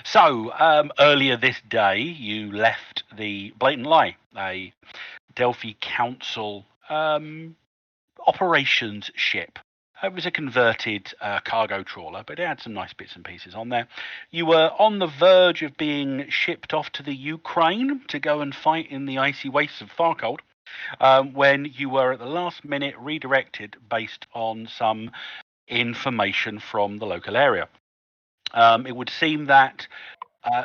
So, earlier this day, you left the Blatant Lie, a Delphi Council operations ship. It was a converted cargo trawler, but it had some nice bits and pieces on there. You were on the verge of being shipped off to the Ukraine to go and fight in the icy wastes of Farcold, when you were at the last minute redirected based on some information from the local area. It would seem that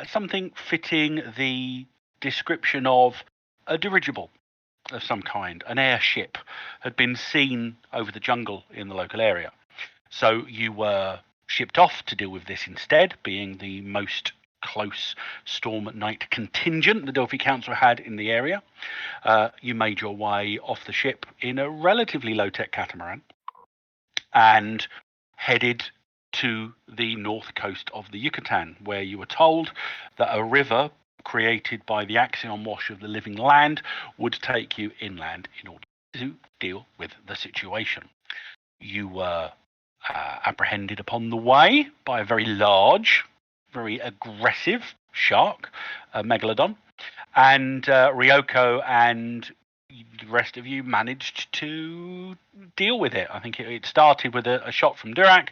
something fitting the description of a dirigible of some kind, an airship, had been seen over the jungle in the local area. So you were shipped off to deal with this instead, being the most close Storm at Night contingent the Delphi Council had in the area. You made your way off the ship in a relatively low-tech catamaran and headed to the north coast of the Yucatan, where you were told that a river created by the axion wash of the living land would take you inland in order to deal with the situation. You were apprehended upon the way by a very large, very aggressive shark, a megalodon, and Ryoko and the rest of you managed to deal with it. I think it started with a shot from Durak,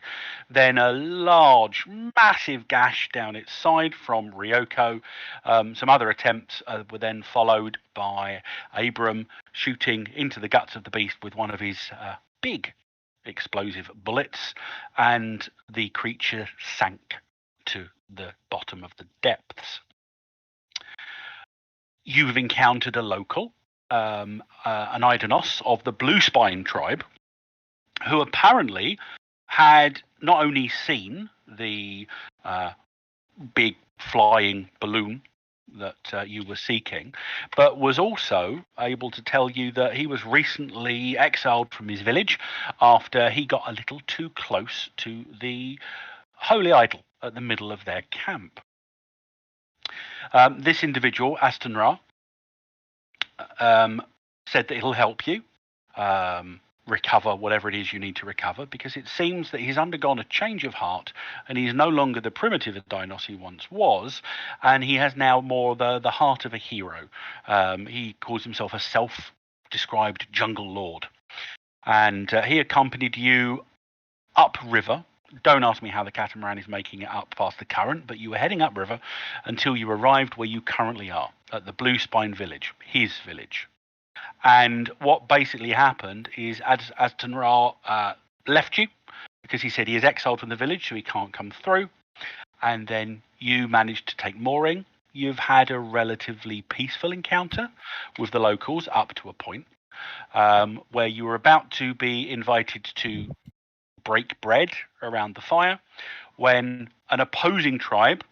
then a large, massive gash down its side from Ryoko. Some other attempts were then followed by Abram shooting into the guts of the beast with one of his big explosive bullets, and the creature sank to the bottom of the depths. You've encountered a local, an Idanos of the Blue Spine tribe, who apparently had not only seen the big flying balloon that you were seeking, but was also able to tell you that he was recently exiled from his village after he got a little too close to the holy idol at the middle of their camp. This individual, Aston Ra, said that he'll help you recover whatever it is you need to recover, because it seems that he's undergone a change of heart and he's no longer the primitive Dinos he once was, and he has now more the heart of a hero. He calls himself a self-described jungle lord, and he accompanied you upriver. Don't ask me how the catamaran is making it up past the current, but you were heading upriver until you arrived where you currently are, at the Blue Spine village, his village. And what basically happened is Aston Ra left you because he said he is exiled from the village, so he can't come through. And then you managed to take mooring. You've had a relatively peaceful encounter with the locals up to a point, where you were about to be invited to break bread around the fire, when an opposing tribe,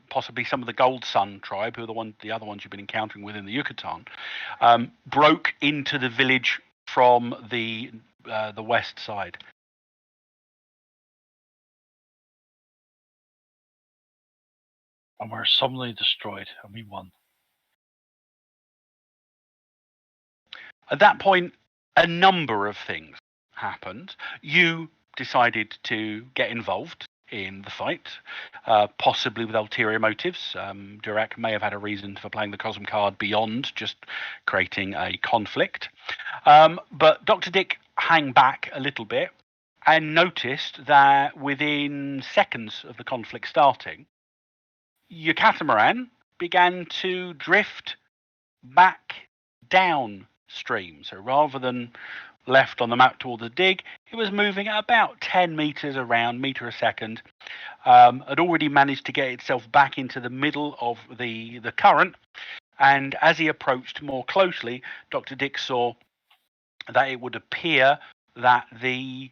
possibly some of the Gold Sun tribe, who are the other ones you've been encountering within the Yucatan, broke into the village from the west side. And we're suddenly destroyed, and we won. At that point, a number of things happened. You decided to get involved in the fight, possibly with ulterior motives. Durak may have had a reason for playing the Cosm card beyond just creating a conflict. But Dr. Dick hung back a little bit and noticed that within seconds of the conflict starting, your catamaran began to drift back downstream. So rather than left on the map toward the dig, it was moving at about 10 meters around, meter a second. Had already managed to get itself back into the middle of the current, and as he approached more closely, Dr. Dick saw that it would appear that the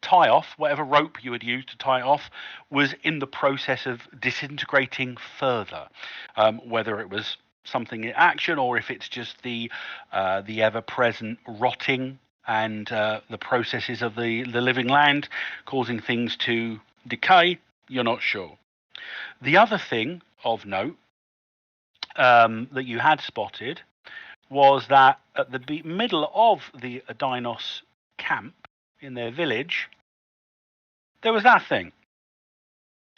tie-off, whatever rope you had used to tie it off, was in the process of disintegrating further. Whether it was something in action or if it's just the ever-present rotting and the processes of the living land causing things to decay, you're not sure. The other thing of note that you had spotted was that at the middle of the Dinos camp in their village, there was that thing.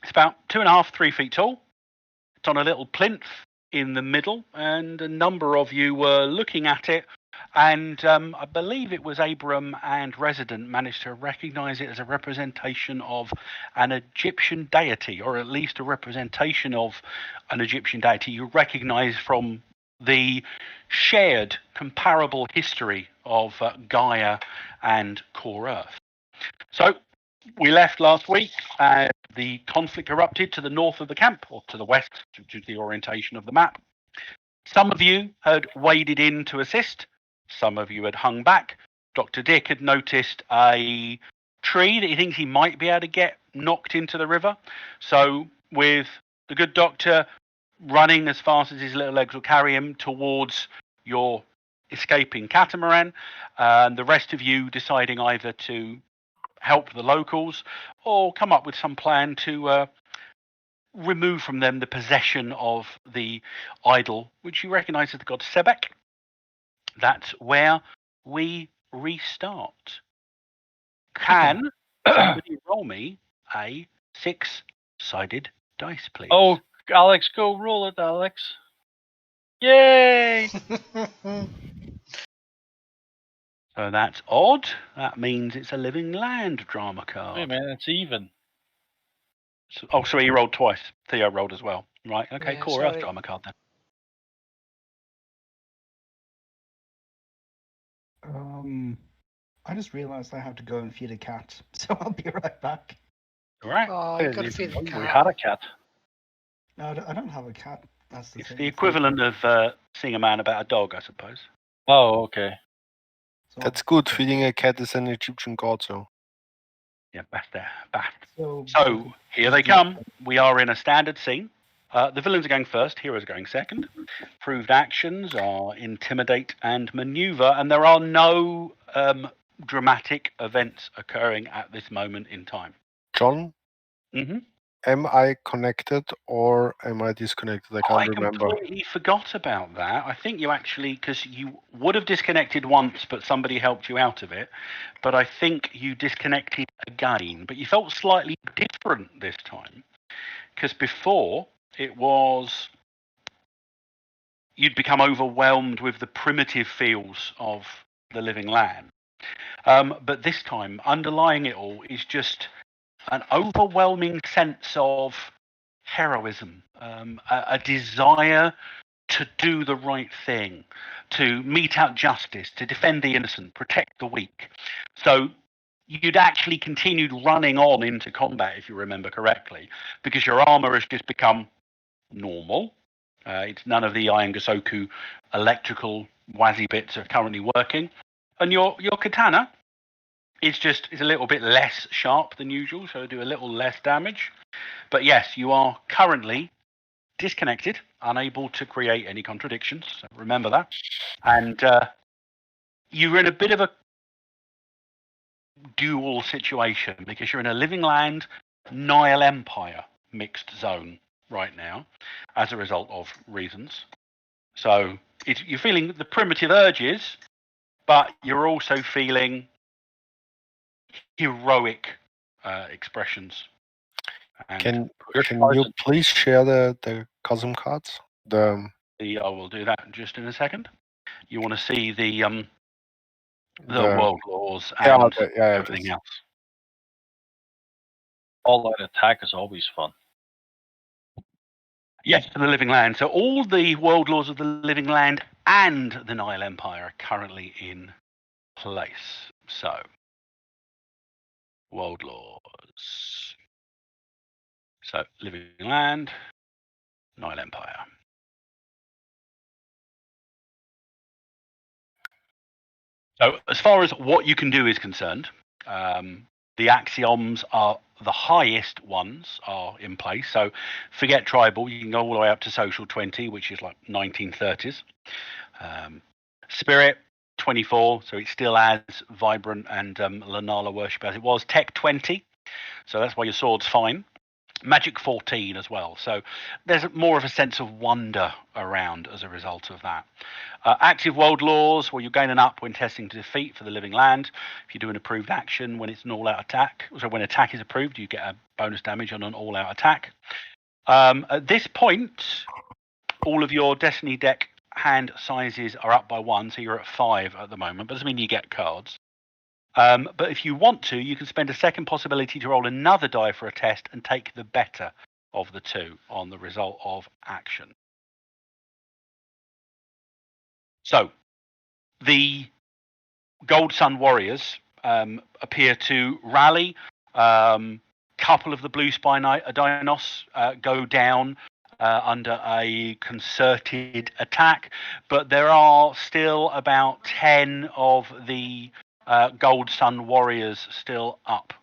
It's about 2.5, 3 feet tall. It's on a little plinth in the middle, and a number of you were looking at it. And I believe it was Abram and Resident managed to recognize it as a representation of an Egyptian deity, or at least a representation of an Egyptian deity you recognize from the shared comparable history of Gaia and Core Earth. So we left last week. The conflict erupted to the north of the camp, or to the west, due to the orientation of the map. Some of you had waded in to assist. Some of you had hung back. Dr. Dick had noticed a tree that he thinks he might be able to get knocked into the river. So with the good doctor running as fast as his little legs will carry him towards your escaping catamaran, and the rest of you deciding either to help the locals or come up with some plan to remove from them the possession of the idol, which you recognize as the god Sebek. That's where we restart. Can somebody roll me a 6-sided dice, please? Oh, Alex, go roll it, Alex. Yay! So that's odd. That means it's a living land drama card. Wait, man, it's even. So, oh, sorry, you rolled twice. Theo rolled as well. Right, okay, Yeah, Core Earth sorry. drama card then. I just realised I have to go and feed a cat, so I'll be right back. All right. Oh, you gotta feed the We cat. had a cat. No, I don't have a cat. That's the It's thing. the equivalent of seeing a man about a dog, I suppose. Oh, okay. So That's good. Feeding a cat is an Egyptian god, so. Yeah, bath there. Bath. So So here they come. We are in a standard scene. The villains are going first, heroes are going second. Proved actions are intimidate and maneuver, and there are no dramatic events occurring at this moment in time. John, Mm-hmm. am I connected or am I disconnected? I can't remember. Completely forgot about that. I think you actually, because you would have disconnected once, but somebody helped you out of it. But I think you disconnected again. But you felt slightly different this time, because before it was you'd become overwhelmed with the primitive feels of the living land. But this time, underlying it all is just an overwhelming sense of heroism, a desire to do the right thing, to mete out justice, to defend the innocent, protect the weak. So you'd actually continued running on into combat, if you remember correctly, because your armor has just become normal. It's none of the Iron Gosoku electrical wazzy bits are currently working. And your katana is a little bit less sharp than usual, so do a little less damage. But yes, you are currently disconnected, unable to create any contradictions. So remember that. And you're in a bit of a dual situation because you're in a living land, Nile Empire mixed zone right now as a result of reasons. So you're feeling the primitive urges, but you're also feeling heroic expressions. And Can you please share the custom cards? I will do that just in a second. You want to see the world laws and everything else. All-out attack is always fun. Yes, for the living land. So all the world laws of the living land and the Nile Empire are currently in place. So, world laws. So, living land, Nile Empire. So, as far as what you can do is concerned, the axioms are the highest ones are in place. So forget tribal, you can go all the way up to social 20, which is like 1930s. Spirit 24, so it's still as vibrant and Lanala worship as it was. Tech 20, so that's why your sword's fine. Magic 14 as well. So there's more of a sense of wonder around as a result of that. Active world laws, well, you gain an up when testing to defeat for the living land. If you do an approved action when it's an all-out attack, so when attack is approved, you get a bonus damage on an all-out attack. At this point, all of your Destiny deck hand sizes are up by 1, so you're at 5 at the moment. But doesn't mean you get cards. But if you want to, you can spend a second possibility to roll another die for a test and take the better of the two on the result of action. So, the Gold Sun Warriors appear to rally. Couple of the Blue Spine Dinos go down under a concerted attack, but there are still about 10 of the Gold Sun Warriors still up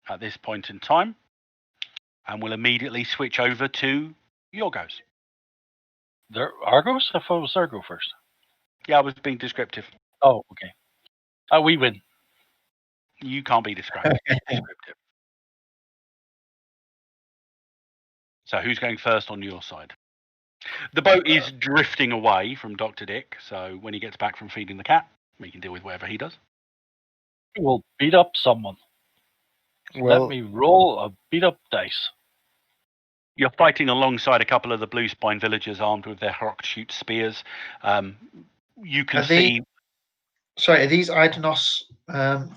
at this point in time, and we'll immediately switch over to Yorgos. There, Argos? I thought it was Argo first. Yeah, I was being descriptive. Oh, okay. We win. You can't be descriptive. So who's going first on your side? The boat is drifting away from Dr. Dick, so when he gets back from feeding the cat, we can deal with whatever he does. We'll beat up someone. Well, Let me roll a beat up dice. You're fighting alongside a couple of the Blue Spine villagers armed with their Hrock-shoot spears. You can see... Sorry, are these Idanos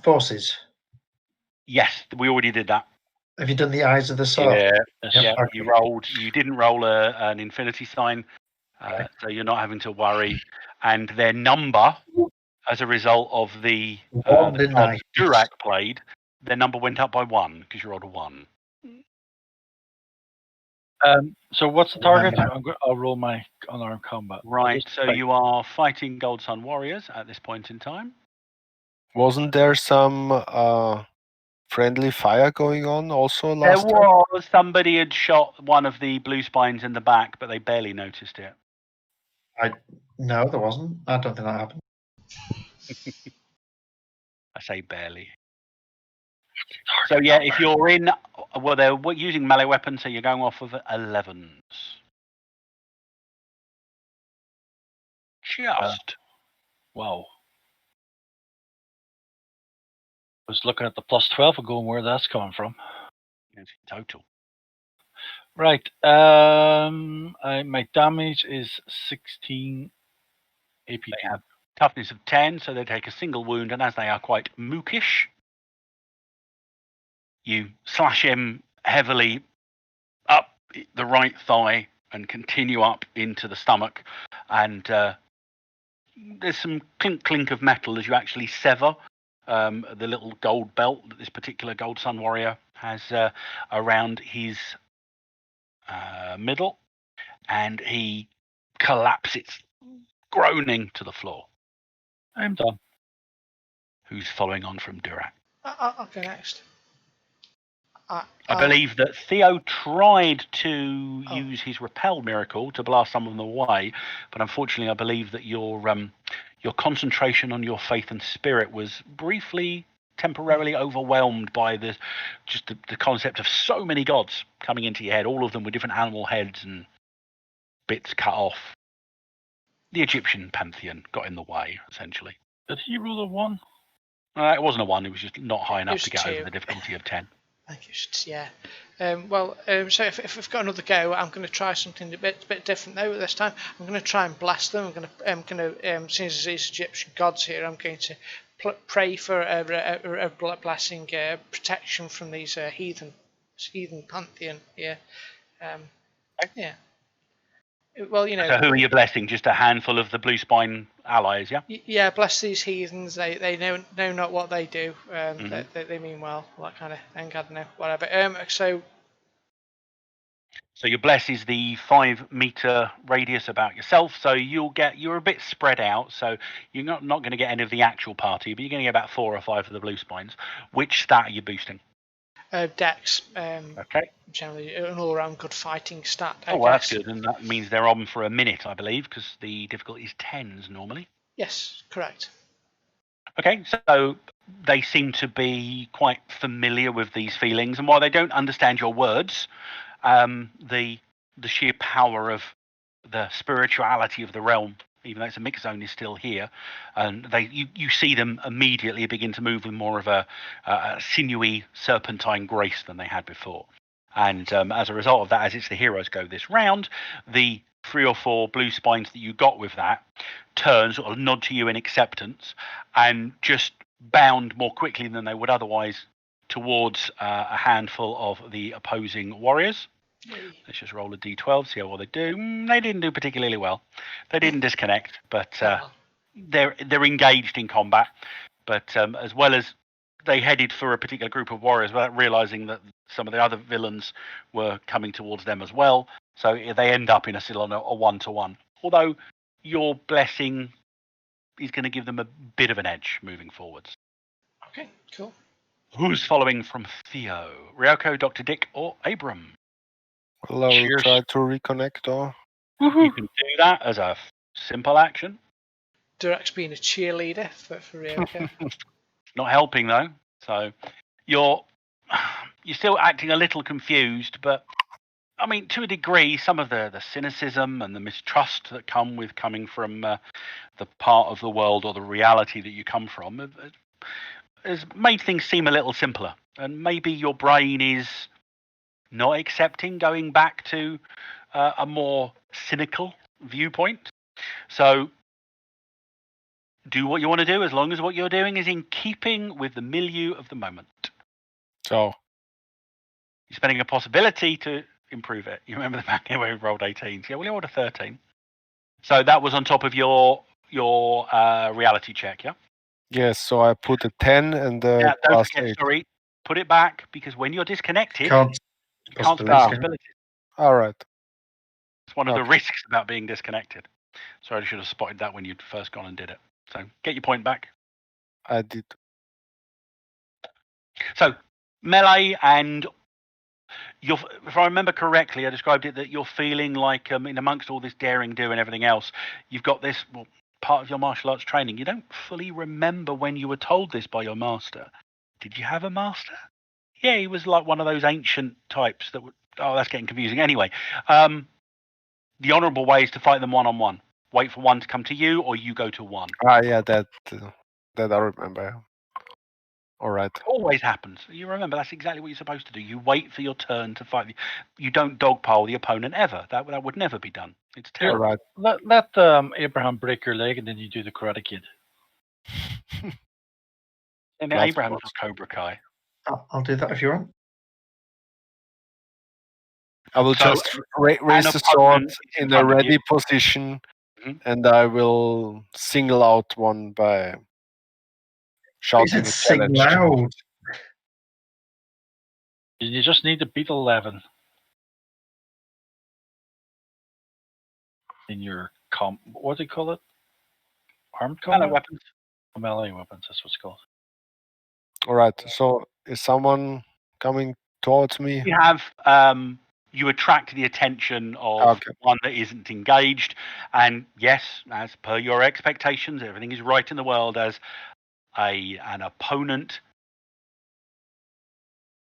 forces? Yes, we already did that. Have you done the Eyes of the Sword? Yeah, Yes. yeah. Okay. You didn't roll an infinity sign, so you're not having to worry. And their number, as a result of the card Durak played, their number went up by 1 because you rolled a 1. So what's the target? I'll roll my unarmed combat. Right, so you are fighting Gold Sun Warriors at this point in time. wasn't there some friendly fire going on also last time? There was. Somebody had shot one of the Blue Spines in the back, but they barely noticed it. No, there wasn't. I don't think that happened. I say barely. So yeah, if you're in, well, they're using melee weapons, so you're going off of 11s. Just. Wow. I was looking at the plus 12 and going where that's coming from. It's total. Right. My damage is 16 AP. They have toughness of 10, so they take a single wound, and as they are quite mookish, you slash him heavily up the right thigh and continue up into the stomach, and there's some clink of metal as you actually sever the little gold belt that this particular Gold Sun Warrior has around his middle, and he collapses, groaning to the floor. I'm done. Who's following on from Durak? I'll go next. I believe that Theo tried to use his repel miracle to blast some of them away, but unfortunately, I believe that your concentration on your faith and spirit was briefly, temporarily overwhelmed by the concept of so many gods coming into your head, all of them with different animal heads and bits cut off. The Egyptian pantheon got in the way, essentially. Did he roll a 1? It wasn't a 1. It was just not high enough to get 2. over the difficulty of 10. I think you should, yeah. So if we've got another go, I'm going to try something a bit different though. This time, I'm going to try and blast them. I'm going to since there's Egyptian gods here, I'm going to pray for a blessing, protection from these heathen pantheon here. Yeah. Well, you know. So who are you blessing? Just a handful of the Blue Spine allies, yeah? Yeah, bless these heathens. They know not what they do. They mean well. That kind of thing. I don't know. Whatever. So your bless is the 5-meter radius about yourself. So you're a bit spread out. So you're not going to get any of the actual party, but you're going to get about 4 or 5 of the Blue Spines. Which stat are you boosting? Dex. Okay. Generally, an all-around good fighting stat. Well, that's good, and that means they're on for a minute, I believe, because the difficulty is 10s normally. Yes, correct. Okay, so they seem to be quite familiar with these feelings, and while they don't understand your words, the sheer power of the spirituality of the realm, even though it's a mixed zone, is still here, and you see them immediately begin to move with more of a sinewy serpentine grace than they had before. And as a result of that, as it's the heroes go this round, the 3 or 4 blue spines that you got with that turn, sort of nod to you in acceptance, and just bound more quickly than they would otherwise towards a handful of the opposing warriors. Let's just roll a d12, see how well they do. They didn't do particularly well. They didn't disconnect, but they're engaged in combat. But as well as they headed for a particular group of warriors without realizing that some of the other villains were coming towards them as well. So they end up in still on a 1-to-1. Although your blessing is going to give them a bit of an edge moving forwards. Okay, cool. Who's following from Theo? Ryoko, Dr. Dick, or Abram? Well, I will Cheers. try to reconnect. Or You can do that as a simple action. Durex being a cheerleader for Ryoko. Not helping though. So you're still acting a little confused, but I mean, to a degree, some of the cynicism and the mistrust that coming from the part of the world or the reality that you come from has made things seem a little simpler. And maybe your brain is not accepting going back to a more cynical viewpoint. So do what you want to do, as long as what you're doing is in keeping with the milieu of the moment. so You're spending a possibility to improve it. You remember the back where we rolled 18s? Yeah, well, you rolled a 13. So that was on top of your reality check, yeah? yes, so I put a 10 and Yeah, don't plus forget, 8. sorry, put it back, because when you're disconnected, Can't you can't spend possibilities. possibilities. All right. It's one of the Okay. risks about being disconnected. Sorry, I should have spotted that when you'd first gone and did it. So get your point back. I did. So melee, and if I remember correctly, I described it that you're feeling like in amongst all this daring do and everything else, you've got this part of your martial arts training. You don't fully remember when you were told this by your master. Did you have a master? Yeah, he was like one of those ancient types that would. Oh, that's getting confusing. Anyway, the honourable way is to fight them one-on-one. Wait for one to come to you, or you go to one. Yeah, that I remember. All right. Always happens. You remember that's exactly what you're supposed to do. You wait for your turn to fight. You don't dogpile the opponent ever. That would never be done. It's All terrible. right. Let Abraham break your leg and then you do the Karate Kid. And Love Abraham's sports. not Cobra Kai. I'll do that if you want. I will So, just raise the sword opponent is in in a front of ready you. position, Mhm. and I will single out one by He shouting said a sing challenge. loud. You just need to beat 11 in your what do you call it? Armed Melee combat? weapons. Melee weapons, that's what's called. All right. So is someone coming towards me? You have you attract the attention of Okay. one that isn't engaged, and yes, as per your expectations, everything is right in the world as an opponent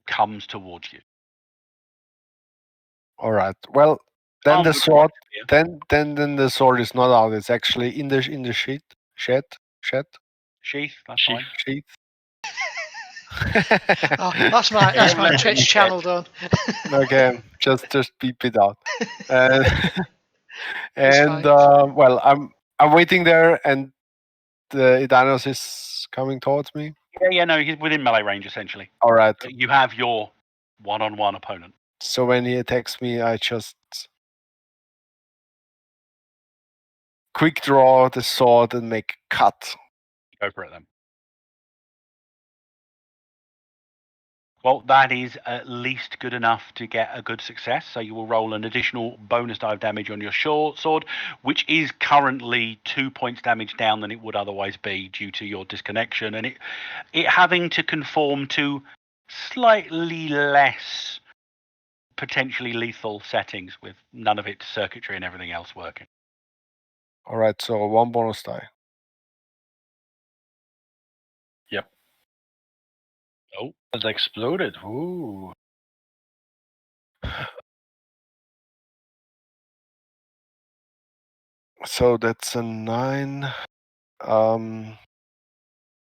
comes towards you. All right. Well, then Armed the with a sword. spear. Then the sword is not out. It's actually in the shed. Sheath, that's Sheath. fine. Sheath. Oh, that's my Twitch channel done. Okay, just beep it out. It's And fine. well, I'm waiting there, and Idanos is coming towards me. Yeah, no, he's within melee range essentially. All right. You have your one-on-one opponent. So when he attacks me, I just quick draw the sword and make a cut. Go for it then. Well, that is at least good enough to get a good success. So you will roll an additional bonus die of damage on your sword, which is currently 2 points damage down than it would otherwise be due to your disconnection, and it having to conform to slightly less potentially lethal settings with none of its circuitry and everything else working. All right. So one bonus die. Yep. Oh, It exploded. Ooh. So that's a 9. You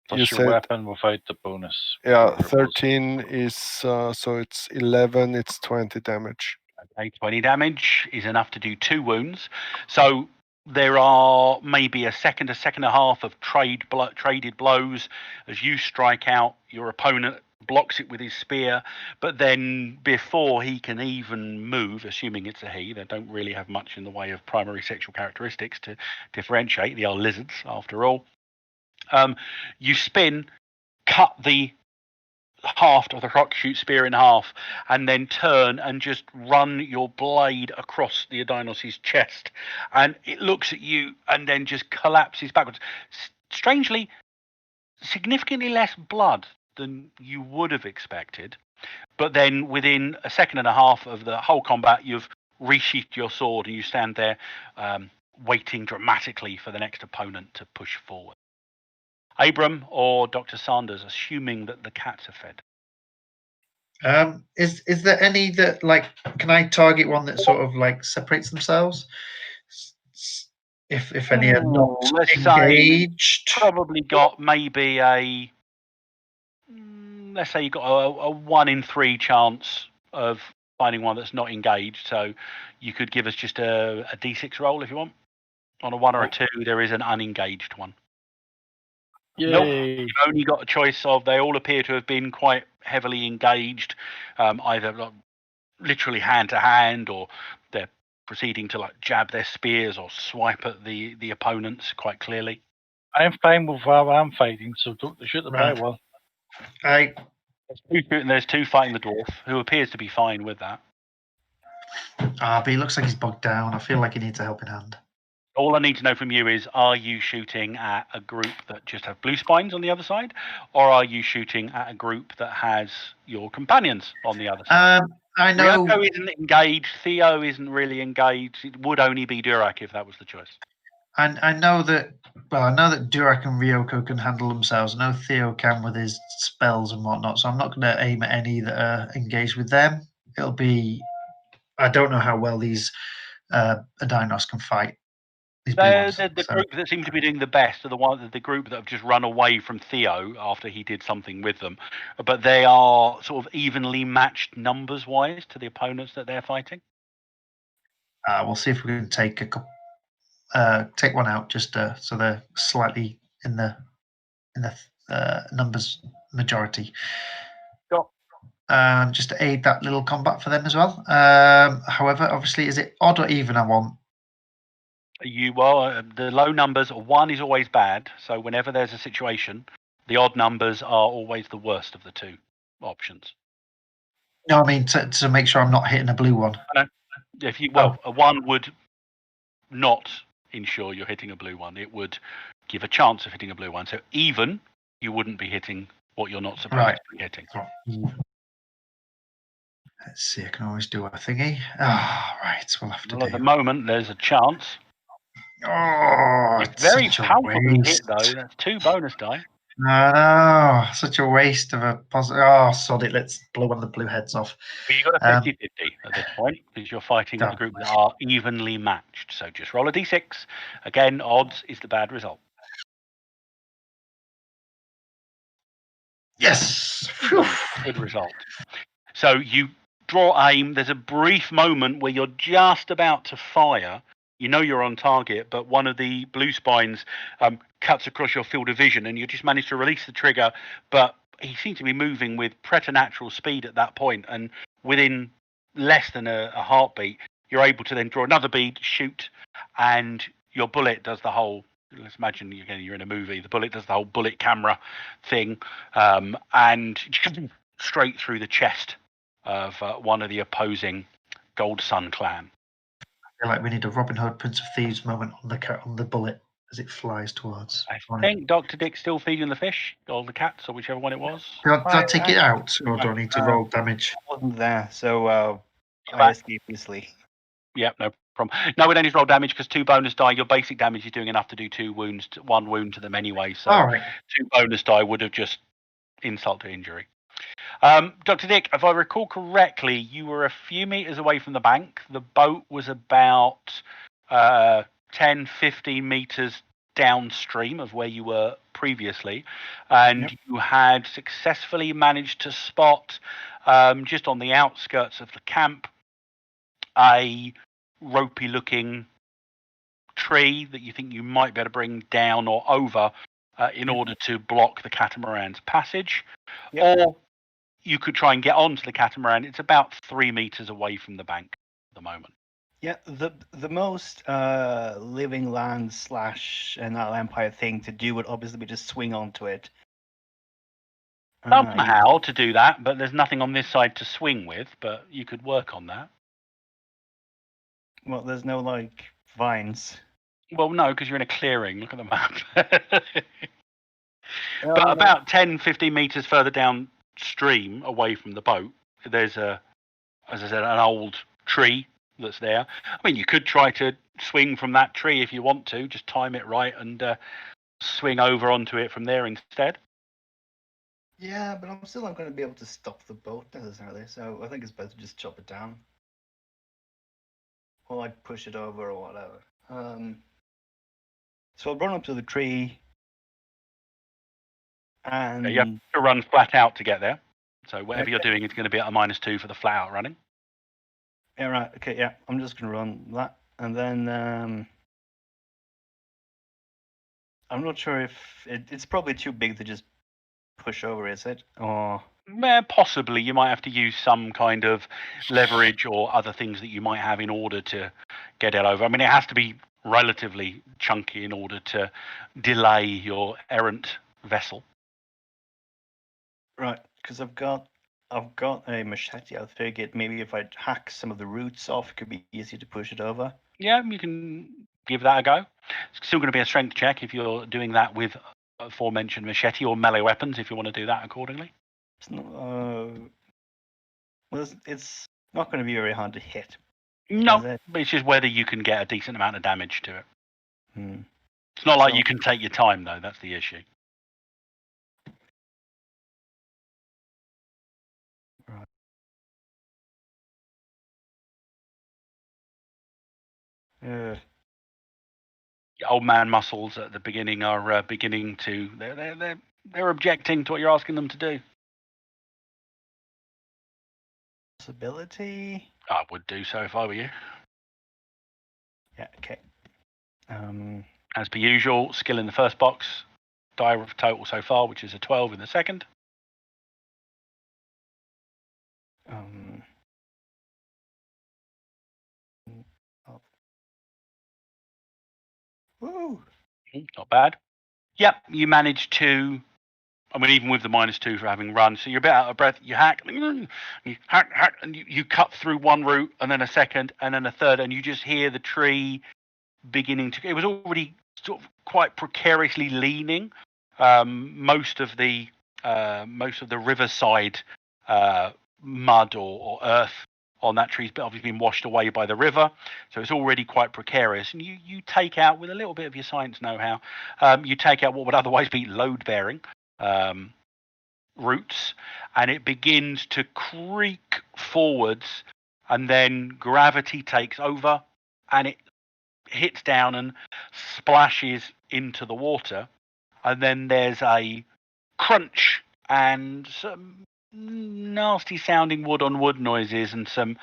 Plus your said, weapon without the bonus. yeah, whatever it was. 13 is, so it's 11, it's 20 damage. okay, 20 damage is enough to do 2 wounds. So there are maybe a second and a half of traded blows as you strike out. Your opponent blocks it with his spear, but then before he can even move, assuming it's a he, they don't really have much in the way of primary sexual characteristics to differentiate. They are lizards, after all. You spin, cut the haft of the rock-shoot spear in half, and then turn and just run your blade across the Adynos's chest, and it looks at you and then just collapses backwards. Strangely, significantly less blood than you would have expected, but then within a second and a half of the whole combat, you've resheathed your sword and you stand there waiting dramatically for the next opponent to push forward. Abram or Dr. Sanders, assuming that the cats are fed. Is there any that, like, can I target one that sort of like separates themselves? If any are not Let's say engaged. probably got maybe a, let's say you got a 1 in 3 chance of finding one that's not engaged. So you could give us just a d6 roll if you want. On a 1 or a 2, there is an unengaged one. Nope. Yay. You've only got a choice of, they all appear to have been quite heavily engaged, either like, literally hand to hand, or they're proceeding to like jab their spears or swipe at the opponents quite clearly. I'm fine with how I'm fighting, so don't shoot the Right. right one. There's 2 fighting the dwarf, who appears to be fine with that. But he looks like he's bogged down. I feel like he needs a helping hand. All I need to know from you is, are you shooting at a group that just have blue spines on the other side, or are you shooting at a group that has your companions on the other side? I know. Ryoko isn't engaged. Theo isn't really engaged. It would only be Durak if that was the choice. I know that. Well, I know that Durak and Ryoko can handle themselves. I know Theo can with his spells and whatnot. So I'm not going to aim at any that are engaged with them. It'll be. I don't know how well these Adynos can fight. The group that seem to be doing the best are the group that have just run away from Theo after he did something with them, but they are sort of evenly matched numbers wise to the opponents that they're fighting. We'll see if we can take a couple, take one out just so they're slightly in the numbers majority. Sure. Just to aid that little combat for them as well. However, obviously, is it odd or even? I want. The low numbers, 1 is always bad. So whenever there's a situation, the odd numbers are always the worst of the 2 options. No, I mean to make sure I'm not hitting a blue one. If you a 1 would not ensure you're hitting a blue one. It would give a chance of hitting a blue one. So even, you wouldn't be hitting what you're not supposed to be hitting. Let's see. I can always do a thingy. Right. We'll have to do. At the moment, there's a chance. Oh, It's very such a palpably hit, waste. though. That's 2 bonus die. No, such a waste of a positive. Oh, sod it. Let's blow one of the blue heads off. But you've got a 50-50 at this point, because you're fighting with a group that are evenly matched. So just roll a d6. Again, odds is the bad result. Yes. Good result. So you draw aim. There's a brief moment where you're just about to fire. You know you're on target, but one of the blue spines cuts across your field of vision, and you just manage to release the trigger. But he seems to be moving with preternatural speed at that point, and within less than a heartbeat, you're able to then draw another bead, shoot, and your bullet does the whole. Let's imagine again you're in a movie. The bullet does the whole bullet camera thing, and straight through the chest of one of the opposing Gold Sun clan. I feel like we need a Robin Hood Prince of Thieves moment on the bullet as it flies towards. I think Dr. Dick's still feeding the fish, or the cats, or whichever one it was. Did I take it out, or do I need to roll damage? I wasn't there, so I escaped easily. Yep, no problem. No, we don't need to roll damage because 2 bonus die. Your basic damage is doing enough to do 2 wounds, 1 wound to them anyway. So 2 bonus die would have just insult to injury. Dr. Dick, if I recall correctly, you were a few meters away from the bank. The boat was about 10, 15 meters downstream of where you were previously, and you had successfully managed to spot, just on the outskirts of the camp, a ropey-looking tree that you think you might be able to bring down or over in order to block the catamaran's passage. Or you could try and get onto the catamaran. It's about 3 meters away from the bank at the moment. Yeah, the most living land / Natal Empire thing to do would obviously be to swing onto it. Somehow to do that, but there's nothing on this side to swing with, but you could work on that. Well, there's no, like, vines. Well, no, because you're in a clearing. Look at the map. But about 10, 15 meters further downstream, away from the boat, there's as I said, an old tree that's there. I mean, you could try to swing from that tree if you want to, just time it right and swing over onto it from there instead. Yeah, but I'm still not going to be able to stop the boat necessarily, so I think it's better to just chop it down. Or like push it over or whatever. So I'll run up to the tree. And You have to run flat out to get there. So whatever you're doing is going to be at a -2 for the flat out running. Yeah, right. Okay, yeah. I'm just going to run that. And then I'm not sure if it's probably too big to just push over, is it? Or possibly you might have to use some kind of leverage or other things that you might have in order to get it over. I mean, it has to be relatively chunky in order to delay your errant vessel. Right, because I've got a machete. I figured maybe if I hack some of the roots off, it could be easier to push it over. Yeah, you can give that a go. It's still going to be a strength check if you're doing that with aforementioned machete or melee weapons, if you want to do that accordingly. It's not, well, it's not going to be very hard to hit. No, but it's just whether you can get a decent amount of damage to it. Hmm. It's not like you can take your time, though. That's the issue. Right. Your old man muscles at the beginning are beginning to. They're objecting to what you're asking them to do. Possibility. I would do so if I were you. Yeah. Okay. As per usual, skill in the first box, die of total so far, which is a 12 in the second. Woo! Not bad. Yep, you managed to. I mean, even with the -2 for having run, so you're a bit out of breath. You hack, and you cut through one route, and then a second, and then a third, and you just hear the tree beginning to. It was already sort of quite precariously leaning. Most of the riverside mud or earth on that tree's obviously been washed away by the river, so it's already quite precarious. And you take out, with a little bit of your science know-how, you take out what would otherwise be load-bearing roots, and it begins to creak forwards, and then gravity takes over, and it hits down and splashes into the water, and then there's a crunch and some nasty sounding wood on wood noises and some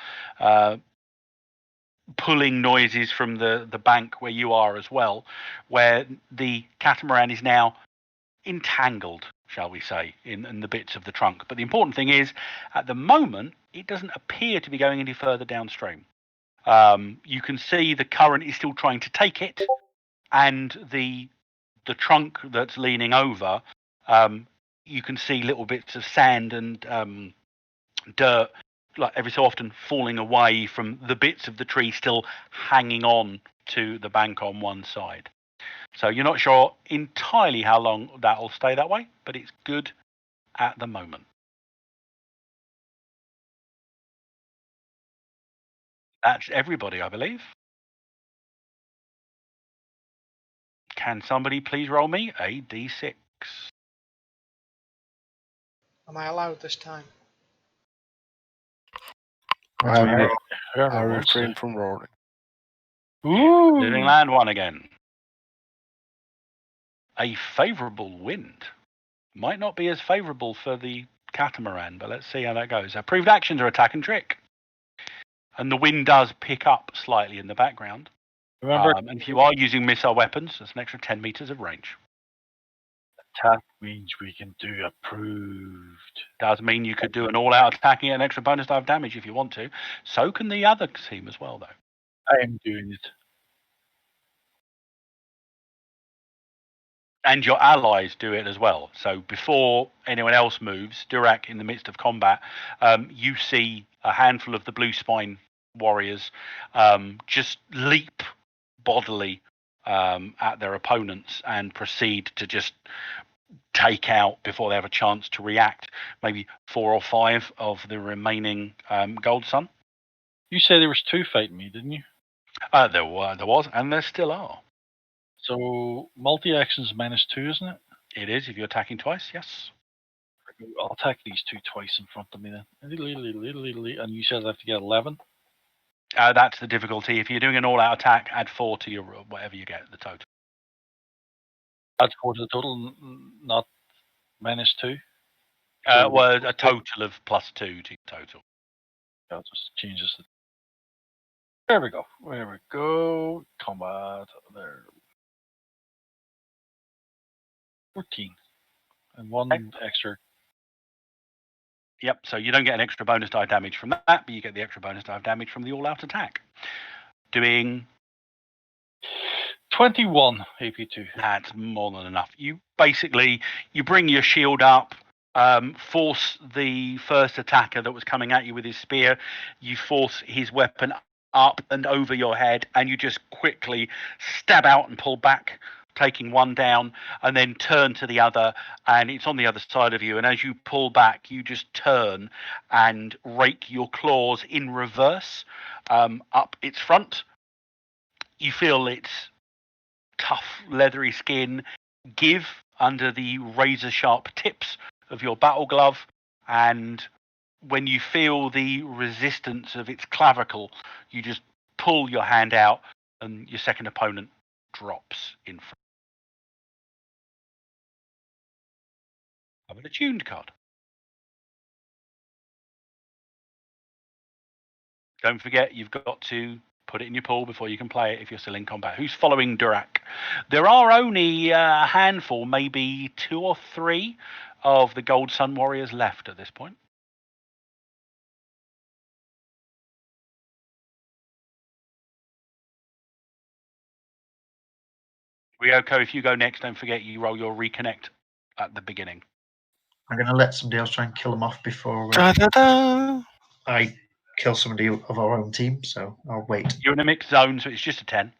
pulling noises from the bank where you are as well, where the catamaran is now entangled, shall we say, in the bits of the trunk. But the important thing is, at the moment, it doesn't appear to be going any further downstream. You can see the current is still trying to take it, and the trunk that's leaning over, you can see little bits of sand and dirt, like every so often, falling away from the bits of the tree still hanging on to the bank on one side. So you're not sure entirely how long that'll stay that way, but it's good at the moment. That's everybody, I believe. Can somebody please roll me a d6? Am I allowed this time? I Whoever wants refrain to. from rolling. Living Ooh. land 1 again. A favourable wind. Might not be as favourable for the catamaran, but let's see how that goes. Approved actions are attack and trick. And the wind does pick up slightly in the background. Remember, And if you are using missile weapons, that's an extra 10 meters of range. attack means we can do approved. Does mean you could do an all-out attacking at an extra bonus die of damage if you want to. So can the other team as well, though. I am doing it. And your allies do it as well. So before anyone else moves, Durak, in the midst of combat, you see a handful of the blue spine warriors just leap bodily at their opponents and proceed to just take out, before they have a chance to react, maybe 4 or 5 of the remaining Gold Sun. You said there was 2 fighting me, didn't you? There was, and there still are. So multi-actions -2, isn't it? It is, if you're attacking twice, yes. I'll attack these 2 twice in front of me then. And you said I have to get 11. That's the difficulty. If you're doing an all-out attack, add 4 to your whatever you get, the total. Add 4 to the total, not -2. Well, a total of +2 to total. I'll just change this. There we go. There we go. Combat. There. 14. And 1 extra. Yep, so you don't get an extra bonus die of damage from that, but you get the extra bonus die of damage from the all-out attack. Doing 21 AP2. That's more than enough. You basically, you bring your shield up, force the first attacker that was coming at you with his spear, you force his weapon up and over your head, and you just quickly stab out and pull back, taking one down, and then turn to the other, and it's on the other side of you. And as you pull back, you just turn and rake your claws in reverse up its front. You feel its tough, leathery skin give under the razor sharp tips of your battle glove, and when you feel the resistance of its clavicle, you just pull your hand out and your second opponent drops in front. Have an attuned card. Don't forget, you've got to put it in your pool before you can play it if you're still in combat. Who's following Durak? There are only a handful, maybe 2 or 3 of the Gold Sun Warriors left at this point. Ryoko, if you go next, don't forget you roll your reconnect at the beginning. I'm going to let somebody else try and kill them off before Da-da-da. I kill somebody of our own team, so I'll wait. You're in a mixed zone, so it's just a 10.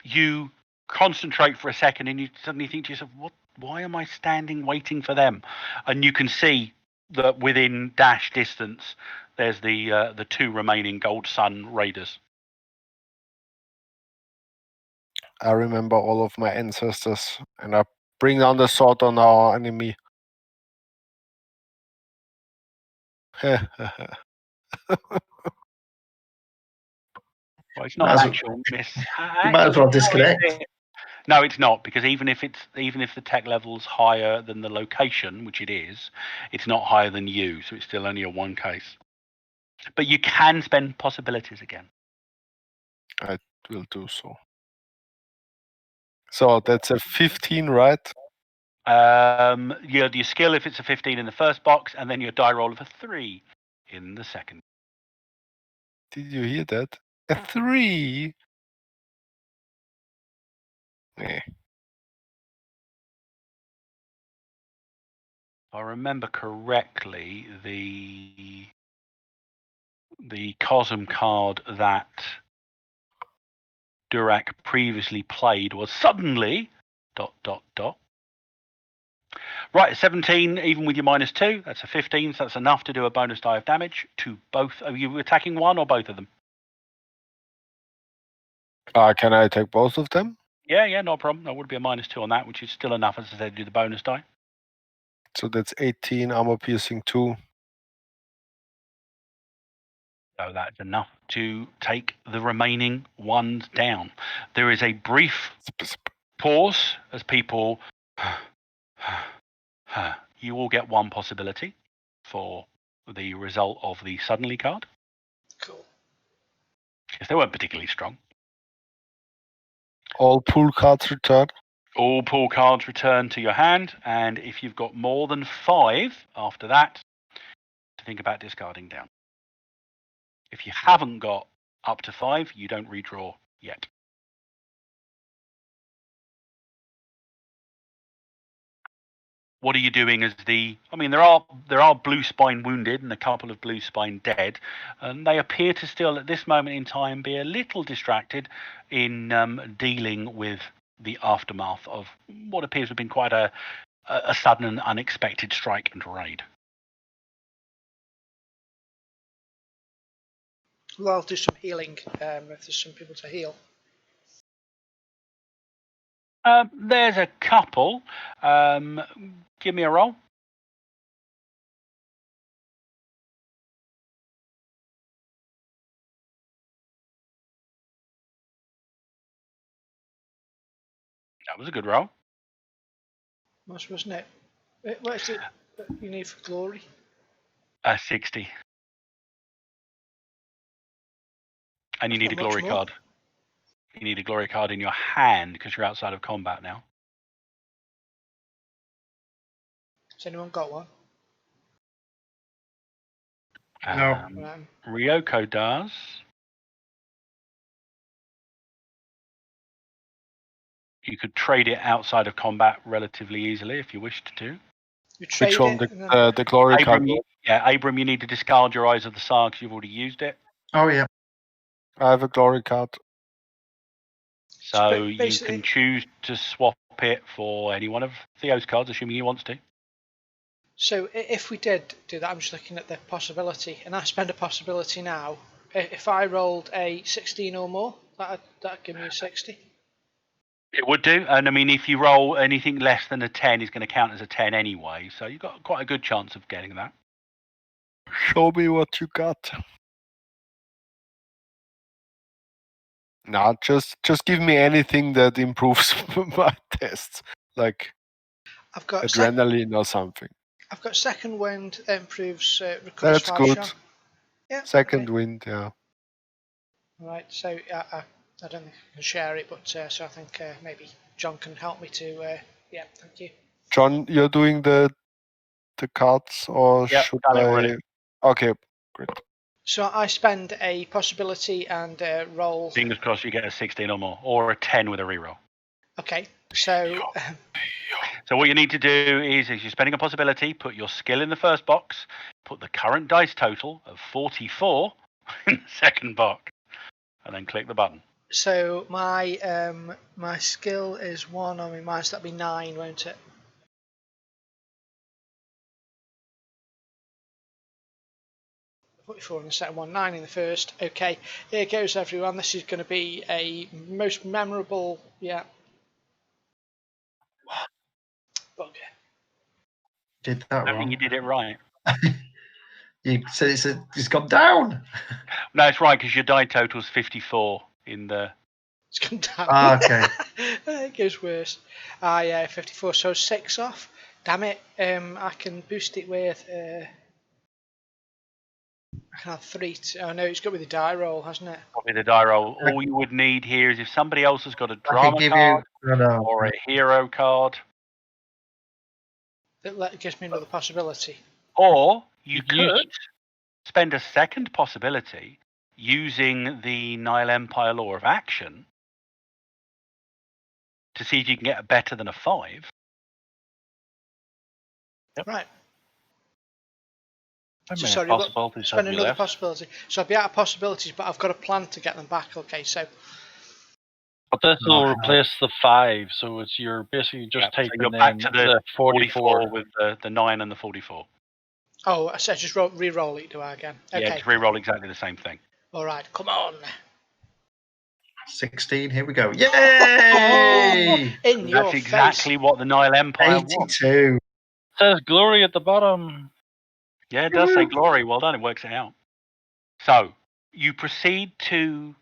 You concentrate for a second and you suddenly think to yourself, why am I standing waiting for them? And you can see that within dash distance, there's the 2 remaining Gold Sun Raiders. I remember all of my ancestors, and I bring down the sword on our enemy. Well, it's not Might an as actual miss. You might as well disconnect. No, it's not, because even if the tech level's higher than the location, which it is, it's not higher than you, so it's still only a 1 case. But you can spend possibilities again. I will do so. So that's a 15, right? Your skill if it's a 15 in the first box, and then your die roll of a 3 in the second. Did you hear that? A 3. Eh. If I remember correctly, the Cosm card that Durak previously played was suddenly ... Right, 17, even with your -2, that's a 15, so that's enough to do a bonus die of damage to both. Are you attacking one or both of them? Can I attack both of them? Yeah, no problem. That would be a -2 on that, which is still enough, as I said, to do the bonus die. So that's 18 armor piercing 2. So that's enough to take the remaining ones down. There is a brief pause as people. You all get one possibility for the result of the suddenly card. Cool. Because they weren't particularly strong. All pool cards returned. All pool cards return to your hand, and if you've got more than 5 after that, to think about discarding down. If you haven't got up to 5, you don't redraw yet. What are you doing as the... I mean, there are blue spine wounded and a couple of blue spine dead, and they appear to still, at this moment in time, be a little distracted in dealing with the aftermath of what appears to have been quite a sudden and unexpected strike and raid. Well, I'll do some healing if there's some people to heal. There's a couple. Give me a roll. That was a good roll. Wasn't it? What is it that you need for glory? 60. And you need a Not much glory more. card. You need a glory card in your hand because you're outside of combat now. Has anyone got one? No. Ryoko does. You could trade it outside of combat relatively easily if you wished to. You trade Which one? it. And then... The glory card. Abram, you need to discard your Eyes of the Tsar because you've already used it. Oh, yeah. I have a glory card. So you basically- can choose to swap it for any one of Theo's cards, assuming he wants to. So if we did do that, I'm just looking at the possibility, and I spend a possibility now. If I rolled a 16 or more, that'd give me a 60. It would do, and I mean, if you roll anything less than a 10, it's going to count as a 10 anyway, so you've got quite a good chance of getting that. Show me what you got. Nah, just give me anything that improves my tests, like I've got adrenaline or something. I've got second wind that improves recovers That's 5 good. shot. Yeah. Second okay. wind, yeah. Right. So I don't think I can share it, but so I think maybe John can help me to. Yeah. Thank you. John, you're doing the cards, or Yep, should done it I? already. Okay, great. So I spend a possibility and roll. Fingers crossed you get a 16 or more, or a 10 with a reroll. Okay. So. So what you need to do is you're spending a possibility, put your skill in the first box, put the current dice total of 44 in the second box, and then click the button. So my skill is 1 on my mind, so that'd be 9, won't it? In the second one, 9 in the first. Okay, here goes everyone. This is going to be a most memorable, yeah. Bugger. Did that I think wrong. you did it right. You said it's gone down. No, it's right because your die total's 54 in the. It's gone down. Ah, okay. It goes worse. Yeah, 54. So 6 off. Damn it. I can boost it with. I can have 3. Oh no, it's got with the die roll, hasn't it? With the die roll, all you would need here is if somebody else has got a drama give card you or a hero card, That gives me another possibility. or you You could spend a second possibility using the Nile Empire law of action to see if you can get a better than a 5. Right. How So many sorry, what- possibilities Spend have you another left? possibility. So I'll be out of possibilities, but I've got a plan to get them back. Okay, so But this will Oh, replace the 5, so it's you're basically just so taking you're back in to the 44. with the 9 and the 44. I said just re-roll it, do I again? Okay. Yeah, just re-roll exactly the same thing. All right, come on. 16. Here we go. Yay! In your That's exactly what the Nile Empire wants. 82. says glory at the bottom. Yeah, it does say glory. Well done. It works it out. So you proceed to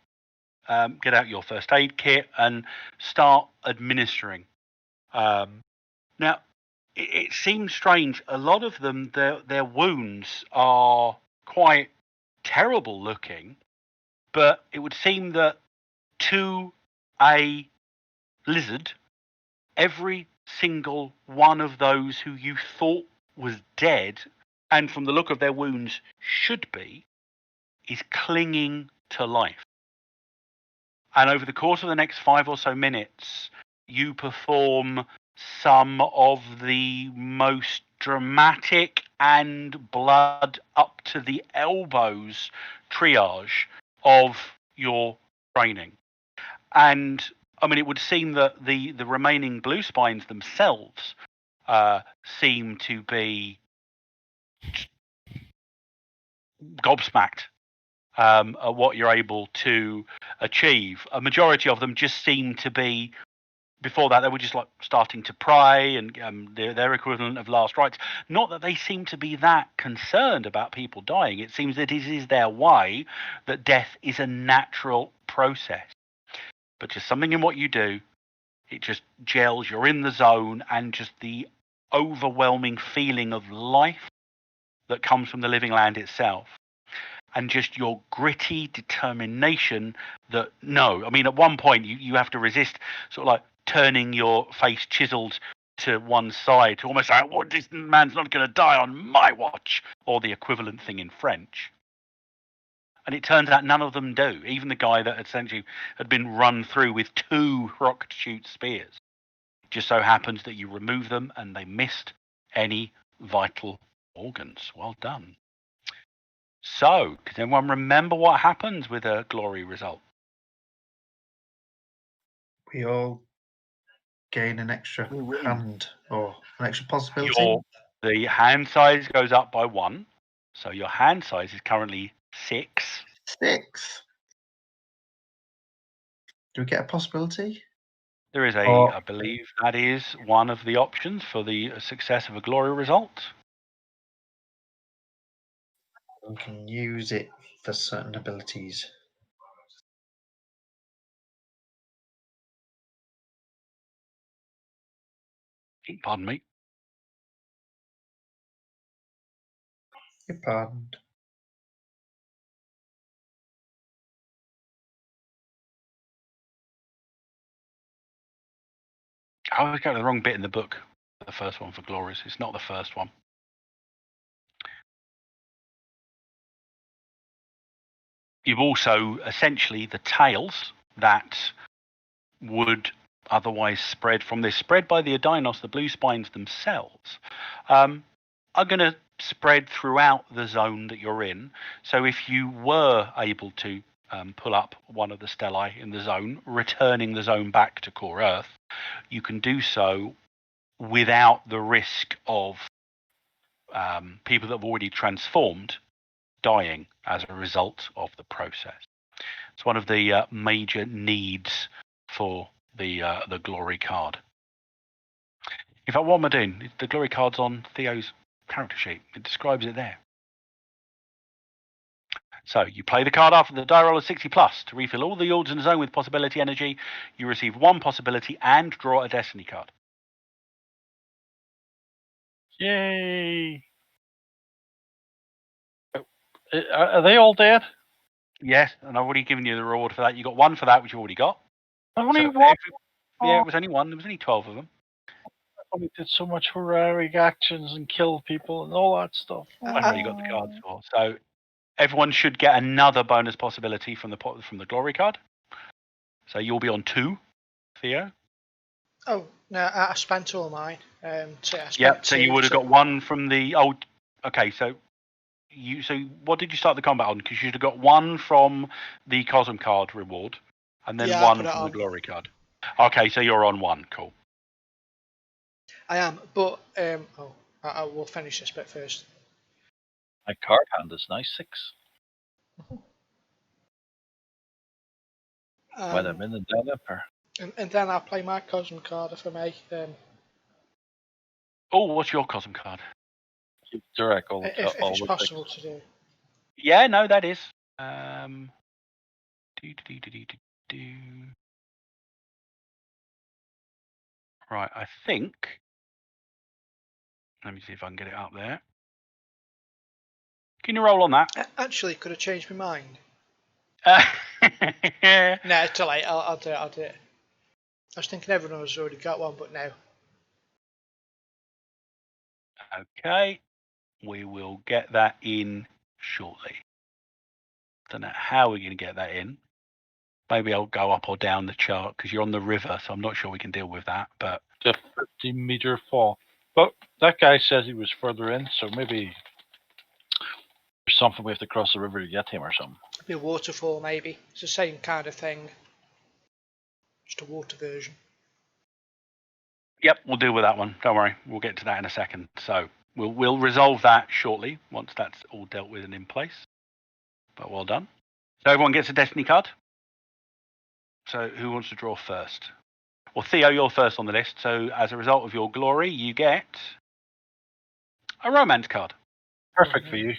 get out your first aid kit and start administering. Now, it seems strange. A lot of them, their wounds are quite terrible looking, but it would seem that to a lizard, every single one of those who you thought was dead, and from the look of their wounds should be, is clinging to life. And over the course of the next 5 or so minutes, you perform some of the most dramatic and blood up to the elbows triage of your training. And I mean, it would seem that the remaining blue spines themselves seem to be gobsmacked at what you're able to achieve. A majority of them just seem to be, before that, they were just like starting to pray and their equivalent of last rites. Not that they seem to be that concerned about people dying. It seems that it is their way, that death is a natural process. But just something in what you do, it just gels. You're in the zone, and just the overwhelming feeling of life that comes from the living land itself. And just your gritty determination that no, I mean, at one point you have to resist sort of like turning your face chiseled to one side to almost like, well, this man's not going to die on my watch, or the equivalent thing in French. And it turns out none of them do. Even the guy that essentially had been run through with 2 rocket shoot spears. It just so happens that you remove them and they missed any vital organs. Well done. So, does anyone remember what happens with a glory result? We all gain an extra We win. hand or an extra possibility. The hand size goes up by 1. So your hand size is currently 6. 6. Do we get a possibility? There is Oh. I believe that is one of the options for the success of a glory result. We can use it for certain abilities. Pardon me. Your pardon. I was going to the wrong bit in the book. The first one for glories. It's not the first one. You've also essentially the tails that would otherwise spread from this, spread by the Adinos, the blue spines themselves, are going to spread throughout the zone that you're in. So if you were able to pull up one of the stellae in the zone, returning the zone back to core Earth, you can do so without the risk of people that have already transformed dying as a result of the process. It's one of the major needs for the glory card. In fact, what am I doing? The glory card's on Theo's character sheet. It describes it there. So you play the card after the die roll of 60 plus to refill all the ords in the zone with possibility energy. You receive 1 possibility and draw a destiny card. Yay! Are they all dead? Yes, and I've already given you the reward for that. You got 1 for that, which you already got. Only So one. Yeah, it was only 1. There was only 12 of them. We did so much heroic actions and killed people and all that stuff. I've already got the cards for. So everyone should get another bonus possibility from the glory card. So you'll be on 2, Theo. Oh no, I spent all mine. So I spent Yeah. So 2, you would have got 1 from the old. Okay. So what did you start the combat on? Because you'd have got 1 from the Cosm card reward, and then Yeah, I 1 put it from the on. glory card. Okay. So you're on 1. Cool. I am, but I will finish this bit first. My card hand is nice 6. When I'm in the developer. And then I'll play my Cosm card if I may. Oh, what's your Cosm card? Keep Durak all If it's the possible to do. Yeah, no, that is. Right, I think. Let me see if I can get it up there. Can you roll on that? Actually, could have changed my mind. Uh, No, it's too late. I'll do it. I'll do it. I was thinking everyone has already got one, but no. Okay, we will get that in shortly. Don't know how we're going to get that in. Maybe I'll go up or down the chart because you're on the river, so I'm not sure we can deal with that. But the 50-meter fall. But that guy says he was further in, so maybe there's something we have to cross the river to get him or something. Be a waterfall, maybe. It's the same kind of thing. Just a water version. yep, we'll deal with that one. Don't worry, we'll get to that in a second. So we'll resolve that shortly once that's all dealt with and in place. But well done. So everyone gets a destiny card. So who wants to draw first? Well, Theo, you're first on the list. So as a result of your glory, you get a romance card. Perfect for you.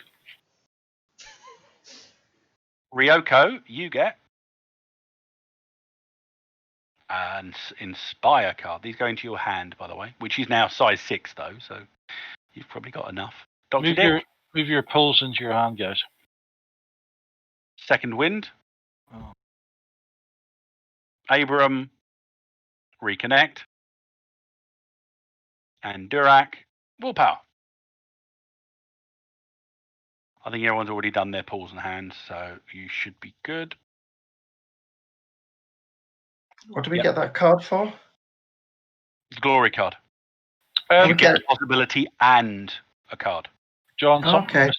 Ryoko, you get an inspire card. These go into your hand, by the way, which is now size 6, though. So you've probably got enough. Dr. Dick, Move your pulls into your hand, guys. second wind. Oh. Abram, reconnect. And Durak, willpower. I think everyone's already done their pulls and hands, so you should be good. What do we get that card for? Glory card. We You get get a possibility and a card. John, something Okay.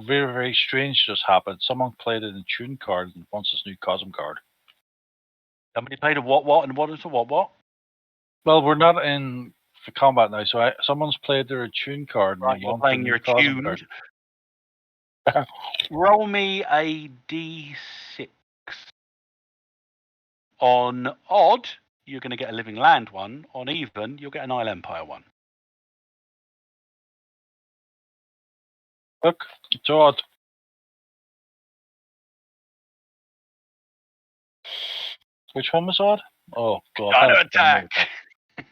very, very strange just happened. Someone played an Attune card and wants this new Cosm card. Somebody played a what and what is a what? Well, we're not in the combat now, so someone's played their Attune card. Right, and you're wants playing a your new Cosm attuned. card. Roll me a d6. On odd, you're going to get a living land one. On even, you'll get an Isle Empire one. Look, it's odd. Which one was odd? Oh, God. Auto that's another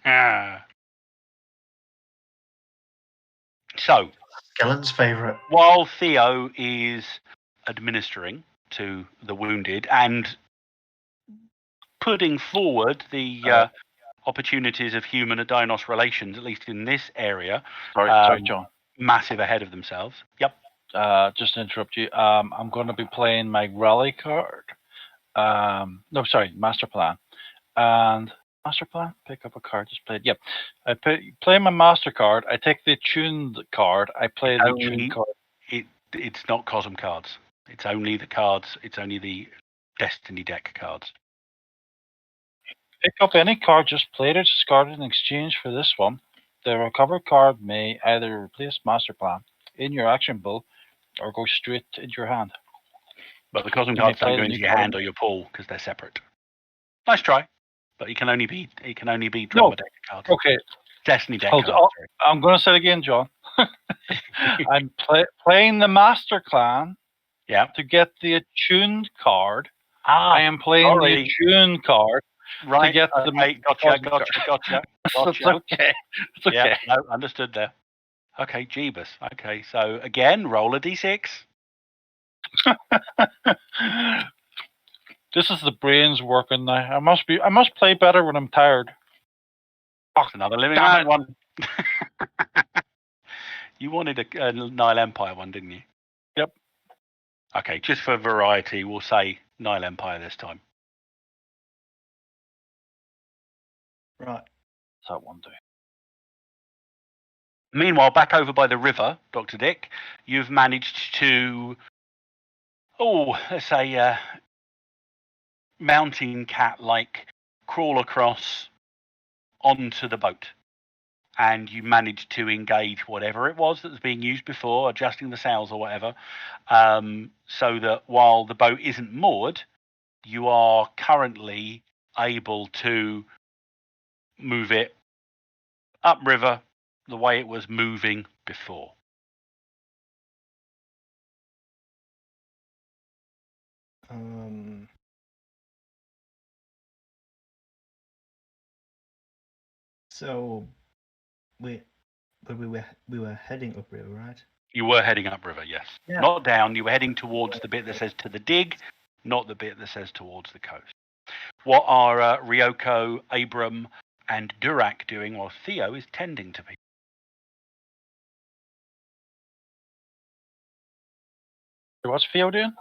attack. So, Skellen's favourite. while Theo is administering to the wounded and putting forward the opportunities of human and Dinos relations, at least in this area, Sorry, John. massive ahead of themselves. Yep. Just to interrupt you, I'm going to be playing my rally card. No, sorry, master plan. And master plan, pick up a card, just play it. Yep. I play my master card. I take the tuned card. I play the tuned card. It's not Cosm cards. It's only the cards. It's only the Destiny deck cards. Pick up any card, just play it or discard it in exchange for this one. The recovered card may either replace master plan in your action pool or go straight into your hand. But the Cosm You cards may play don't go the into new your card. hand or your pool because they're separate. Nice try, but it can only be drama deck cards. Okay. Destiny deck Hold cards. on. I'm going to say it again, John. I'm playing the master clan. Yeah. To get the attuned card. I am playing the attuned card. Right. To get the Gotcha. It's okay. It's okay. Yeah, no, understood there. Okay, Jeebus. Okay, so again, roll a d6. This is the brains working now. I must play better when I'm tired. Oh, another living land one. You wanted a Nile Empire one, didn't you? Yep. Okay, just for variety, we'll say Nile Empire this time. Right. That one do. Meanwhile, back over by the river, Dr. Dick, you've managed to, let's say, mountain cat-like crawl across onto the boat. And you managed to engage whatever it was that was being used before, adjusting the sails or whatever, so that while the boat isn't moored, you are currently able to move it upriver, the way it was moving before. So we were heading upriver, right? You were heading upriver, yes. Yeah. Not down. You were heading towards the bit that says to the dig, not the bit that says towards the coast. What are Ryoko, Abram, and Durak doing while Theo is tending to people? What's Theo doing?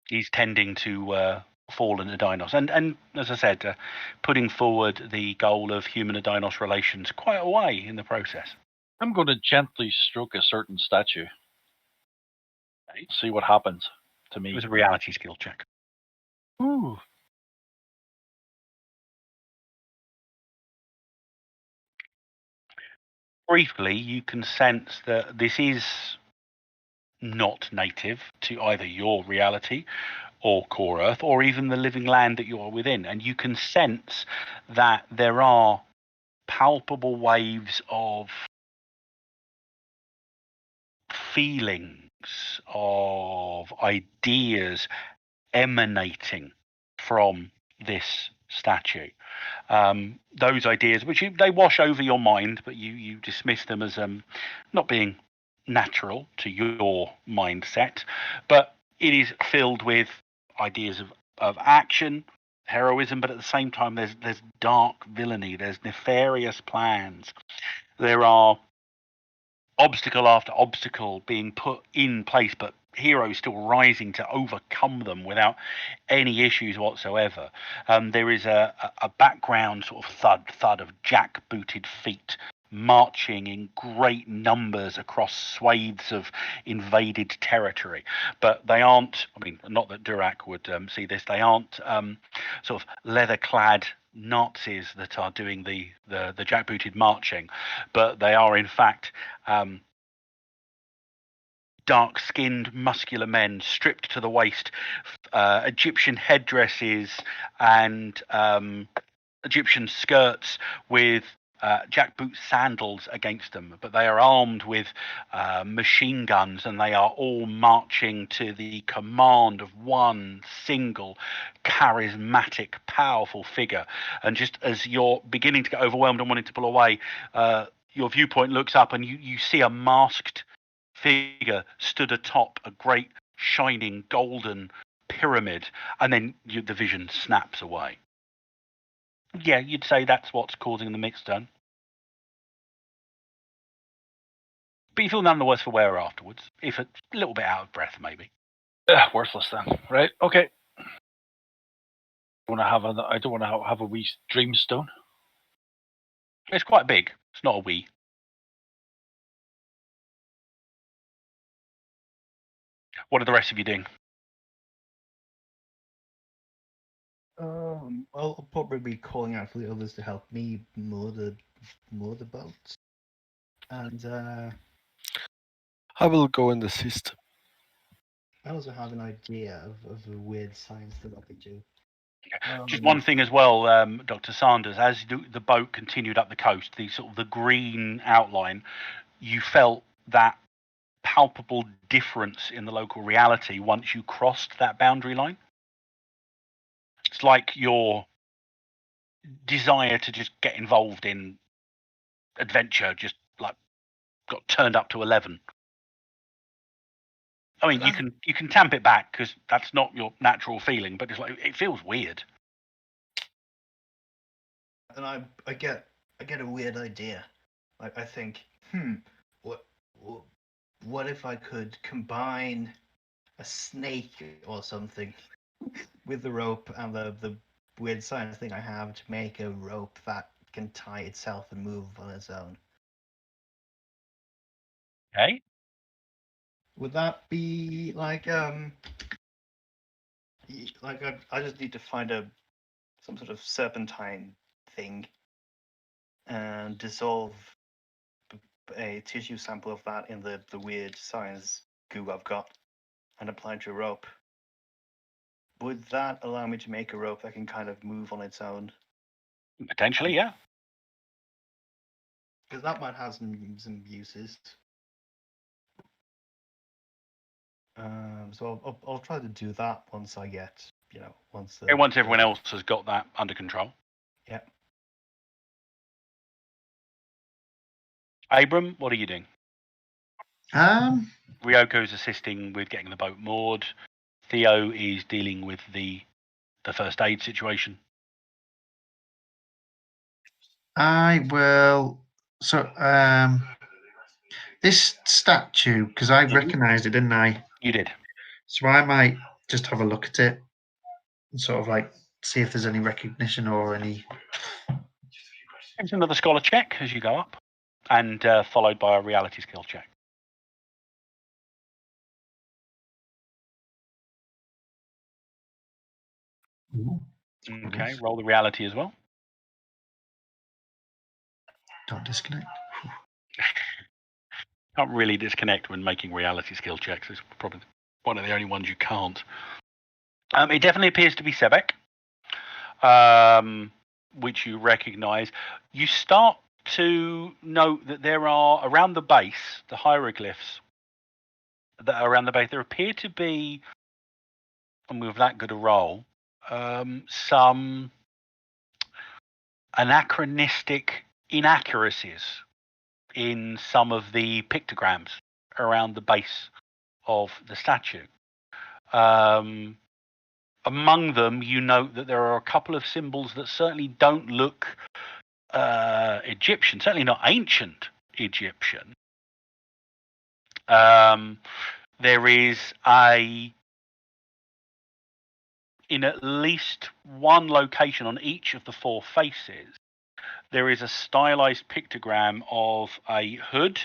He's tending to fallen Adinos. And as I said, putting forward the goal of human-Adinos relations quite a way in the process. I'm going to gently stroke a certain statue. Okay. See what happens to It me. was a reality skill check. Ooh. Briefly, you can sense that this is not native to either your reality or core Earth, or even the living land that you are within. And you can sense that there are palpable waves of feelings, of ideas emanating from this statue. Those ideas, which they wash over your mind, but you dismiss them as not being natural to your mindset, but it is filled with ideas of action, heroism, but at the same time there's dark villainy, there's nefarious plans, there are obstacle after obstacle being put in place, but heroes still rising to overcome them without any issues whatsoever. There is a background sort of thud of jack-booted feet marching in great numbers across swathes of invaded territory, but they aren't, I mean, not that Durak would see this, they aren't sort of leather-clad Nazis that are doing the jack-booted marching, but they are in fact dark-skinned, muscular men stripped to the waist, Egyptian headdresses and Egyptian skirts with jackboot sandals against them, but they are armed with machine guns, and they are all marching to the command of one single charismatic, powerful figure. And just as you're beginning to get overwhelmed and wanting to pull away, your viewpoint looks up and you see a masked figure stood atop a great shining golden pyramid, and then the vision snaps away. Yeah, you'd say that's what's causing the mixed done. But you feel none the worse for wear afterwards, if a little bit out of breath, maybe. Worthless then. Right, okay. I don't want to have a wee dreamstone. It's quite big. It's not a wee. What are the rest of you doing? I'll probably be calling out for the others to help me moor the boats. And I will go and assist. I also have an idea of a weird science that I could do. Just one thing as well, Dr. Sanders, as the boat continued up the coast, the sort of the green outline, you felt that palpable difference in the local reality once you crossed that boundary line. It's like your desire to just get involved in adventure just like got turned up to 11. I mean, you can tamp it back because that's not your natural feeling, but it's like it feels weird. And I get a weird idea. Like I think, what if I could combine a snake or something with the rope and the weird science thing I have to make a rope that can tie itself and move on its own. Okay. Would that be like I just need to find some sort of serpentine thing and dissolve a tissue sample of that in the weird science goo I've got and apply it to a rope. Would that allow me to make a rope that can kind of move on its own? Potentially, yeah. Because that might have some uses. So I'll try to do that once I get, once And once everyone else has got that under control. Yeah. Abram, what are you doing? Ryoko's assisting with getting the boat moored. Theo is dealing with the first aid situation. I will. So, this statue, because I recognised it, didn't I? You did. So I might just have a look at it and sort of like see if there's any recognition or any. It's another scholar check as you go up, and followed by a reality skill check. Okay, roll the reality as well. Don't disconnect. Can't really disconnect when making reality skill checks. It's probably one of the only ones you can't. It definitely appears to be Sebek, which you recognise. You start to note that there are, around the base, the hieroglyphs that are around the base, there appear to be, and with that good a roll, some anachronistic inaccuracies in some of the pictograms around the base of the statue. Among them, you note that there are a couple of symbols that certainly don't look Egyptian, certainly not ancient Egyptian. There is in at least one location on each of the four faces, there is a stylized pictogram of a hood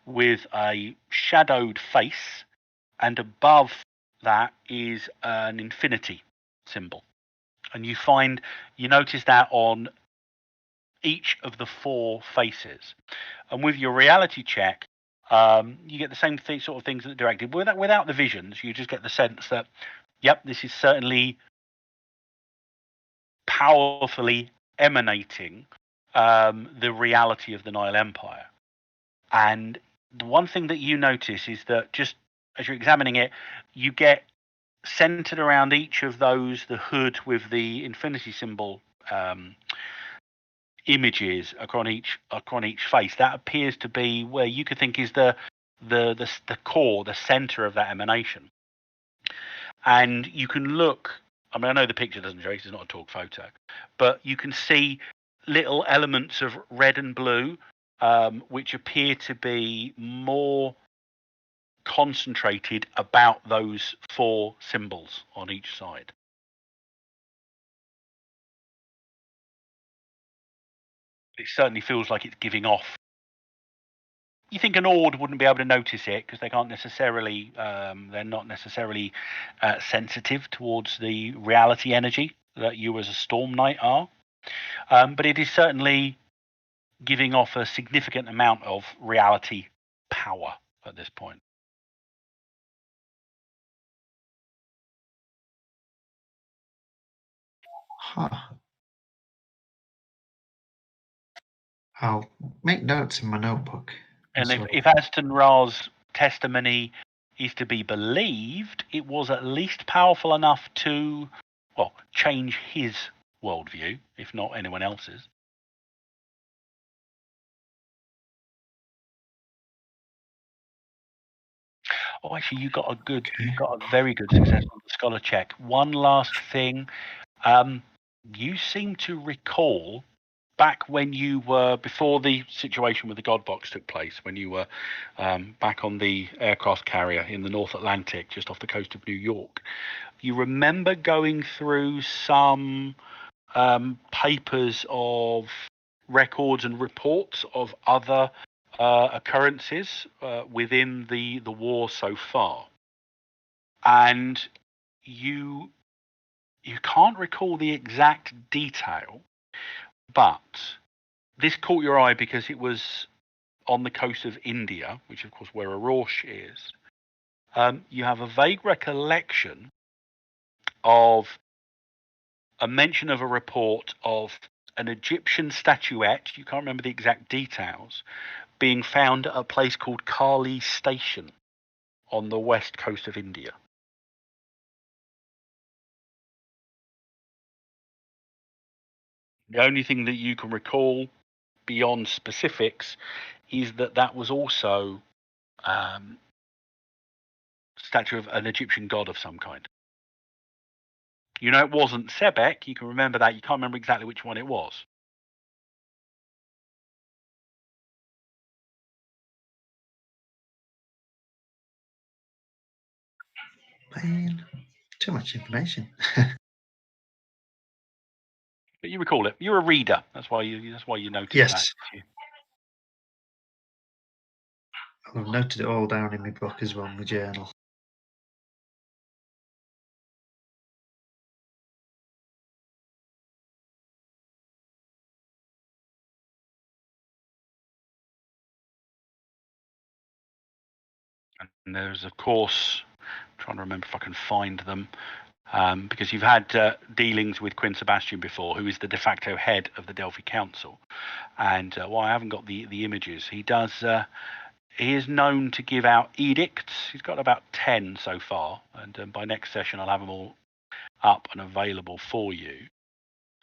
with a shadowed face, and above that is an infinity symbol. And you notice that on each of the four faces. And with your reality check, you get the same sort of things that are directed. Without the visions, you just get the sense that, yep, this is certainly powerfully emanating the reality of the Nile Empire. And the one thing that you notice is that just as you're examining it, you get centered around each of those, the hood with the infinity symbol images across each face. That appears to be where you could think is the core, the center of that emanation. And you can look. I mean, I know the picture doesn't show it; it's not a TORG photo, but you can see little elements of red and blue, which appear to be more concentrated about those four symbols on each side. It certainly feels like it's giving off. You think an Ord wouldn't be able to notice it because they can't necessarily, they're not necessarily sensitive towards the reality energy that you as a Storm Knight are. But it is certainly giving off a significant amount of reality power at this point. Huh. I'll make notes in my notebook. And if Aston Ra's testimony is to be believed, it was at least powerful enough to, well, change his worldview, if not anyone else's. Oh, actually, you got a very good success on the scholar check. One last thing, you seem to recall back when you were, before the situation with the Godbox took place, when you were back on the aircraft carrier in the North Atlantic, just off the coast of New York. You remember going through some papers of records and reports of other occurrences within the war so far, and you can't recall the exact detail, but this caught your eye because it was on the coast of India, which of course where Arosh is. You have a vague recollection of a mention of a report of an Egyptian statuette, you can't remember the exact details, being found at a place called Kali Station on the west coast of India. The only thing that you can recall beyond specifics is that was also statue of an Egyptian god of some kind. You know, it wasn't Sebek. You can remember that. You can't remember exactly which one it was. Man, too much information. But you recall it. You're a reader. That's why you noticed Yes. that. I've noted it all down in my book as well, in my journal. And there's, of course, I'm trying to remember if I can find them, because you've had dealings with Quinn Sebastian before, who is the de facto head of the Delphi Council. And while I haven't got the images, he is known to give out edicts. He's got about 10 so far, and by next session I'll have them all up and available for you.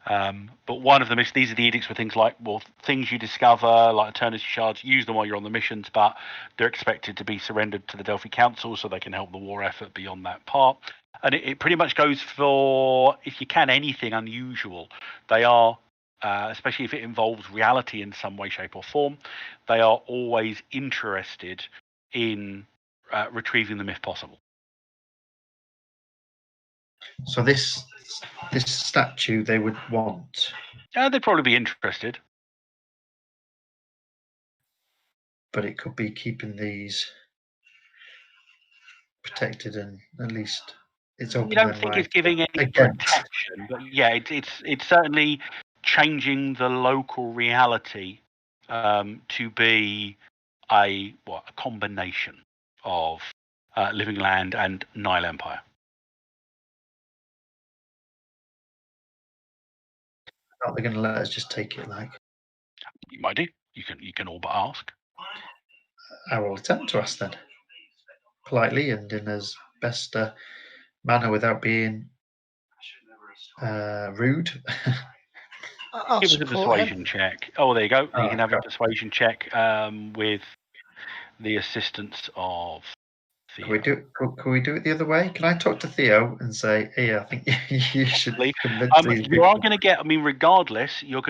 But one of them is, these are the edicts for things like, well, things you discover, like eternity shards, use them while you're on the missions, but they're expected to be surrendered to the Delphi Council so they can help the war effort beyond that part. And it pretty much goes for, if you can, anything unusual. They are, especially if it involves reality in some way, shape, or form, they are always interested in retrieving them if possible. So this statue they would want, They'd probably be interested. but it could be keeping these protected and at least it's open. You don't think it's giving any against. protection, but yeah, it's certainly changing the local reality to be a combination of Living Land and Nile Empire. Are they going to let us just take it? Like, You might do. You can all but ask. I will attempt to ask then, politely and in as best a manner without being rude. I'll Give us a support him. persuasion check. Oh, there you go. Oh, You can have a okay. persuasion check with the assistance of Theo. Can we do it the other way? Can I talk to Theo and say, "Hey, I think you should convince these You people"? are going to get. I mean, regardless, you're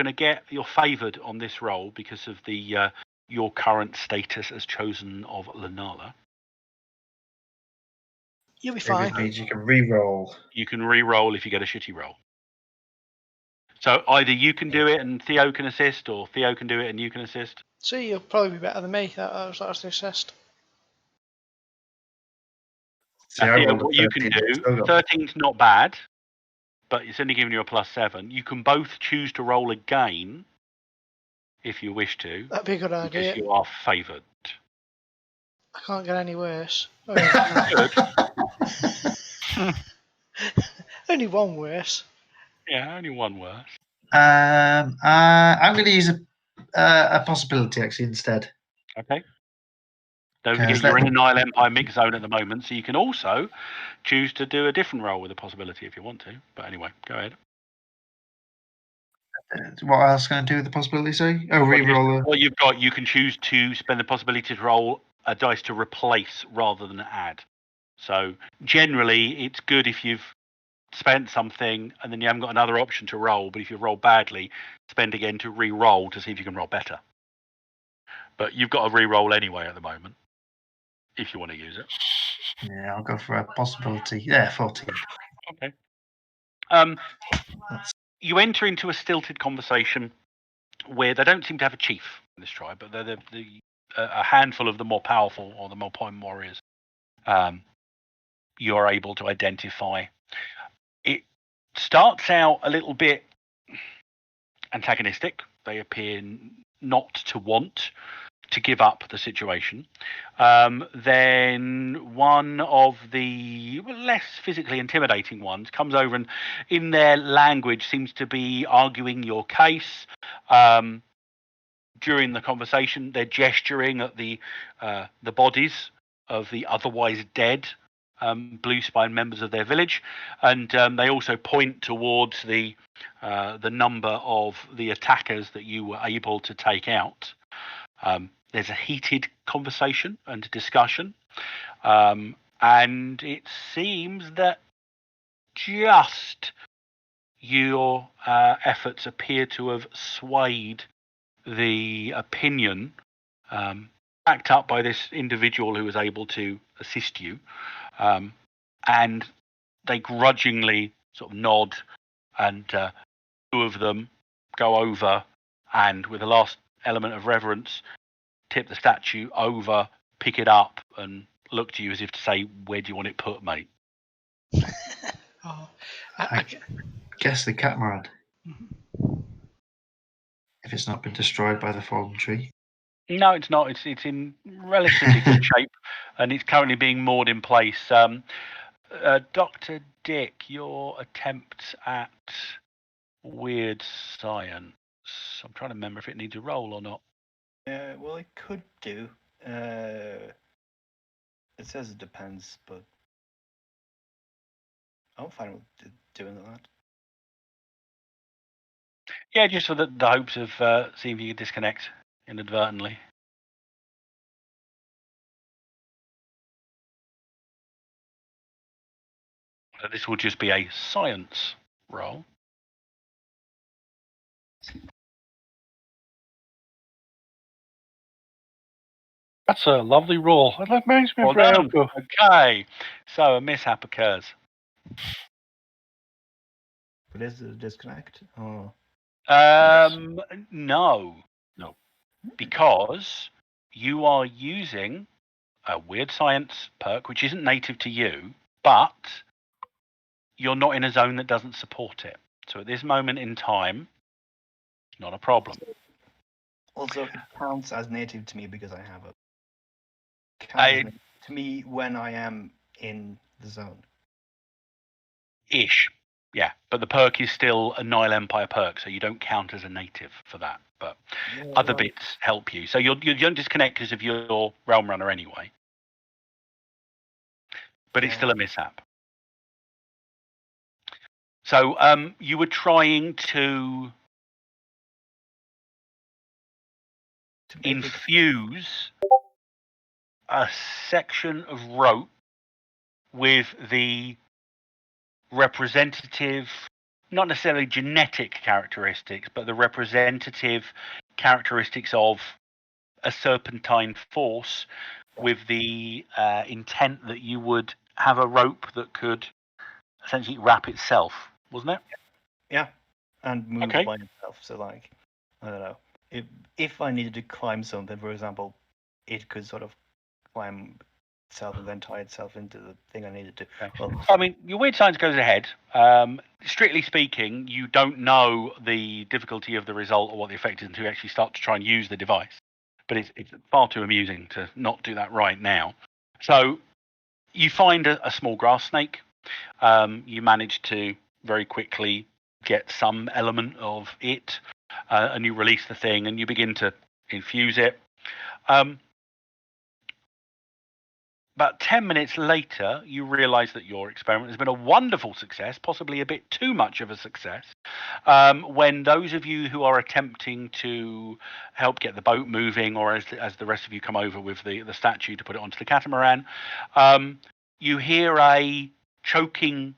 favoured on this roll because of the your current status as chosen of Lenala. You'll be It fine. means you can re-roll. You can re-roll if you get a shitty roll. So either you can do it and Theo can assist, or Theo can do it and you can assist. See, you'll probably be better than me. That was the assist. See, Now, I Theo, rolled a what you can 13, do, still got- 13's not bad, but it's only giving you a +7. You can both choose to roll again if you wish to. That'd be a good because idea. you are favoured. I can't get any worse. Only one worse. Yeah, only one worse. I'm going to use a possibility actually instead. Okay. Don't Okay, forget is you're that- in the Nile Empire mix zone at the moment, so you can also choose to do a different roll with a possibility if you want to. But anyway, go ahead. What else can I do with the possibility? Sorry. Oh, Well, re-roll. what you've got, you can choose to spend the possibility to roll a dice to replace rather than add. So generally, it's good if you've spent something and then you haven't got another option to roll. But if you've rolled badly, spend again to re-roll to see if you can roll better. But you've got a re-roll anyway at the moment, if you want to use it. Yeah, I'll go for a possibility. Yeah, 14. Okay. You enter into a stilted conversation where they don't seem to have a chief in this tribe, but they're a handful of the more powerful or the more potent warriors. You're able to identify. It starts out a little bit antagonistic. They appear not to want to give up the situation. Then one of the less physically intimidating ones comes over and, in their language, seems to be arguing your case. During the conversation, they're gesturing at the bodies of the otherwise dead blue spine members of their village, and they also point towards the number of the attackers that you were able to take out. There's a heated conversation and discussion, and it seems that just your efforts appear to have swayed the opinion, backed up by this individual who was able to assist you, and they grudgingly sort of nod, and two of them go over and, with the last element of reverence, tip the statue over, pick it up, and look to you as if to say, "Where do you want it put, mate?" Oh, I guess the catamaran, if it's not been destroyed by the fallen tree. No, it's not. It's in relatively good shape, and it's currently being moored in place. Dr. Dick, your attempts at weird science. I'm trying to remember if it needs a roll or not. Well, it could do. It says it depends, but I'm fine with doing that. Yeah, just for the hopes of seeing if you can disconnect inadvertently. So this will just be a science roll. That's a lovely roll. That makes me Well very done. cool. Okay, so a mishap occurs. But is it a disconnect? Oh, No, because you are using a weird science perk, which isn't native to you, but you're not in a zone that doesn't support it. So at this moment in time, it's not a problem. also, it counts as native to me because I have it. I- Counts as native to me when I am in the zone. Ish. Yeah, but the perk is still a Nile Empire perk, so you don't count as a native for that. But other bits help you. So you don't disconnect because of your Realm Runner anyway. But it's still a mishap. So you were trying to infuse a section of rope with the representative, not necessarily genetic characteristics, but the representative characteristics of a serpentine force, with the intent that you would have a rope that could essentially wrap itself, wasn't it? Yeah, and move Okay. by itself. So, like, I don't know. If I needed to climb something, for example, it could sort of climb itself and then tie itself into the thing I needed to. Okay. Well, I mean, your weird science goes ahead. Strictly speaking, you don't know the difficulty of the result or what the effect is until you actually start to try and use the device. But it's far too amusing to not do that right now. So you find a small grass snake. You manage to very quickly get some element of it, and you release the thing and you begin to infuse it. About 10 minutes later, you realize that your experiment has been a wonderful success, possibly a bit too much of a success, when those of you who are attempting to help get the boat moving, or as the rest of you come over with the statue to put it onto the catamaran, you hear a choking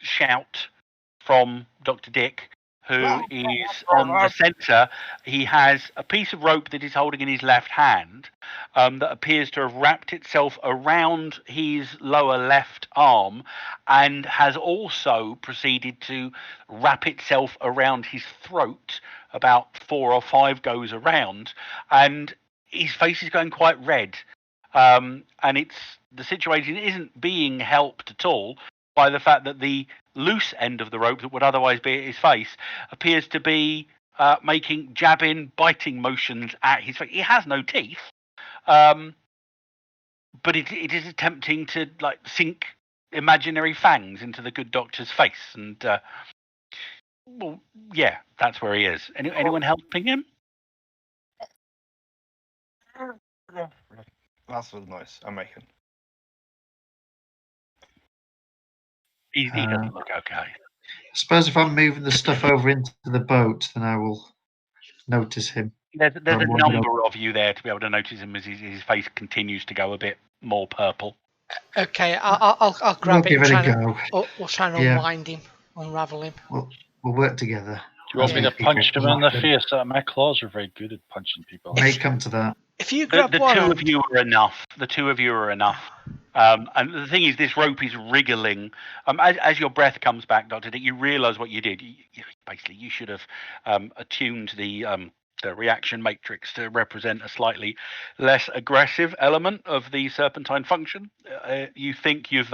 shout from Dr. Dick, who is on the center. He has a piece of rope that he's holding in his left hand, that appears to have wrapped itself around his lower left arm, and has also proceeded to wrap itself around his throat about 4 or 5 goes around, and his face is going quite red. And the situation isn't being helped at all by the fact that the loose end of the rope that would otherwise be at his face appears to be making jabbing, biting motions at his face. He has no teeth, but it is attempting to sink imaginary fangs into the good doctor's face, and well, yeah, that's where he is. Anyone helping him? That's the noise I'm making. He doesn't look okay. I suppose if I'm moving the stuff over into the boat, then I will notice him. There's a Well, number of you there to be able to notice him as his face continues to go a bit more purple. Okay, I'll grab We'll it give and it a try go. we'll try and Yeah. unwind him, unravel him. We'll work together. Do you want me As to people punch him in the can- face? My claws are very good at punching people. May come to that. If you The grab one two hand, of you are enough. The two of you are enough. And the thing is, this rope is wriggling. As your breath comes back, Dr. Dick, you realise what you did. Basically, you should have attuned the reaction matrix to represent a slightly less aggressive element of the serpentine function. You think you've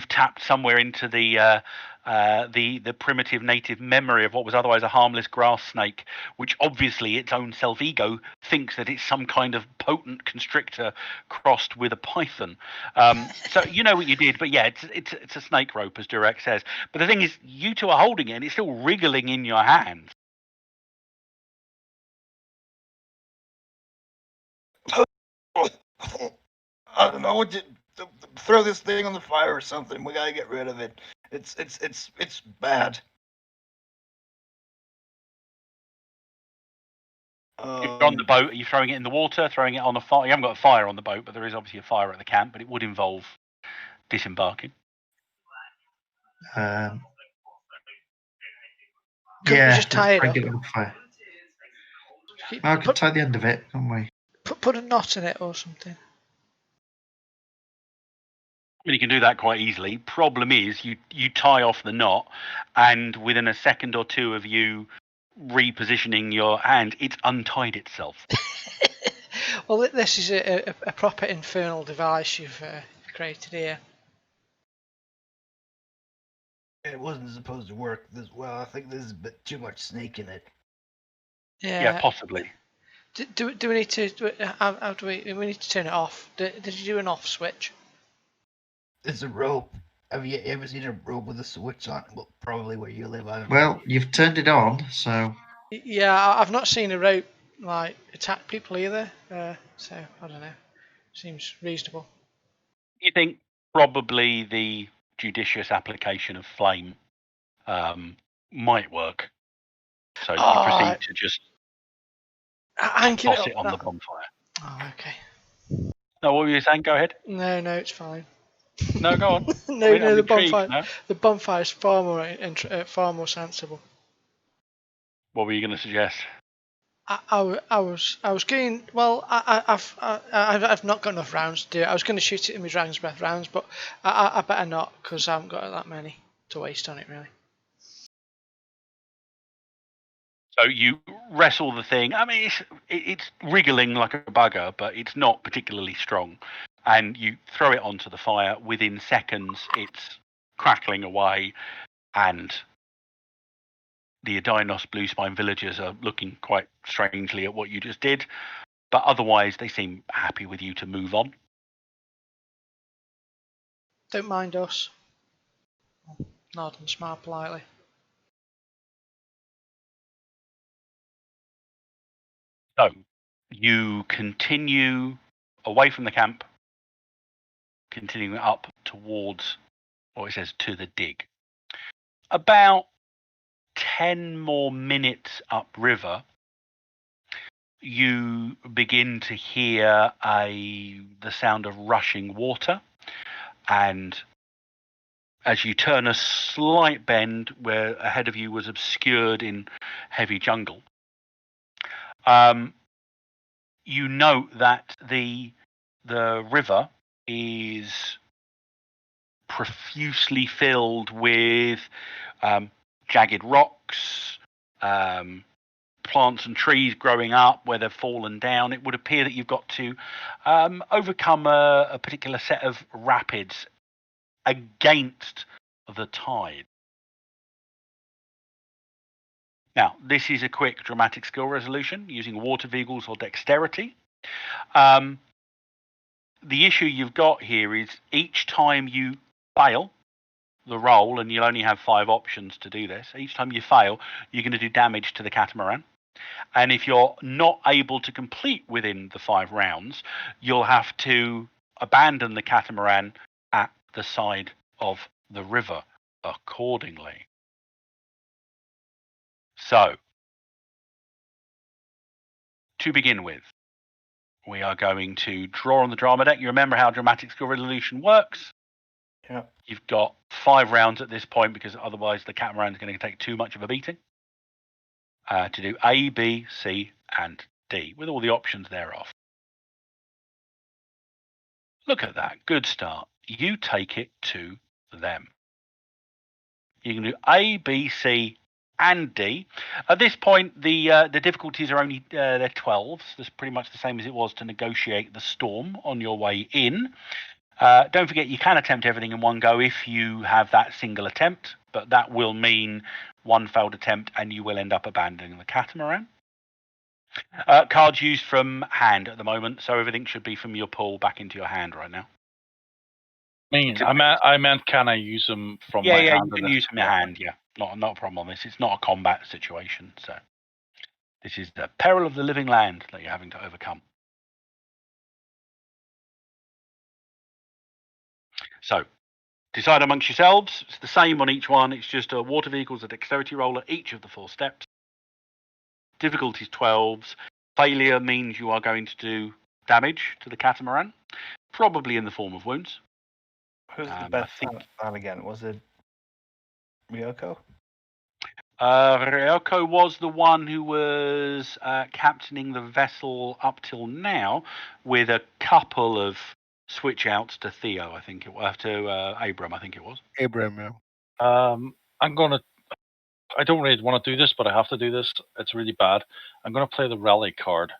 tapped somewhere into the primitive native memory of what was otherwise a harmless grass snake, which obviously its own self-ego thinks that it's some kind of potent constrictor crossed with a python. So you know what you did, but yeah, it's a snake rope, as Durek says. But the thing is, you two are holding it, and it's still wriggling in your hands. I don't know what to throw this thing on the fire or something. We gotta get rid of it. It's bad. You're on the boat. Are you throwing it in the water? Throwing it on a fire? You haven't got a fire on the boat, but there is obviously a fire at the camp. But it would involve disembarking. Couldn't Yeah, we just tie it let's up? get it on fire. Well, we can tie the end of it, can't we? Put a knot in it or something. I mean, you can do that quite easily. Problem is, you tie off the knot, and within a second or two of you repositioning your hand, it's untied itself. Well, this is a proper infernal device you've created here. It wasn't supposed to work this well. I think there's a bit too much snake in it. Yeah, possibly. Do we need to? How do we need to turn it off? Did you do an off switch? It's a rope. Have you ever seen a rope with a switch on? Well, probably where you live. I don't know. Well, you've turned it on, so Yeah, I've not seen a rope attack people either. So I don't know. Seems reasonable. You think probably the judicious application of flame might work. So you proceed to just toss it on the bonfire. Oh, okay. No, what were you saying? Go ahead. No, it's fine. No, go on. No, the intrigued bonfire. now. The bonfire is far more sensible. What were you going to suggest? I was going. Well, I've not got enough rounds to do it. I was going to shoot it in my dragon's breath rounds, but I better not because I haven't got that many to waste on it really. So you wrestle the thing. I mean, it's wriggling like a bugger, but it's not particularly strong. And you throw it onto the fire. Within seconds, it's crackling away, and the Adinos Blue Spine villagers are looking quite strangely at what you just did. But otherwise, they seem happy with you to move on. Don't mind us. Nod and smile politely. So you continue away from the camp, continuing up towards what it says to the dig. About 10 more minutes upriver, you begin to hear the sound of rushing water, and as you turn a slight bend where ahead of you was obscured in heavy jungle, you note that the river is profusely filled with jagged rocks, plants and trees growing up where they've fallen down. It would appear that you've got to overcome a particular set of rapids against the tide. Now, this is a quick dramatic skill resolution using water vehicles or dexterity. The issue you've got here is each time you fail the roll, and you'll only have 5 options to do this, each time you fail, you're going to do damage to the catamaran. And if you're not able to complete within the 5 rounds, you'll have to abandon the catamaran at the side of the river accordingly. So, to begin with, we are going to draw on the drama deck. You remember how dramatic skill resolution works? Yeah. You've got 5 rounds at this point because otherwise the catamaran is going to take too much of a beating. To do A, B, C, and D with all the options thereof. Look at that. Good start. You take it to them. You can do A, B, C, and D. At this point, the difficulties are only they're 12s. That's pretty much the same as it was to negotiate the storm on your way in. Don't forget, you can attempt everything in one go if you have that single attempt, but that will mean 1 failed attempt and you will end up abandoning the catamaran. Cards used from hand at the moment, so everything should be from your pool back into your hand right now. I meant, can I use them from my hand? Yeah, you can use from your hand. Yeah, not a problem on this. It's not a combat situation, so this is the peril of the living land that you're having to overcome. So, decide amongst yourselves. It's the same on each one. It's just a water vehicle's a dexterity roll at each of the 4 steps. Difficulty is 12s. Failure means you are going to do damage to the catamaran, probably in the form of wounds. Who's the best fan again? Was it Ryoko? Ryoko was the one who was captaining the vessel up till now, with a couple of switch outs to Theo. I think it was to Abram. I think it was Abram. Yeah. I don't really want to do this, but I have to do this. It's really bad. I'm going to play the rally card.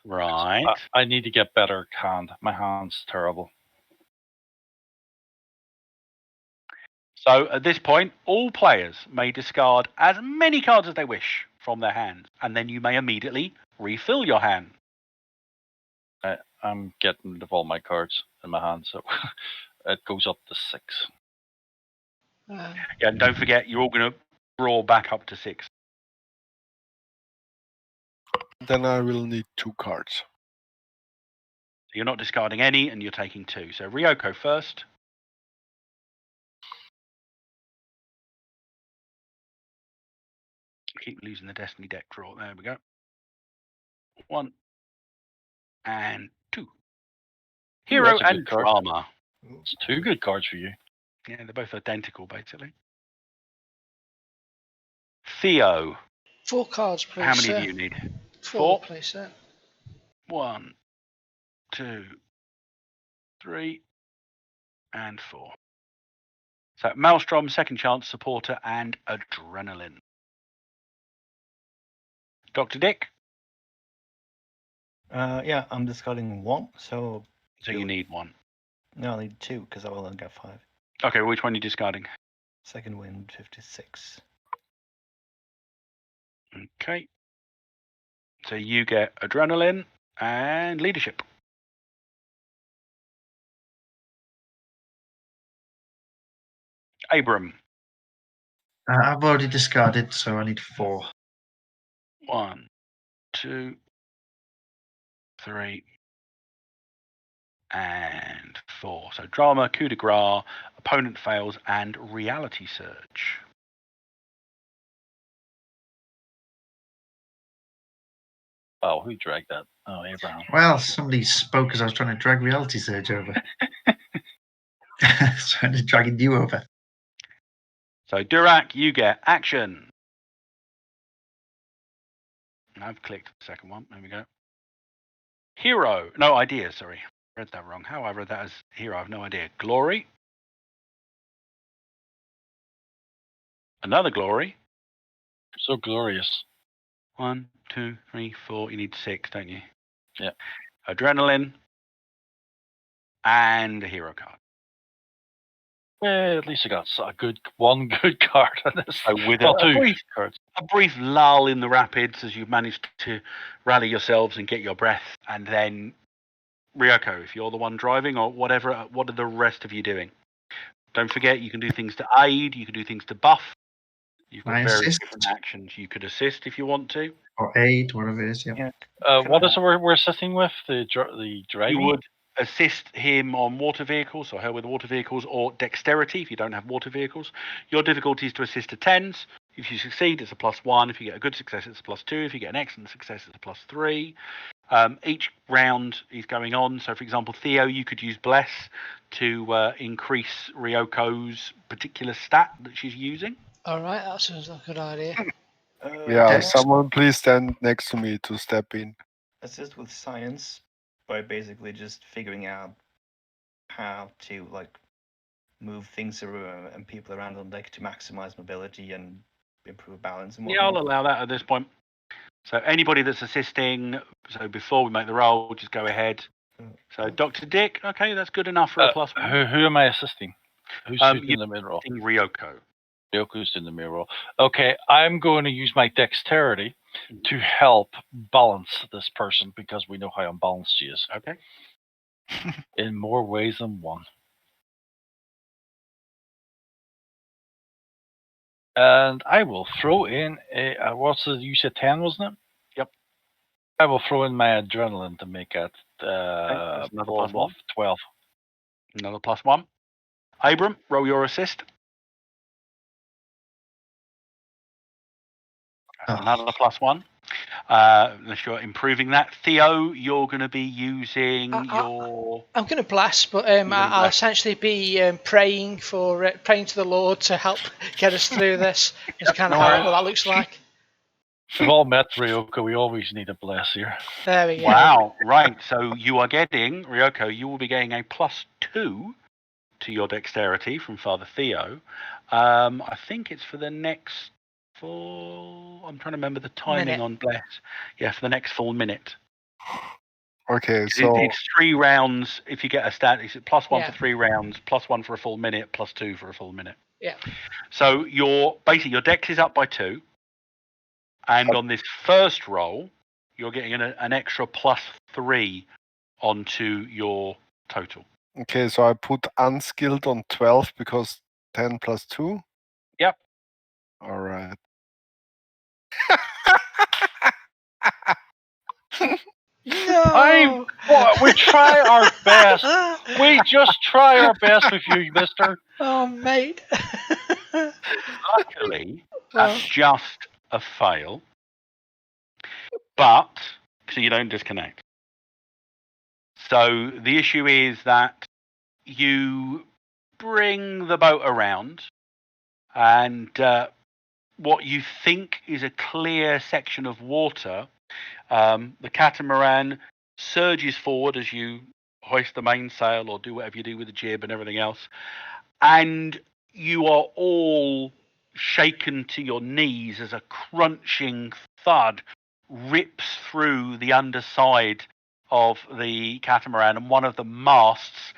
Right. I need to get better hand. My hand's terrible. So at this point, all players may discard as many cards as they wish from their hands, and then you may immediately refill your hand. I'm getting rid of all my cards in my hand, so it goes up to 6. Yeah, and don't forget, you're all going to draw back up to 6. Then I will need 2 cards. So you're not discarding any, and you're taking 2. So Ryoko first. Keep losing the Destiny deck draw. There we go. 1 and 2. Hero and drama. It's 2 good cards for you. Yeah, they're both identical, basically. Theo. 4 cards, please. How many do you need? 4, please, sir. 1, 2, 3, and 4. So Maelstrom, Second Chance, Supporter, and Adrenaline. Dr. Dick? Yeah, I'm discarding 1, so you need 1. No, I need 2 because I will only get 5. Okay, which one are you discarding? Second wind, 56. Okay. So you get Adrenaline and Leadership. Abram. I've already discarded, so I need 4. 1, 2, 3, and 4. So drama, coup de grace, opponent fails, and reality surge. Oh, who dragged that? Oh, Abraham. Well, somebody spoke as I was trying to drag reality surge over. Trying to drag you over. So Durak, you get action. I've clicked the second one. There we go. Hero. No, idea, sorry. I read that wrong. How I read that as hero, I have no idea. Glory. Another glory. So glorious. 1, 2, 3, 4. You need 6, don't you? Yeah. Adrenaline. And a hero card. At least I got one good card on this. So with Well, a two brief cards. a brief lull in the rapids as you've managed to rally yourselves and get your breath, and then Ryoko, if you're the one driving or whatever, what are the rest of you doing? Don't forget, you can do things to aid, you can do things to buff. You've got I various assist? different actions. You could assist if you want to. Or aid, whatever it is. Yeah. Yeah. What is it we're assisting with? The driving? You would assist him on water vehicles, or her with water vehicles, or dexterity if you don't have water vehicles. Your difficulty is to assist a 10s. If you succeed, it's a +1. If you get a good success, it's a +2. If you get an excellent success, it's a +3. Each round is going on. So, for example, Theo, you could use Bless to increase Ryoko's particular stat that she's using. All right, that sounds like a good idea. Yeah, Dex. someone please stand next to me to step in. Assist with science by basically just figuring out how to move things around and people around on deck to maximize mobility and improve balance and Yeah, whatnot. I'll allow that at this point. So anybody that's assisting, so before we make the roll, just go ahead. So Dr. Dick, okay, that's good enough for a +1. Who am I assisting? Who's in the mid-roll? Ryoko. Ryoko's in the mid-roll. Okay, I'm going to use my dexterity to help balance this person because we know how unbalanced she is. Okay. In more ways than one. And I will throw in you said 10, wasn't it? Yep. I will throw in my adrenaline to make it that's another +1. 12. Another +1. Abram, roll your assist. Another +1. Unless you're improving that. Theo, you're going to be using your... I'm going to blast, but I'll essentially be praying to the Lord to help get us through this. Is kind of what that looks like. We've all met Ryoko. We always need a bless here. There we go. Wow, right. So you are getting, Ryoko, you will be getting a +2 to your dexterity from Father Theo. I think it's for the next full... I'm trying to remember the timing on Bless. Yeah, for the next full minute. Okay, so it's 3 rounds. If you get a stat, it's +1 Yeah. for 3 rounds, +1 for a full minute, +2 for a full minute. Yeah. So your dex is up by 2, and on this first roll, you're getting an extra +3 onto your total. okay, so I put unskilled on 12 because 10 plus 2. Yep. All right. No. We try our best. We just try our best with you, mister. Oh, mate. Luckily, that's just a fail. But, so you don't disconnect. So the issue is that you bring the boat around, and what you think is a clear section of water, the catamaran surges forward as you hoist the mainsail or do whatever you do with the jib and everything else, and you are all shaken to your knees as a crunching thud rips through the underside of the catamaran, and one of the masts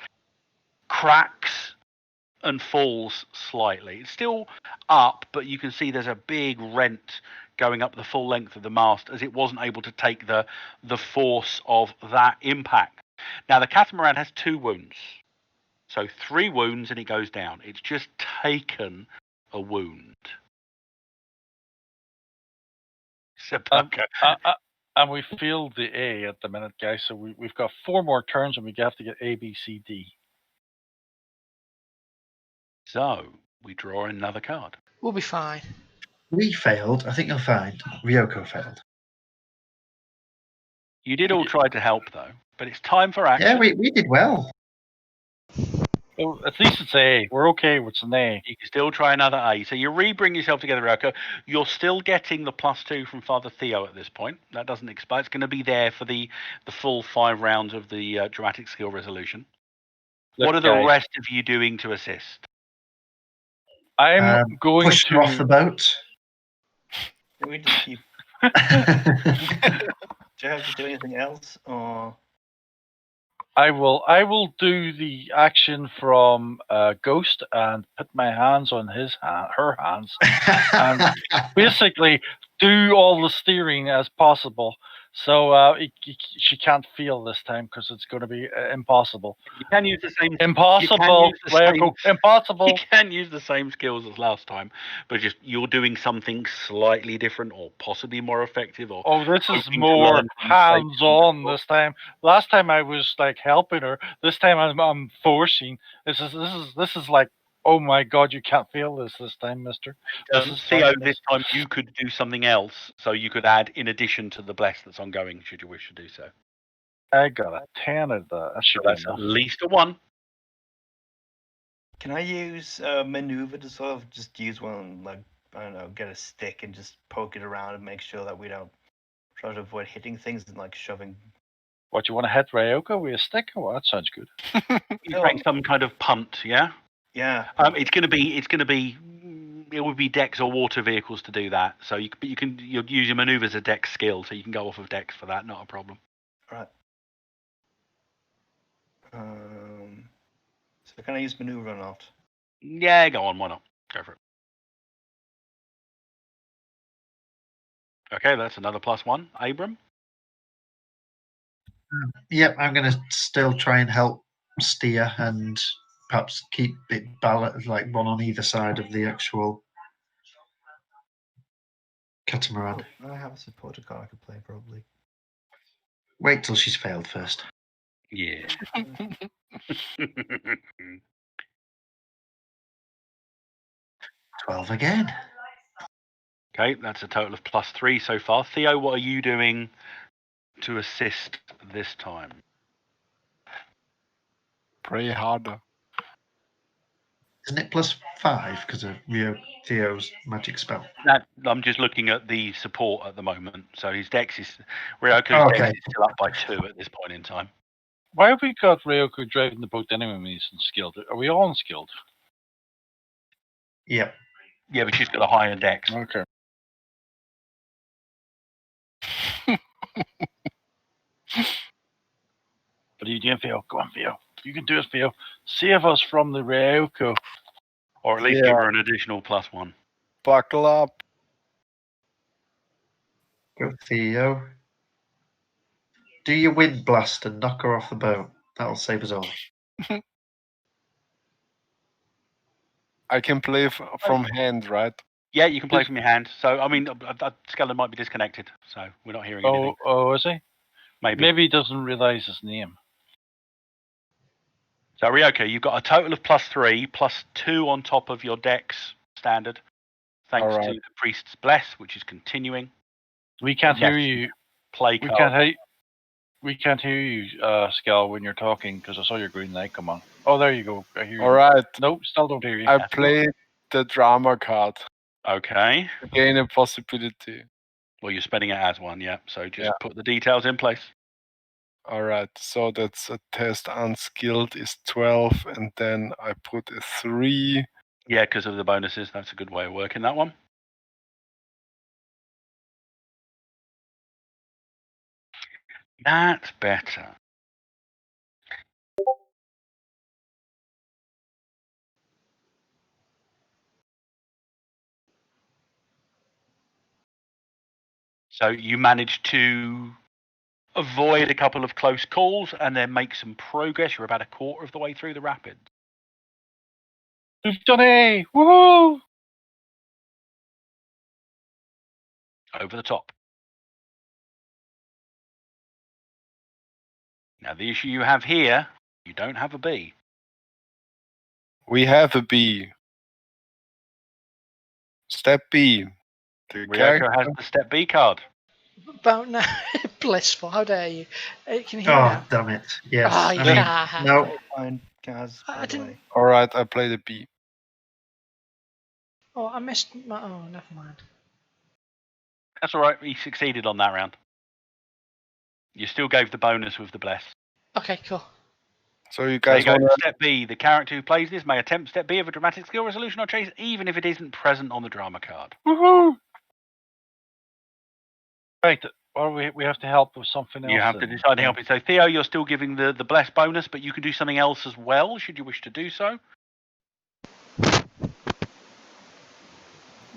cracks and falls slightly. It's still up, but you can see there's a big rent going up the full length of the mast as it wasn't able to take the force of that impact. Now, the catamaran has 2 wounds. So 3 wounds and it goes down. It's just taken a wound. And we feel the A at the minute, guys. So we've got 4 more turns and we have to get A, B, C, D. So we draw another card. We'll be fine. We failed. I think you'll find Ryoko failed. You did all try to help, though. But it's time for action. Yeah, we did well. Well, at least it's A. We're okay with an A. You can still try another A. So you re-bring yourself together, Ryoko. You're still getting the +2 from Father Theo at this point. That doesn't expire. It's going to be there for the full 5 rounds of the dramatic skill resolution. What are the rest of you doing to assist? I'm going push her off the boat. We just keep. Do you have to do anything else, or? I will do the action from Ghost and put my hands on her hands, and basically do all the steering as possible. So she can't feel this time because it's going to be impossible. You can use the same. Impossible, Ryoko. Impossible. You can use the same skills as last time, but just you're doing something slightly different, or possibly more effective. Or Oh, this is hoping to more learn from mistakes hands-on before. this time. Last time I was like helping her. This time I'm forcing. This is like, oh my god, you can't feel this time, Mister. This is Theo, this time you could do something else, so you could add in addition to the bless that's ongoing, should you wish to do so. I got a 10 of that. That should So be that's enough. at least a 1. Can I use maneuver to sort of just use one, like, I don't know, get a stick and just poke it around and make sure that we don't try to avoid hitting things and like shoving? What, you want to hit Ryoko with a stick? Well, that sounds good. You make some kind of punt, yeah. Yeah. It's going to be. It would be Dex or water vehicles to do that. So you'll use your maneuver as a Dex skill, so you can go off of Dex for that. Not a problem. Right. So can I use maneuver or not? Yeah, go on. Why not? Go for it. Okay, that's another +1. Abram. Yep, I'm going to still try and help steer and perhaps keep it balanced, like one on either side of the actual catamaran. Oh, I have a supporter card I could play probably. Wait till she's failed first. Yeah. 12 again. Okay, that's a total of +3 so far. Theo, what are you doing to assist this time? Pray harder. Isn't it +5 because of Theo's magic spell? I'm just looking at the support at the moment. So his Dex is Ryoko's Okay. Dex is still up by 2 at this point in time. Why have we got Ryoko driving the boat anyway when he's unskilled? Are we all unskilled? Yep. Yeah, but she's got a higher Dex. Okay. What are you doing, Theo? Go on, Theo. You can do it, Theo. Save us from the Ryoko. Or at least give her an additional +1. Buckle up. Go Theo. Do your wind blast and knock her off the boat. That'll save us all. I can play from hand, right? Yeah, you can play from your hand. So, I mean, Skeleton might be disconnected, so we're not hearing anything. Oh, is he? Maybe. Maybe he doesn't realise his name. So, Ryoko, you've got a total of +3, +2 on top of your Dex standard, thanks to the Priest's Bless, which is continuing. We can't hear you. Play We card. can't hear you, Skel, when you're talking because I saw your green light come on. Oh, there you go. I hear you. All right. No, still don't hear you. I played the drama card. Okay. To gain a possibility. Well, you're spending it as one, yeah. So just put the details in place. All right. So that's a test. Unskilled is 12, and then I put a 3. Yeah, because of the bonuses. That's a good way of working that one. That's better. So you managed to avoid a couple of close calls and then make some progress. You're about a quarter of the way through the rapids. We've done it! Woohoo! Over the top. Now, the issue you have here, you don't have a B. We have a B. Step B. Ryoko has the step B card. About now, blissful. How dare you? Can you hear me Oh, now? damn it. Yes. Oh, I mean, yeah. no. Fine, Gaz. I didn't. All right, I played a B. Oh, I missed my. Oh, never mind. That's all right. He succeeded on that round. You still gave the bonus with the bless. Okay, cool. So you There guys you go. want Step B. The character who plays this may attempt step B of a dramatic skill resolution or chase, even if it isn't present on the drama card. Woohoo! Right. Or we have to help with something else. You have to then. decide to help it. So Theo, you're still giving the bless bonus, but you can do something else as well, should you wish to do so.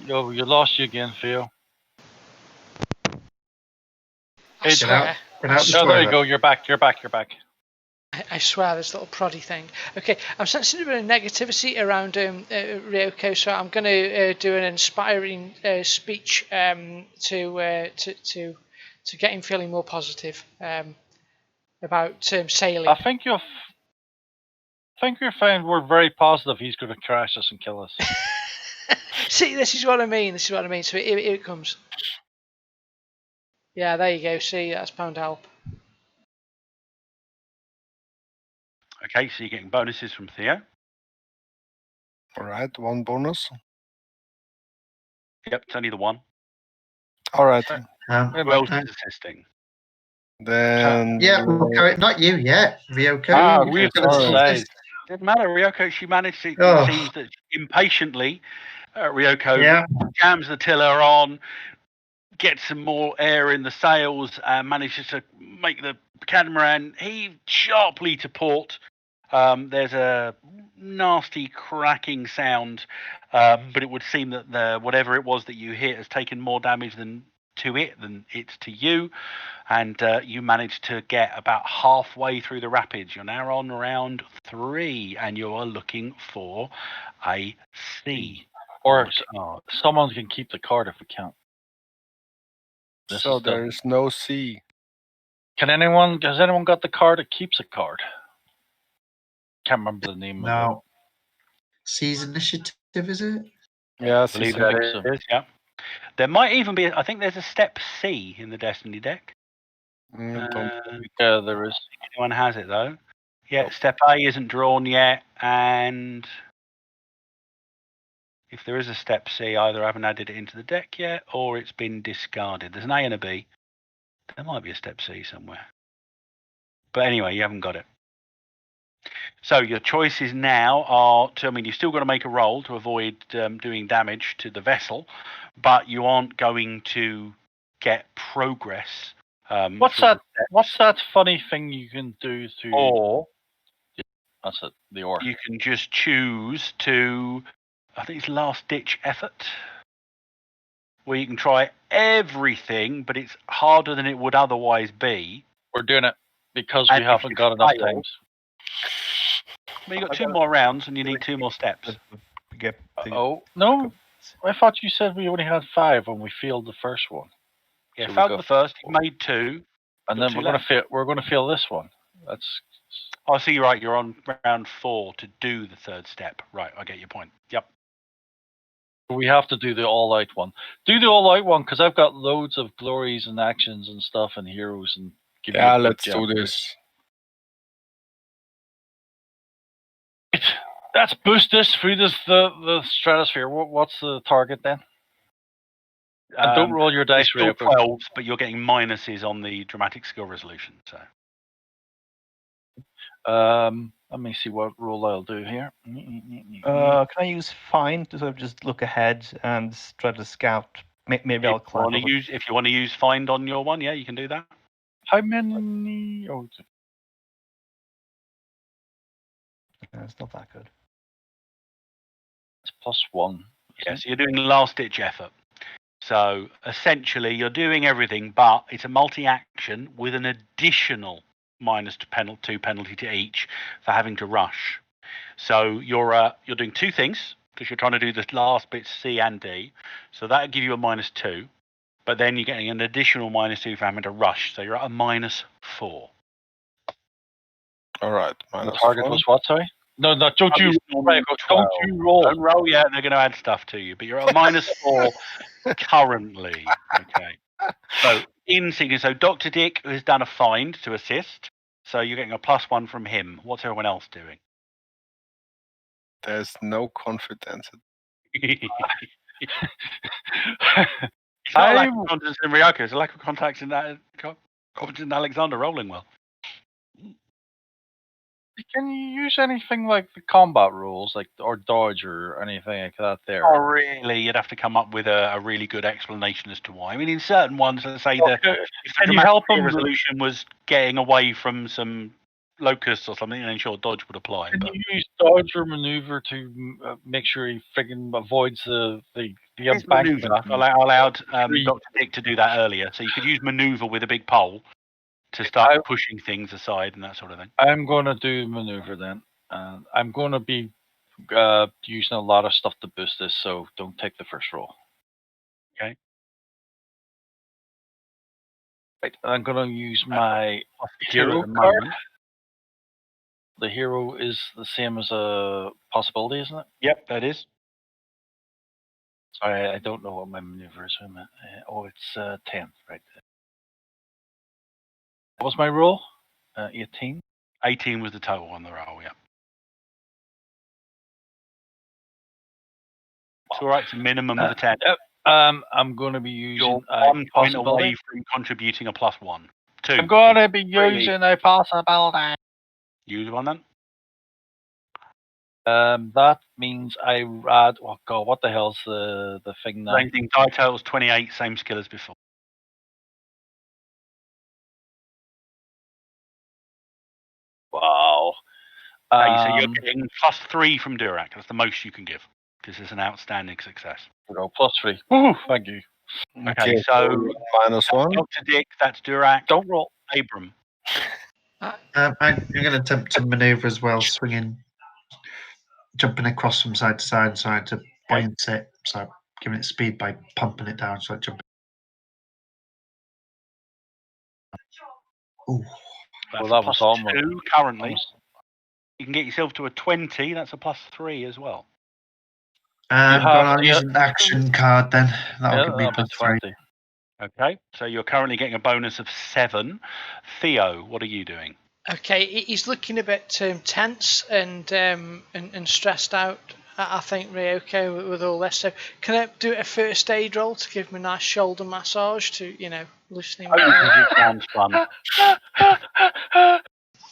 Yo, you lost you again, Theo. I swear. Get out the Oh, there you toilet. go. You're back. You're back. You're back. I swear, this little proddy thing. Okay, I'm sensing a bit of negativity around Ryoko, so I'm going to do an inspiring speech to get him feeling more positive about sailing. I think you'll find we're very positive. He's going to crash us and kill us. See, this is what I mean. This is what I mean. So here it comes. Yeah, there you go. See, that's bound to help. Okay, so you're getting bonuses from Theo. All right, one bonus. Yep, it's only the one. All right, Who else is assisting? then. Yeah, not you yet, Ryoko. Ah, You've we got to sorry. assist. Didn't matter, Ryoko. She managed to. Oh. It seems that impatiently, Ryoko Yeah. jams the tiller on, gets some more air in the sails, and manages to make the catamaran heave sharply to port. There's a nasty cracking sound, but it would seem that whatever it was that you hit has taken more damage than it's to you, and you managed to get about halfway through the rapids. You're now on round 3, and you are looking for a C. Or someone can keep the card if we can't. So there is no C. Has anyone got the card that keeps a card? Can't remember the name of it. C's initiative, is it? Yeah, I believe that it is, yeah. There might even be, I think there's a step C in the Destiny deck. There is. Anyone has it though? Yeah, step A isn't drawn yet, and if there is a step C, either I haven't added it into the deck yet, or it's been discarded. There's an A and a B. There might be a step C somewhere. But anyway, you haven't got it. So your choices now are you've still got to make a roll to avoid doing damage to the vessel, but you aren't going to get progress. What's that funny thing you can do to? Or that's it. The or. You can just choose to, I think it's last ditch effort, where you can try everything, but it's harder than it would otherwise be. We're doing it because we haven't got enough times. Well, you've got 2 more rounds and you need 2 more steps. Oh, no. I thought you said we only had 5 when we failed the first one. Yeah, so failed the first, you've made 2. And then we're gonna fail this one. That's I see you're right, you're on round 4 to do the 3rd step. Right, I get your point. Yep. We have to do the all-out one. Do the all-out one, because I've got loads of glories and actions and stuff and heroes and yeah, let's do this. Let's boost this through the stratosphere. What's the target then? And don't roll your dice. Still 12s, but you're getting minuses on the dramatic skill resolution. So, let me see what roll I'll do here. Can I use find to sort of just look ahead and try to scout? Maybe I'll climb. If you want to use find on your one, yeah, you can do that. How many? Oh, it's not that good. It's +1. Yeah, so you're doing last ditch effort. So essentially, you're doing everything, but it's a multi-action with an additional -2 penalty to each for having to rush. So you're doing 2 things because you're trying to do the last bits C and D. So that'll give you a -2, but then you're getting an additional -2 for having to rush. So you're at a -4. All right. The target was what? Sorry. No, don't you roll. Don't roll yet. They're going to add stuff to you, but you're at a -4 currently. Okay. So so Dr. Dick has done a find to assist. So you're getting a +1 from him. What's everyone else doing? There's no confidence. It's not a lack of confidence in Ryoko. It's a lack of confidence in Alexander rolling well. Can you use anything like the combat rules, like or dodge or anything like that? There. Not really. You'd have to come up with a really good explanation as to why. I mean, in certain ones, let's say Okay. if the Can you help dramatic them? resolution was getting away from some locusts or something, then sure, dodge would apply. Can But you use dodge or maneuver to make sure he friggin' avoids the it's embankment? maneuver. I allowed Tree. Dr. Dick to do that earlier, so you could use maneuver with a big pole to start pushing things aside and that sort of thing. I'm going to do maneuver then. I'm going to be using a lot of stuff to boost this, so don't take the first roll. Okay. Right, I'm going to use my Hero hero card. The hero is the same as a possibility, isn't it? Yep, that is. Sorry, I don't know what my maneuver is. It's 10, right. What was my roll? 18? 18 was the total on the roll, yeah. It's all right, it's a minimum of a 10. Yep. I'm going to be using You're 1 point away from contributing a +1. 2. I'm going to be using a possibility. Use one then. That means I add. Oh god, what the hell's the thing now? Same thing. Die total's 28, same skill as before. Wow. Okay, so you're getting +3 from Durac. That's the most you can give because it's an outstanding success. +3. Woo, thank you. Okay, so -1. Dr. Dick, that's Durac. Don't roll. Abram. I'm going to attempt to maneuver as well, swinging, jumping across from side to side, trying to buoyance it. So giving it speed by pumping it down. So I jump. Ooh. That's Well, that was almost +2 currently. You can get yourself to a 20. That's a +3 as well. I'll use an action card then. That'll give me +3. Okay, so you're currently getting a bonus of 7. Theo, what are you doing? Okay, he's looking a bit tense and stressed out. I think Ryoko with all this. So can I do a first aid roll to give him a nice shoulder massage to loosen him up? It sounds fun.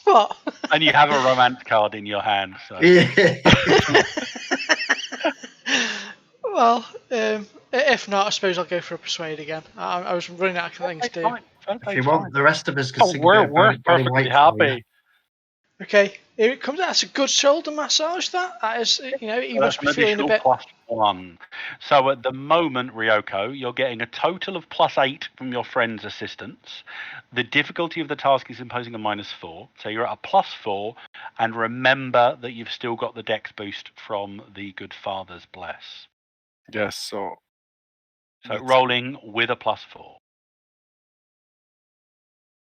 What? And you have a romance card in your hand. So. Yeah. Well, if not, I suppose I'll go for a persuade again. I was running out of things to do. If you want, the rest of us can sing we're Barry perfectly White for happy. you. Okay, here it comes. That's a good shoulder massage. That is, he must be feeling a bit. +1. So at the moment, Ryoko, you're getting a total of +8 from your friend's assistance. The difficulty of the task is imposing a -4, so you're at a +4. And remember that you've still got the dex boost from the Good Father's Bless. Yes, so rolling with a +4.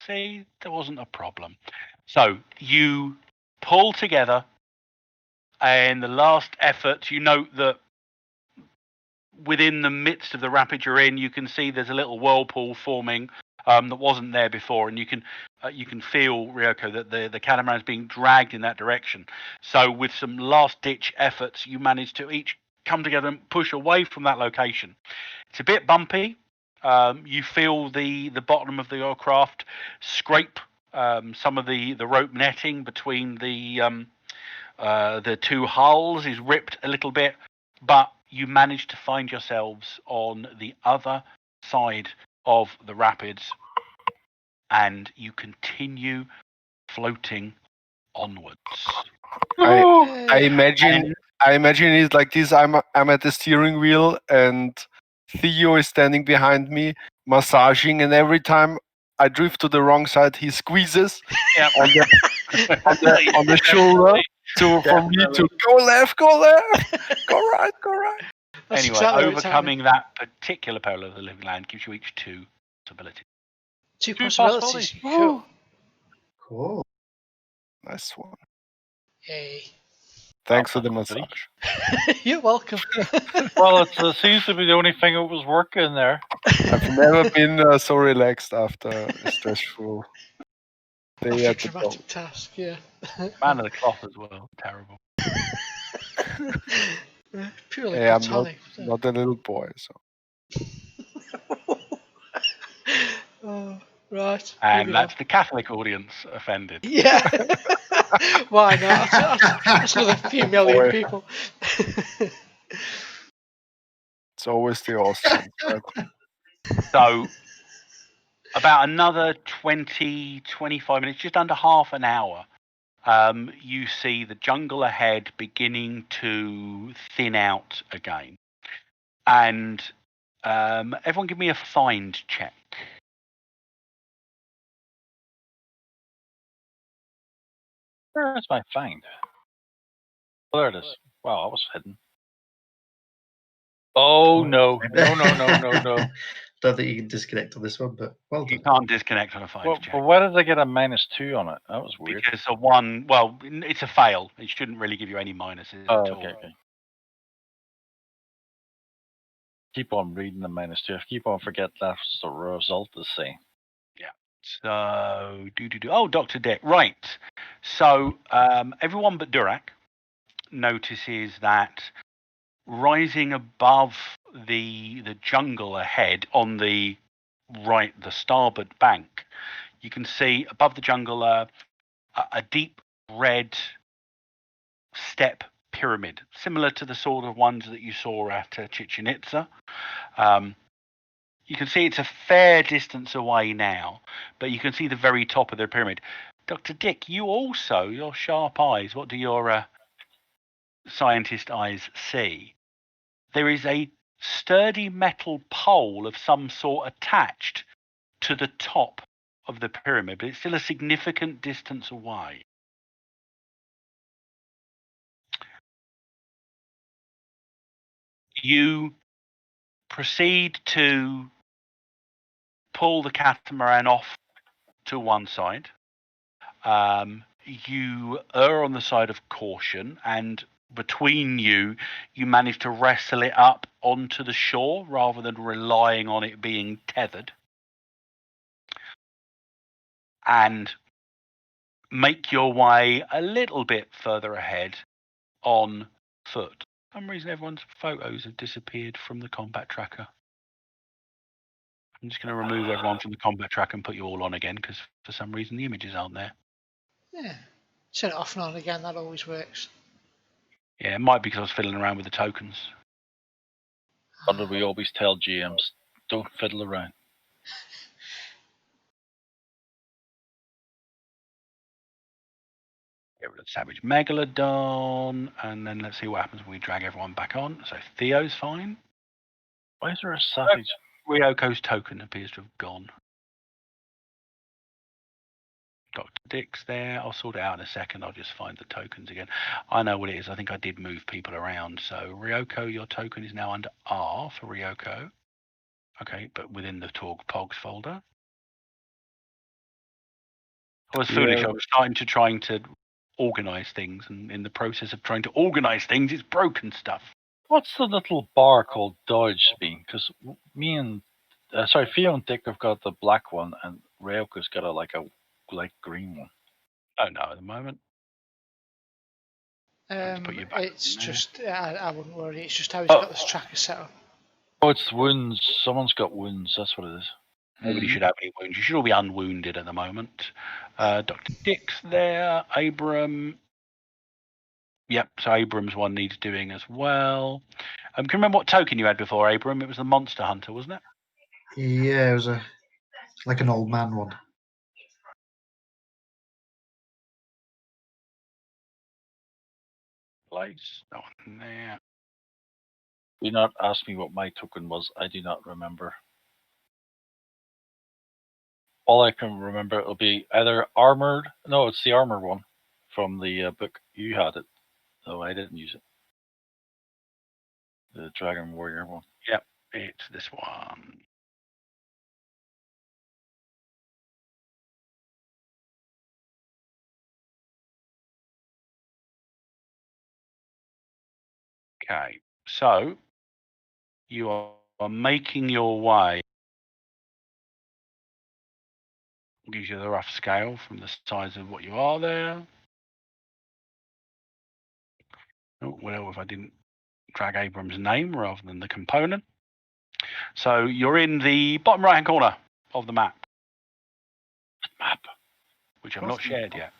See, there wasn't a problem. So you pull together, and the last effort, you note that within the midst of the rapid you're in, you can see there's a little whirlpool forming that wasn't there before, and you can feel, Ryoko, that the catamaran is being dragged in that direction. So with some last-ditch efforts, you manage to each come together and push away from that location. It's a bit bumpy. You feel the bottom of the aircraft scrape some of the rope netting between the two hulls is ripped a little bit, but you manage to find yourselves on the other side of the rapids, and you continue floating onwards. I imagine it like this. I'm at the steering wheel, and Theo is standing behind me, massaging, and every time I drift to the wrong side, he squeezes on the shoulder for me to go left, go right. That's anyway, exactly overcoming that particular peril of the living land gives you each 2 possibilities. 2 possibilities. Cool. Nice one. Yay. Thanks for the massage. You're welcome. Well, it seems to be the only thing that was working there. I've never been so relaxed after a stressful day at the dramatic task, yeah. Man of the cloth as well. Terrible. Purely I'm platonic. not a little boy, so. Right. And moving that's on. the Catholic audience offended. Yeah. Why not? That's another few million Boy. people. It's always the Austrians, right? So about another 20, 25 minutes, just under half an hour, you see the jungle ahead beginning to thin out again. And everyone give me a find check. Where is my find? Oh, there it is. Wow, I was hidden. Oh, no. No. Don't think you can disconnect on this one, but well You done. can't disconnect on a find Well, check. but why did I get a -2 on it? That was weird. Because a 1, well, it's a fail. It shouldn't really give you any minuses Oh, at all. okay. Keep on reading the -2. I keep on forgetting that's the result the same. So, Oh, Dr. Dick. Right. So, everyone but Durak notices that rising above the jungle ahead on the starboard bank, you can see above the jungle a deep red step pyramid, similar to the sort of ones that you saw at Chichen Itza. You can see it's a fair distance away now, but you can see the very top of the pyramid. Dr. Dick, your sharp eyes, what do your scientist eyes see? There is a sturdy metal pole of some sort attached to the top of the pyramid, but it's still a significant distance away. You proceed to pull the catamaran off to one side. You err on the side of caution, and between you manage to wrestle it up onto the shore rather than relying on it being tethered, and make your way a little bit further ahead on foot. For some reason, everyone's photos have disappeared from the combat tracker. I'm just going to remove everyone from the combat tracker and put you all on again, because for some reason the images aren't there. Yeah. Turn it off and on again. That always works. Yeah, it might be because I was fiddling around with the tokens. What did we always tell GMs? Don't fiddle around. Get rid of Savage Megalodon, and then let's see what happens when we drag everyone back on. So Theo's fine. Why is there a savage? Ryoko's token appears to have gone. Dr. Dick's there. I'll sort it out in a second. I'll just find the tokens again. I know what it is. I think I did move people around. So Ryoko, your token is now under R for Ryoko. Okay, but within the TORG POGs folder. I was foolish. I was trying to organize things, and in the process of trying to organize things, it's broken stuff. What's the little bar called Dodge being? Because me and Theo and Dick have got the black one, and Ryoko's got a light green one. Oh no, at the moment. It's just, I wouldn't worry. It's just how he's got this tracker set up. Oh, it's wounds. Someone's got wounds. That's what it is. Nobody should have any wounds. You should all be unwounded at the moment. Dr. Dick's there. Abram. Yep, so Abram's one needs doing as well. Can you remember what token you had before, Abram? It was the Monster Hunter, wasn't it? Yeah, it was like an old man one. Place. No one there. Do not ask me what my token was. I do not remember. All I can remember, it'll be either armored. No, it's the armor one from the book. You had it, though I didn't use it. The Dragon Warrior one. Yep, it's this one. Okay, so you are making your way. Gives you the rough scale from the size of what you are there. Oh, well, if I didn't drag Abram's name rather than the component. So you're in the bottom right-hand corner of the map. Map. which I've not Awesome. shared yet.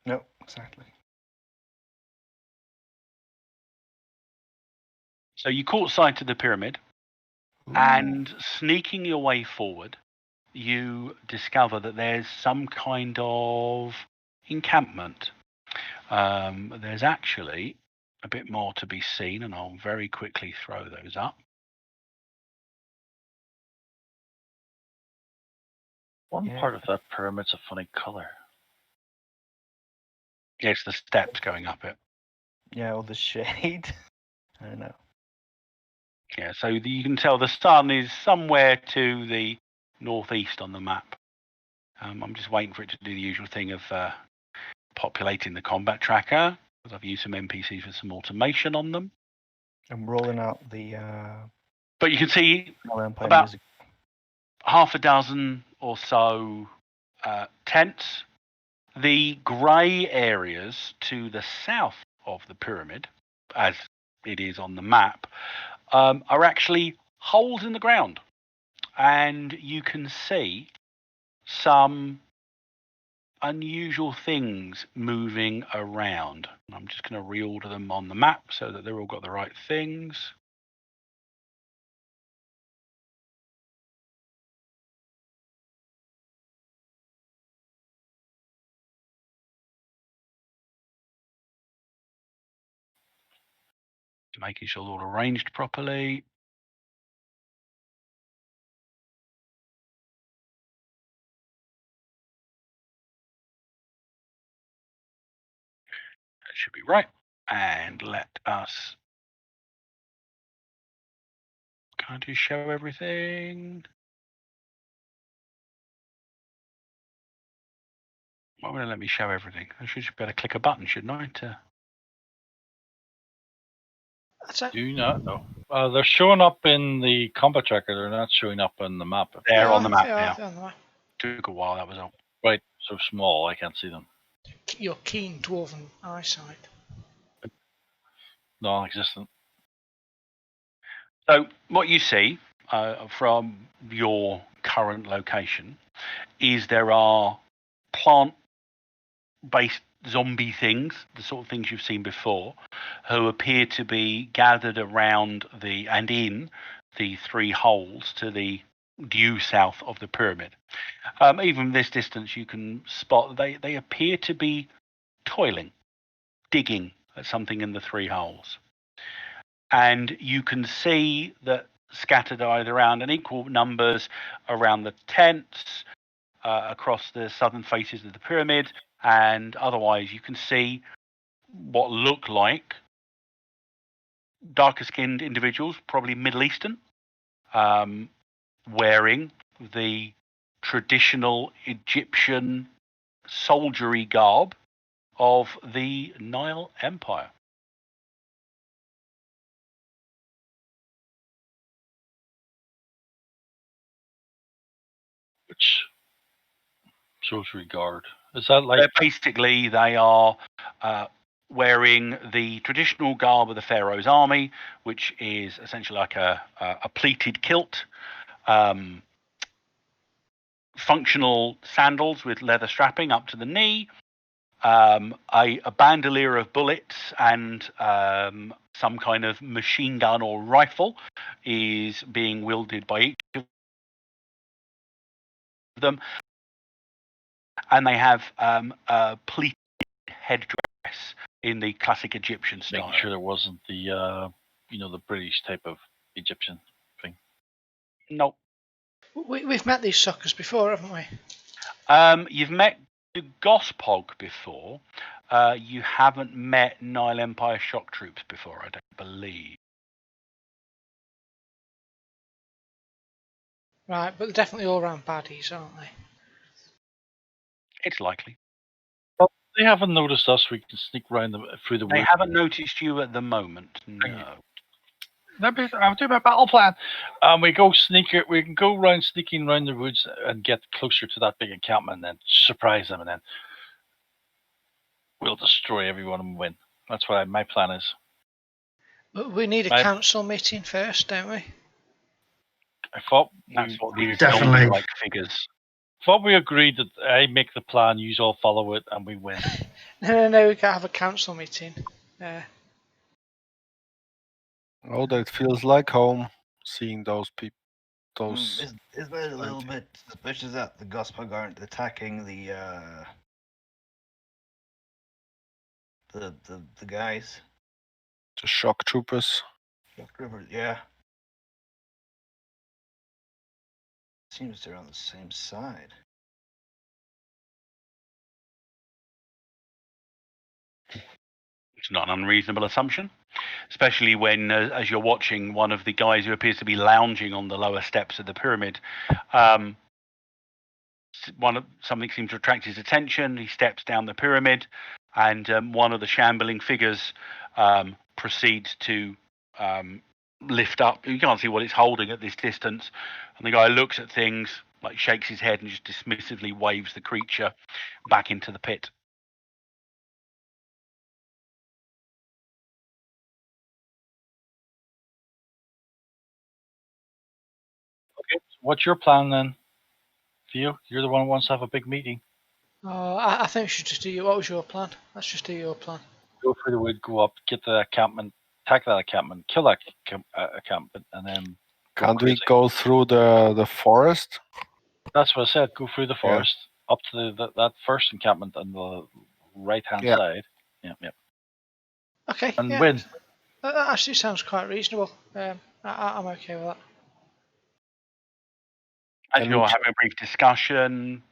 No, exactly. So you caught sight of the pyramid, and sneaking your way forward, you discover that there's some kind of encampment. There's actually a bit more to be seen, and I'll very quickly throw those up. One Yeah. part of that pyramid's a funny color. Yeah, it's the steps going up it. Yeah, or the shade. I don't know. Yeah, so you can tell the sun is somewhere to the northeast on the map. I'm just waiting for it to do the usual thing of populating the combat tracker, because I've used some NPCs with some automation on them. I'm rolling out the But you can see Empire about music. half a dozen or so tents. The grey areas to the south of the pyramid, as it is on the map, are actually holes in the ground. And you can see some unusual things moving around. I'm just going to reorder them on the map so that they've all got the right things. Making sure they're all arranged properly. That should be right. And let us. Can I do show everything? Why won't it let me show everything? I should better click a button, shouldn't I? That's it. Do not know. They're showing up in the combat tracker. They're not showing up on the map. They're on the map They are, now. they're on the map. Took a while, that was all. Right, so small, I can't see them. Your keen dwarven eyesight. Non-existent. So what you see from your current location is there are plant-based zombie things, the sort of things you've seen before, who appear to be gathered around in the three holes to the due south of the pyramid. Even this distance, you can spot they appear to be toiling, digging at something in the three holes. And you can see that scattered either around in equal numbers around the tents, across the southern faces of the pyramid, and otherwise you can see what look like darker skinned individuals, probably Middle Eastern, wearing the traditional Egyptian soldiery garb of the Nile Empire. Which shows regard. Is that like Basically, they are wearing the traditional garb of the Pharaoh's army, which is essentially like a pleated kilt, functional sandals with leather strapping up to the knee, a bandolier of bullets, and some kind of machine gun or rifle is being wielded by each of them, and they have a pleated headdress in the classic Egyptian style. making sure there wasn't the the British type of Egyptian thing? Nope. We've met these suckers before, haven't we? You've met the Gospog before. You haven't met Nile Empire shock troops before, I don't believe. Right, but they're definitely all round baddies, aren't they? It's likely. Well, they haven't noticed us. We can sneak around through the They woods. haven't noticed you at the moment, no. I'll do my battle plan. We go sneak it. We can go around sneaking around the woods and get closer to that big encampment, and then surprise them, and then we'll destroy everyone and win. That's what my plan is. But we need a council meeting first, don't we? I thought That's what these Definitely. zombie-like figures. thought we agreed that I make the plan, you all follow it, and we win. No, we can't have a council meeting. Oh, that feels like home. Seeing those people, those. Isn't it a little bit suspicious that the Gospel aren't attacking the guys? The shock troopers. Shock troopers, yeah. Seems they're on the same side. It's not an unreasonable assumption, especially when, as you're watching, one of the guys who appears to be lounging on the lower steps of the pyramid, something seems to attract his attention. He steps down the pyramid, and one of the shambling figures proceeds to lift up. You can't see what it's holding at this distance, and the guy looks at things, like shakes his head, and just dismissively waves the creature back into the pit. Okay, so what's your plan then, Theo? You're the one who wants to have a big meeting. Oh, I think we should just do what was your plan? Let's just do your plan. Go through the wood, go up, get the encampment, attack that encampment, kill that encampment, and then Can't we go through the forest? That's what I said. Go through the forest up to that first encampment on the right-hand side. Yeah. Okay. And win. That actually sounds quite reasonable. I'm okay with that. As you're having a brief discussion,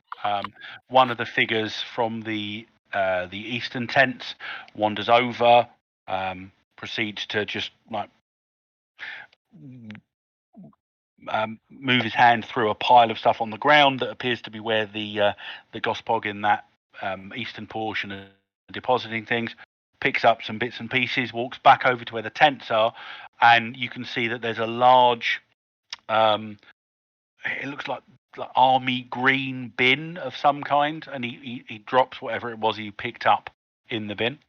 one of the figures from the eastern tents wanders over, proceeds to just like move his hand through a pile of stuff on the ground that appears to be where the Gospog in that eastern portion are depositing things. Picks up some bits and pieces, walks back over to where the tents are, and you can see that there's a large, it looks like army green bin of some kind, and he drops whatever it was he picked up in the bin.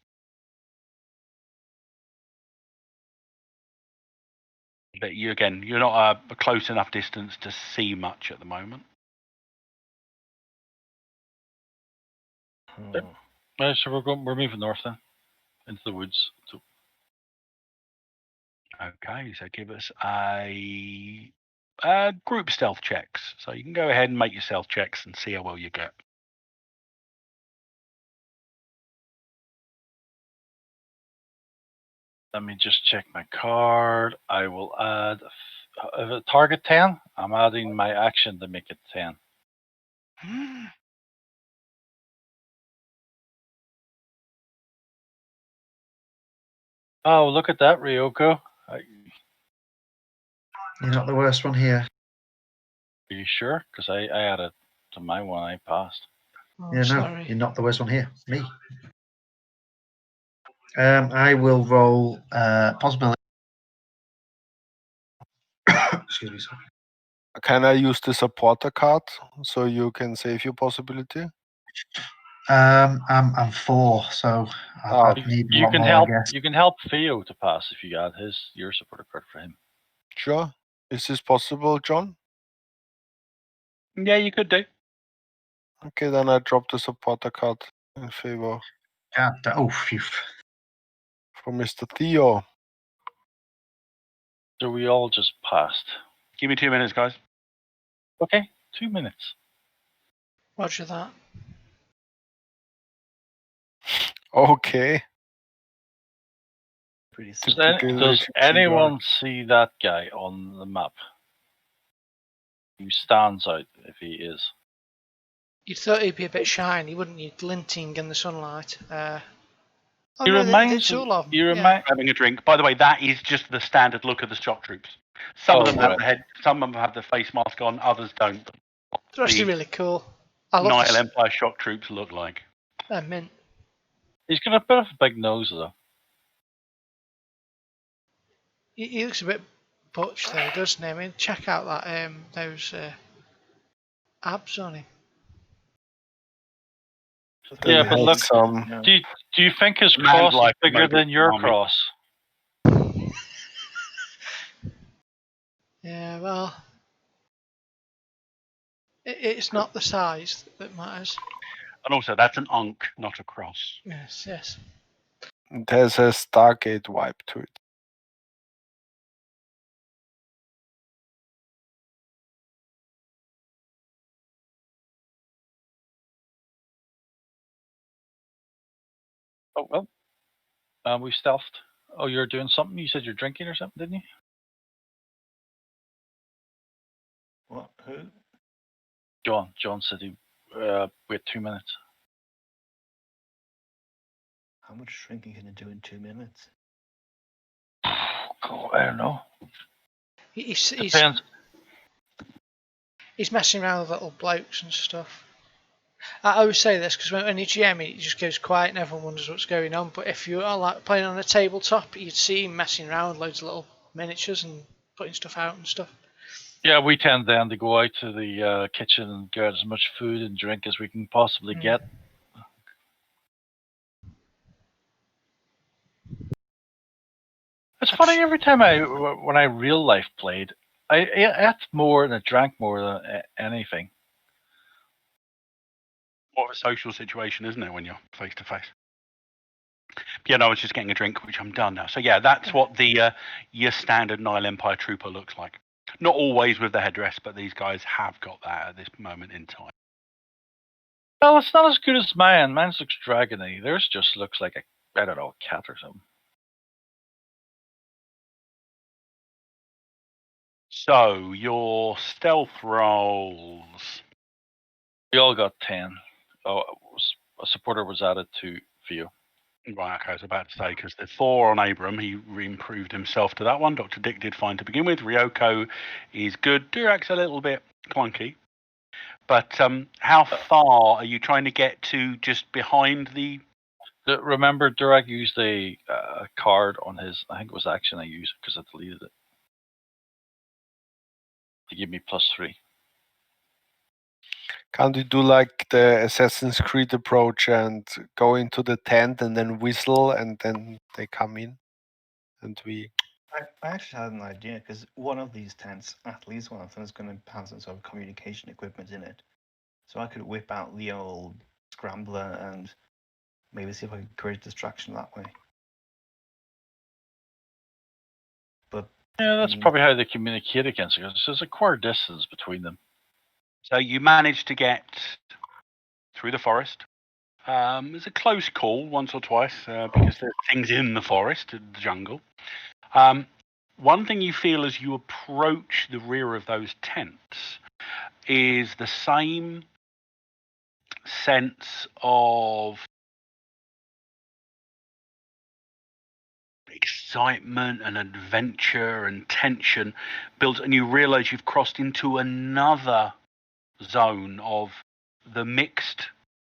But you're not a close enough distance to see much at the moment. So we're moving north then, into the woods. So. Okay, so give us a group stealth checks. So you can go ahead and make your stealth checks and see how well you get. Let me just check my card. I will add a target 10. I'm adding my action to make it 10. Oh, look at that, Ryoko. You're not the worst one here. Are you sure? Because I added to my one. I passed. Oh, sorry. No, you're not the worst one here. Me. I will roll possibility. Excuse me, sorry. Can I use the supporter card so you can save your possibility? I'm 4, so I need a lot more, help. I guess. You can help Theo to pass if you add your supporter card for him. Sure. Is this possible, John? Yeah, you could do. Okay, then I drop the supporter card in favor. Phew. For Mr. Theo. So we all just passed. Give me 2 minutes, guys. Okay, 2 minutes. Roger that. Okay. Pretty Does anyone see that guy on the map? Who stands out if he is? You'd thought he'd be a bit shiny, wouldn't you? Glinting in the sunlight. He reminds all of them. You remind having a drink. By the way, that is just the standard look of the shock troops. Some of them have the head, some of them have the face mask on, others don't. It's actually really cool. I love Nile Empire shock troops look like. Mint. He's got a bit of a big nose though. He looks a bit butch though, doesn't he? I mean, check out that those abs on him. Yeah, but look, do you think his cross is bigger than your cross? Yeah, well, It's not the size that matters. And also, that's an unk, not a cross. Yes, yes. It has a Stargate vibe to it. Oh well. We stealthed. Oh, you're doing something? You said you're drinking or something, didn't you? What? Who? John said he wait 2 minutes. How much drinking can you do in 2 minutes? God, I don't know. He's Depends. he's messing around with little blokes and stuff. I always say this because when you GM, it just goes quiet and everyone wonders what's going on. But if you are like playing on a tabletop, you'd see him messing around with loads of little miniatures and putting stuff out and stuff. Yeah, we tend then to go out to the kitchen and get as much food and drink as we can possibly get. It's funny, every time when I real life played, I ate more and I drank more than anything. More of a social situation, isn't it, when you're face to face? Yeah, no, I was just getting a drink, which I'm done now. So yeah, that's what the your standard Nile Empire trooper looks like. Not always with the headdress, but these guys have got that at this moment in time. Well, it's not as good as mine. Mine looks dragony. Theirs just looks like I don't know, a cat or something. So your stealth rolls. We all got 10. Oh, a supporter was added to Theo. Right, okay, I was about to say, because the 4 on Abram, he improved himself to that one. Dr. Dick did fine to begin with. Ryoko is good. Durak's a little bit clunky. But how far are you trying to get to just behind the... Remember, Durak used a card on his, I think it was action I used because I deleted it, to give me +3. Can't we do like the Assassin's Creed approach and go into the tent and then whistle and then they come in and we... I actually had an idea because one of these tents, at least one of them, is going to have some sort of communication equipment in it. So I could whip out the old scrambler and maybe see if I could create a distraction that way. But yeah, that's probably how they communicate against it. Because there's a quite distance between them. So you managed to get through the forest. It's a close call once or twice because there's things in the forest, the jungle. One thing you feel as you approach the rear of those tents is the same sense of excitement and adventure and tension builds, and you realize you've crossed into another zone of the mixed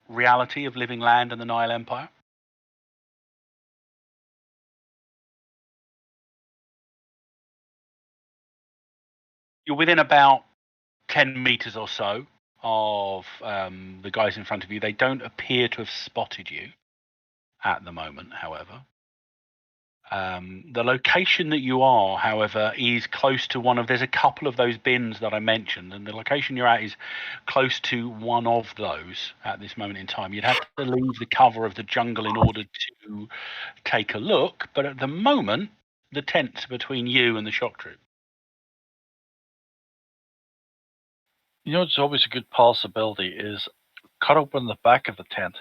reality of living land and the Nile Empire. You're within about 10 meters or so of the guys in front of you. They don't appear to have spotted you at the moment, however. The location that you are, however, is close to one of... There's a couple of those bins that I mentioned, and the location you're at is close to one of those at this moment in time. You'd have to leave the cover of the jungle in order to take a look, but at the moment, the tent's between you and the shock troop. You know, it's always a good possibility is cut open the back of the tent.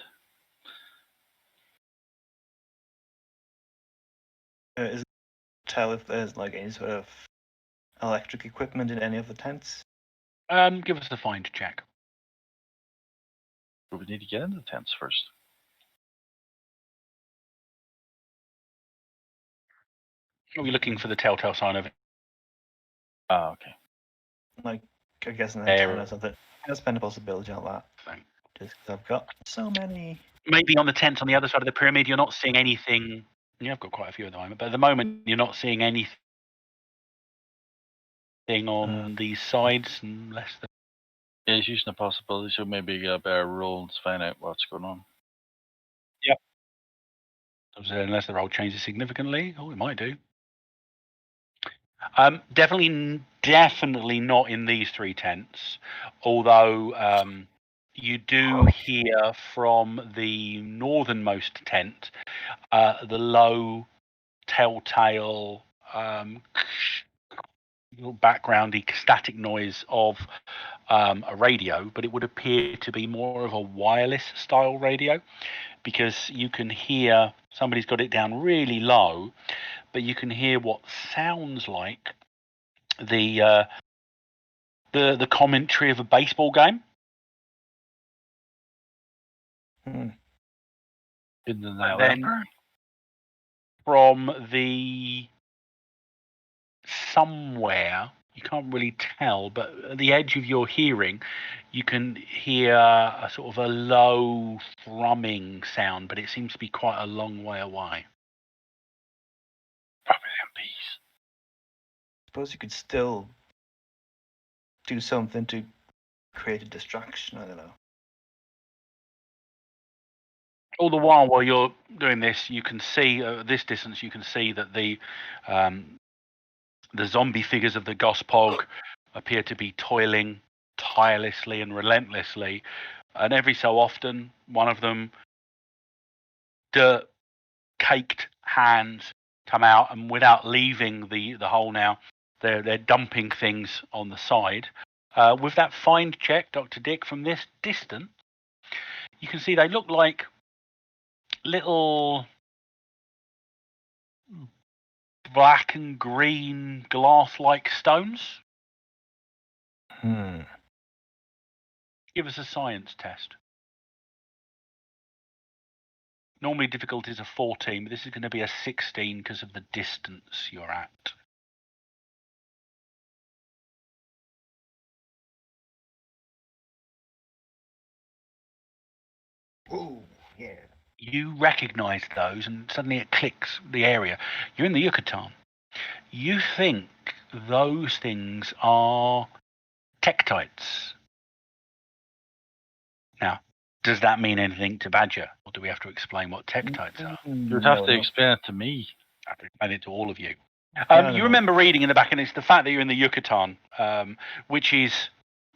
is it tell if there's like any sort of electric equipment in any of the tents? Give us a find check. But we need to get into the tents first. Are we looking for the telltale sign of it? Ah, okay. Like, I guess an There. antenna or something. I'm gonna spend a possibility on that. Thing. Just 'cause I've got so many. Maybe on the tents on the other side of the pyramid, you're not seeing anything. Yeah, I've got quite a few at the moment, but at the moment, you're not seeing anything on these sides unless the... Yeah, he's using a possibility, so maybe get a better roll and find out what's going on. Yep. Unless the roll changes significantly. Oh, it might do. Definitely not in these 3 tents. Although you do hear from the northernmost tent the low, telltale, backgroundy static noise of a radio, but it would appear to be more of a wireless style radio, because you can hear somebody's got it down really low, but you can hear what sounds like the commentary of a baseball game. In the Nile then Emperor? From the somewhere, you can't really tell, but at the edge of your hearing, you can hear a sort of a low thrumming sound, but it seems to be quite a long way away. Probably MPs. Suppose you could still do something to create a distraction. I don't know. All the while you're doing this, you can see at this distance. You can see that the zombie figures of the Gospog appear to be toiling tirelessly and relentlessly, and every so often, one of them, dirt-caked hands come out, and without leaving the hole now, they're dumping things on the side. With that find check, Dr. Dick, from this distance, you can see they look like little black and green glass-like stones. Give us a science test. Normally difficulties are 14, but this is going to be a 16 because of the distance you're at. Oh, yeah. You recognize those, and suddenly it clicks the area. You're in the Yucatan. You think those things are tektites. Now, does that mean anything to Badger, or do we have to explain what tektites are? You'd have to explain it to me. I have to explain it to all of you. No. You remember reading in the back, and it's the fact that you're in the Yucatan, which is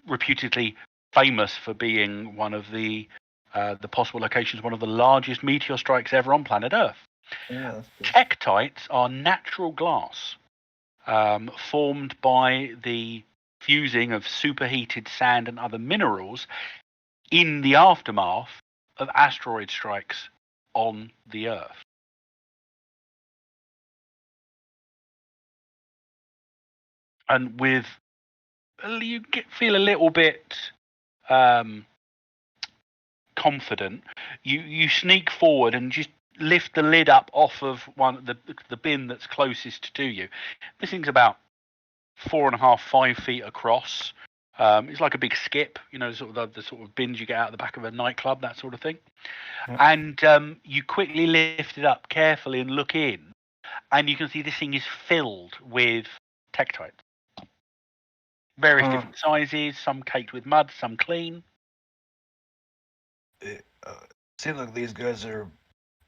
reputedly famous for being one of the possible locations, one of the largest meteor strikes ever on planet Earth. Yeah, that's good. Tektites are natural glass formed by the fusing of superheated sand and other minerals in the aftermath of asteroid strikes on the Earth. And you feel a little bit confident. You sneak forward and just lift the lid up off of the bin that's closest to you. This thing's about 4.5, 5 feet across. It's like a big skip, sort of the sort of bins you get out of the back of a nightclub, that sort of thing. Yeah. And you quickly lift it up carefully and look in, and you can see this thing is filled with tektites. Various different sizes, some caked with mud, some clean. Seems like these guys are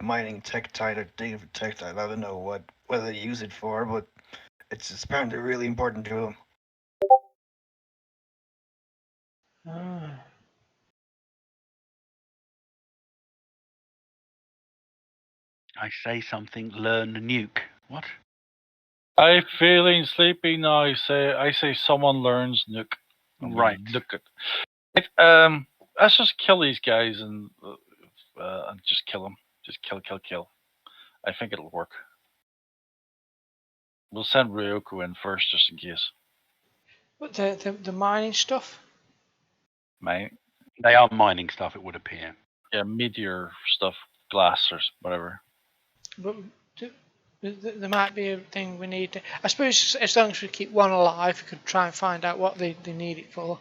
mining tektite or digging for tektite. I don't know what they use it for, but it's apparently really important to them. I say something, learn nuke. What? I'm feeling sleepy now. I say someone learns nuke. Right. Nuke it. Right, let's just kill these guys and just kill them. Just kill. I think it'll work. We'll send Ryoko in first, just in case. But the mining stuff? They are mining stuff, it would appear. Yeah, meteor stuff, glass or whatever. But there might be a thing we need. I suppose as long as we keep one alive, we could try and find out what they need it for.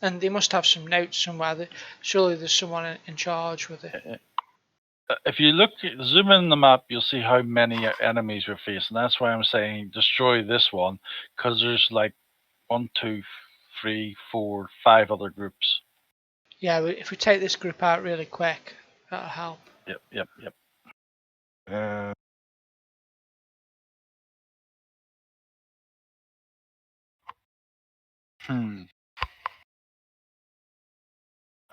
And they must have some notes somewhere. Surely there's someone in charge with it. If you zoom in the map, you'll see how many enemies we're facing. That's why I'm saying destroy this one, because there's like 1, 2, 3, 4, 5 other groups. Yeah, if we take this group out really quick, that'll help. Yep. I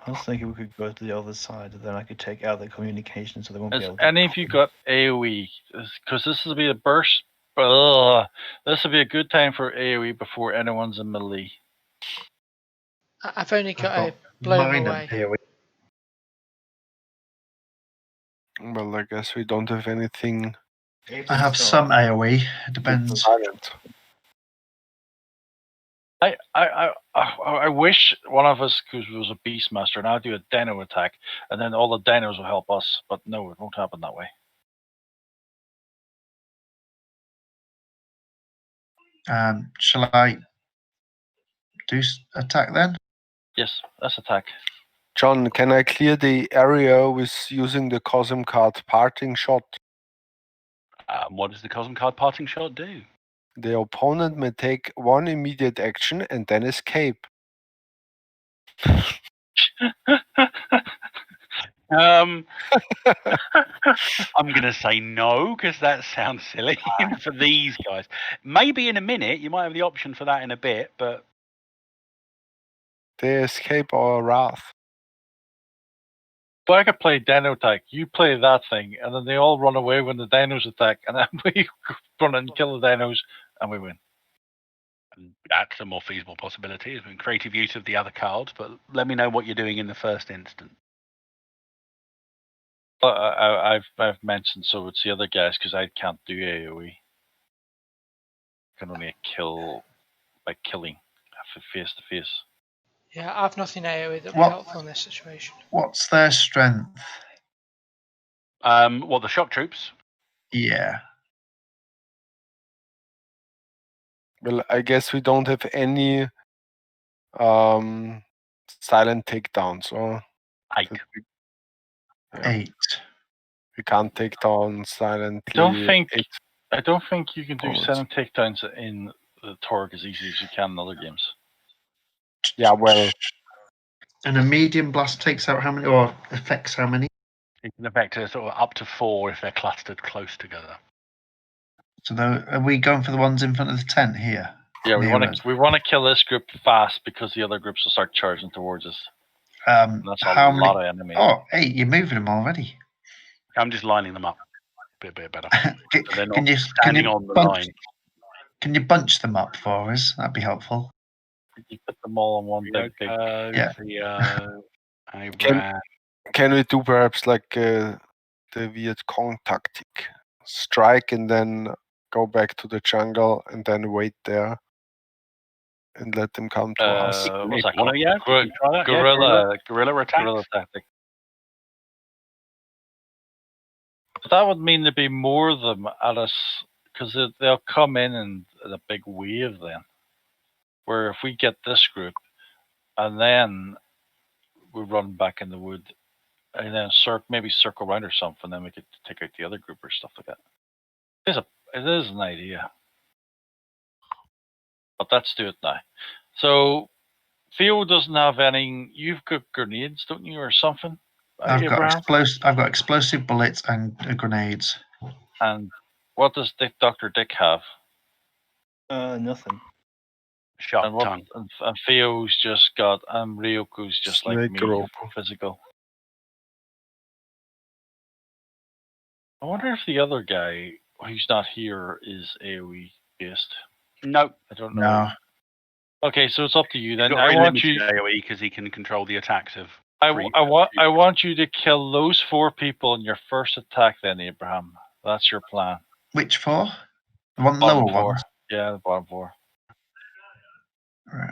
was thinking we could go to the other side, and then I could take out the communication, so they won't be Has able to. any of you got AoE? Because this will be a burst. This will be a good time for AoE before anyone's in melee. I've only got I've a blow 'em minor away. AoE. Well, I guess we don't have anything I have some AoE. It depends. silent. I wish one of us was a Beastmaster and I'll do a dino attack and then all the dinos will help us, but no, it won't happen that way. Shall I do attack then? Yes, let's attack. John, can I clear the area with using the Cosm card parting shot? What does the Cosm card parting shot do? The opponent may take one immediate action and then escape. I'm gonna say no because that sounds silly for these guys. Maybe in a minute you might have the option for that in a bit, but They escape our wrath. So I could play dino attack, you play that thing, and then they all run away when the dinos attack, and then we run and kill the dinos and we win. that's a more feasible possibility. It's been creative use of the other cards, but let me know what you're doing in the first instance. I've mentioned so it's the other guys because I can't do AoE. I can only kill by killing face to face. Yeah, I've nothing AoE that would be What? helpful in this situation. What's their strength? Well, the shock troops. Yeah. Well, I guess we don't have any silent takedowns, or 8. Yeah. 8. we can't take down silently. I don't think you can do Bullets. 7 takedowns in the TORG as easy as you can in other games. Yeah, well, And a medium blast takes out how many, or affects how many? It can affect a sort of up to 4 if they're clustered close together. So are we going for the ones in front of the tent here? Yeah, we Near want us? to kill this group fast because the other groups will start charging towards us. And that's a How lot many? of enemies. Oh, 8. You're moving them already. I'm just lining them up a bit better. So they're not Can you standing on the bunch, line. Can you bunch them up for us? That'd be helpful. You put them all in one big. Yeah. Theo, Abraham. can we do perhaps like the Viet Cong tactic? Strike and then go back to the jungle and then wait there and let them come to us. What's that One called? of you can try that. Yeah, guerrilla attacks. Guerrilla tactic. But that would mean there'd be more of them at us because they'll come in a big wave then. Where if we get this group and then we run back in the wood and then maybe circle around or something, then we could take out the other group or stuff like that. It is an idea. But let's do it now. So Theo doesn't have any. You've got grenades, don't you, or something? I've Abraham? got explosive bullets and grenades. And what does Dr. Dick have? Nothing. Sharp And tongue. And Theo's just got Ryoko's just like Snake me, rope. physical. I wonder if the other guy who's not here is AoE based. No. I don't know. No. Okay, so it's up to you then. He's got very limited AoE because he can control the attacks of. I want you to kill those 4 people in your first attack then, Abraham. That's your plan. Which 4? The one Bottom lower 4. ones? Yeah, the bottom 4. Right.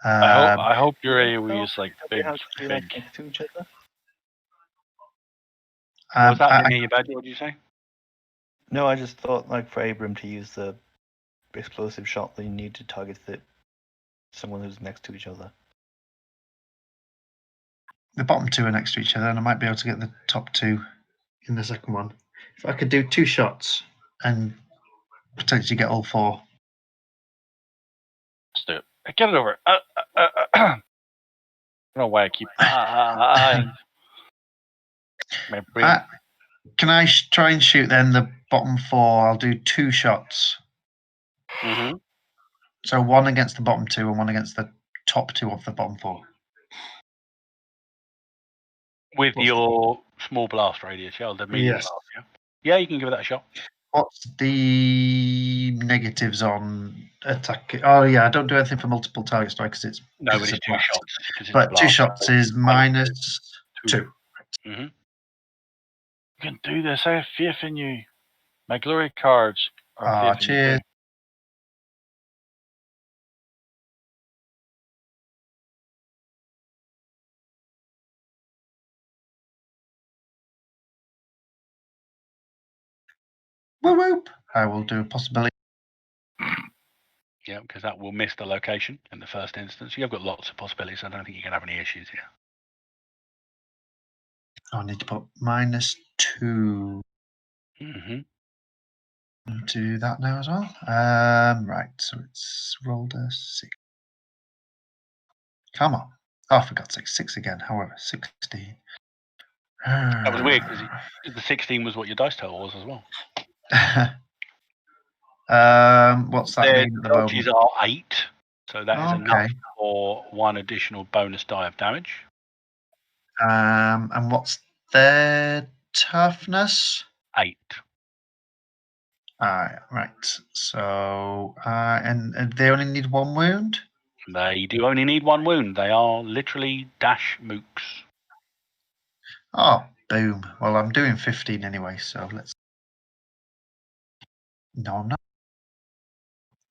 I hope your AoE is like big. Next to each other? Was that near you, Badger? What did you say? No, I just thought like for Abram to use the explosive shot, that you need to target someone who's next to each other. The bottom 2 are next to each other, and I might be able to get the top 2 in the second one. If I could do 2 shots and potentially get all 4. Let's do it. Get it over. I don't know why I keep. My brain. Can I try and shoot then the bottom 4? I'll do 2 shots. Mm-hmm. So one against the bottom 2 and one against the top 2 of the bottom 4. With your small blast radius, yeah, the medium Yes. blast, yeah. Yeah, you can give it that a shot. What's the negatives on attack? Oh yeah, I don't do anything for multiple targets, right? Because it's No, but a it's 2 blast. shots. 'Cause it's a But 2 blast. shots is minus 2. Mm-hmm. You can do this. I have faith in you. My glory cards are faith in you Cheers. too. Whoop whoop. I will do a possibility. Yeah, because that will miss the location in the first instance. You've got lots of possibilities. I don't think you can have any issues here. I need to put minus 2. Mm-hmm. Do that now as well. Right, so it's rolled a 6. Come on. Oh, for God's sake, 6 again. However, 16. That was weird because the 16 was what your dice total was as well. What's that Their mean at the dodges moment? are 8, so that is enough Okay. for 1 additional bonus die of damage. And what's their toughness? 8. Right. So, and they only need 1 wound? They do only need 1 wound. They are literally dash mooks. Oh, boom. Well, I'm doing 15 anyway, so let's... No, I'm not.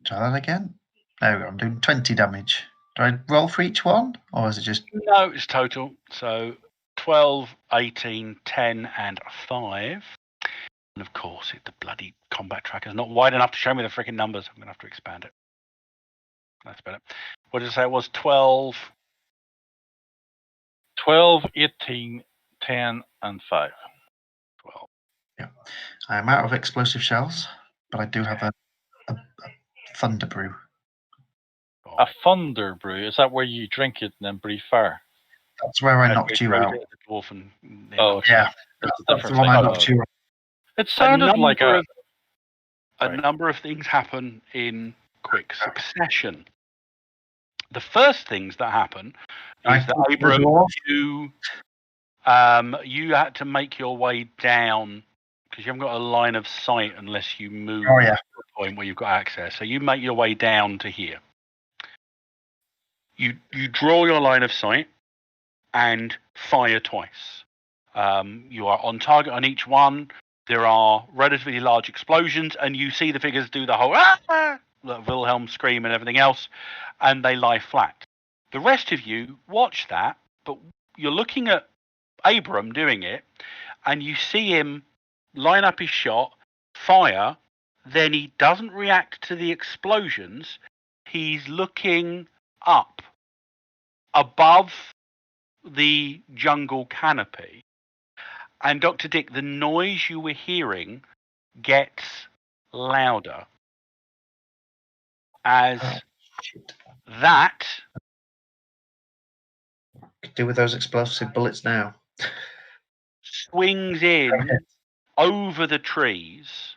Try that again. There we go. I'm doing 20 damage. Do I roll for each one? Or is it just... No, it's total. So 12, 18, 10, and 5. And of course, the bloody combat tracker is not wide enough to show me the freaking numbers. I'm going to have to expand it. That's better. What did I say? It was 12. 12, 18, 10, and 5. 12. Yeah. I'm out of explosive shells, but I do have a thunder brew. A thunder brew, is that where you drink it and then breathe fire? That's where I knocked you out. Dwarf and, Oh, Yeah. That's a That's different the one thing. I Oh, knocked you out. it sounded like a number of things happen in quick succession. The first things that happen is that Abram, you had to make your way down because you haven't got a line of sight unless you move to a point where you've got access. So you make your way down to here. You draw your line of sight and fire twice. You are on target on each one. There are relatively large explosions, and you see the figures do the whole the Wilhelm scream and everything else, and they lie flat. The rest of you watch that, but you're looking at Abram doing it, and you see him line up his shot, fire, then he doesn't react to the explosions. He's looking up above the jungle canopy. And Dr. Dick, the noise you were hearing gets louder as that Could do with those explosive bullets now. swings in over the trees,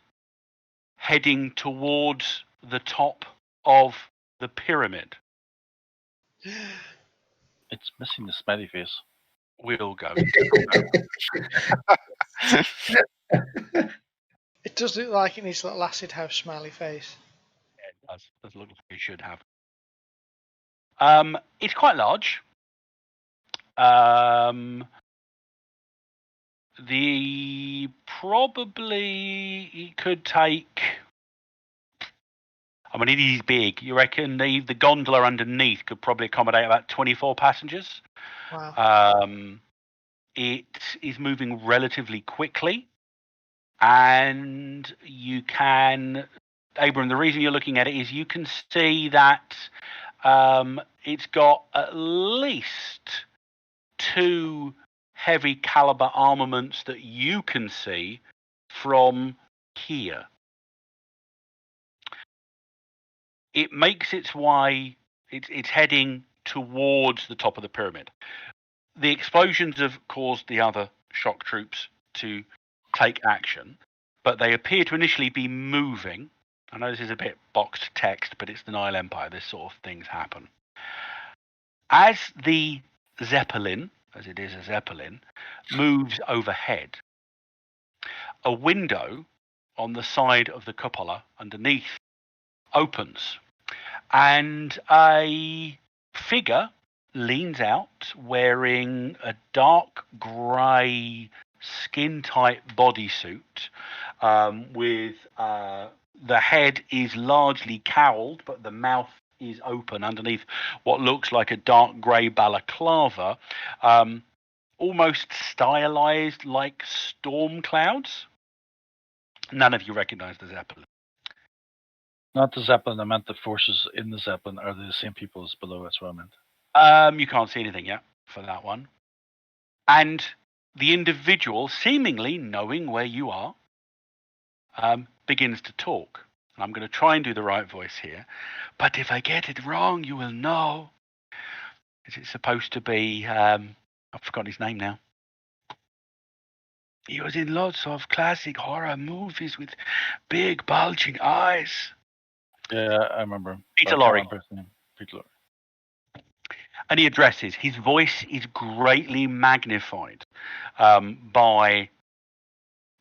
heading towards the top of the pyramid. It's missing the smiley face. We'll go. It does look like it needs a little acid house smiley face. Yeah, it does. Does look like it should have. It's quite large. The probably it could take. I mean, it is big. You reckon the gondola underneath could probably accommodate about 24 passengers? Wow. It is moving relatively quickly, and you can, Abram, the reason you're looking at it is you can see that it's got at least 2 heavy caliber armaments that you can see from here. It makes its way, it's heading towards the top of the pyramid. The explosions have caused the other shock troops to take action, but they appear to initially be moving. I know this is a bit boxed text, but it's the Nile Empire. This sort of things happen. As the Zeppelin, as it is a Zeppelin, moves overhead, a window on the side of the cupola underneath opens, and a figure leans out wearing a dark grey skin-tight bodysuit with the head is largely cowled, but the mouth is open underneath what looks like a dark grey balaclava, almost stylized like storm clouds. None of you recognize the Zeppelin. Not the Zeppelin. I meant the forces in the Zeppelin are they the same people as below. That's what I meant. You can't see anything yet for that one. And the individual, seemingly knowing where you are, begins to talk. I'm going to try and do the right voice here, but if I get it wrong, you will know. Is it supposed to be? I've forgotten his name now. He was in lots of classic horror movies with big bulging eyes. Yeah, I remember. Peter Lorre. Peter Lorre. And he addresses. His voice is greatly magnified by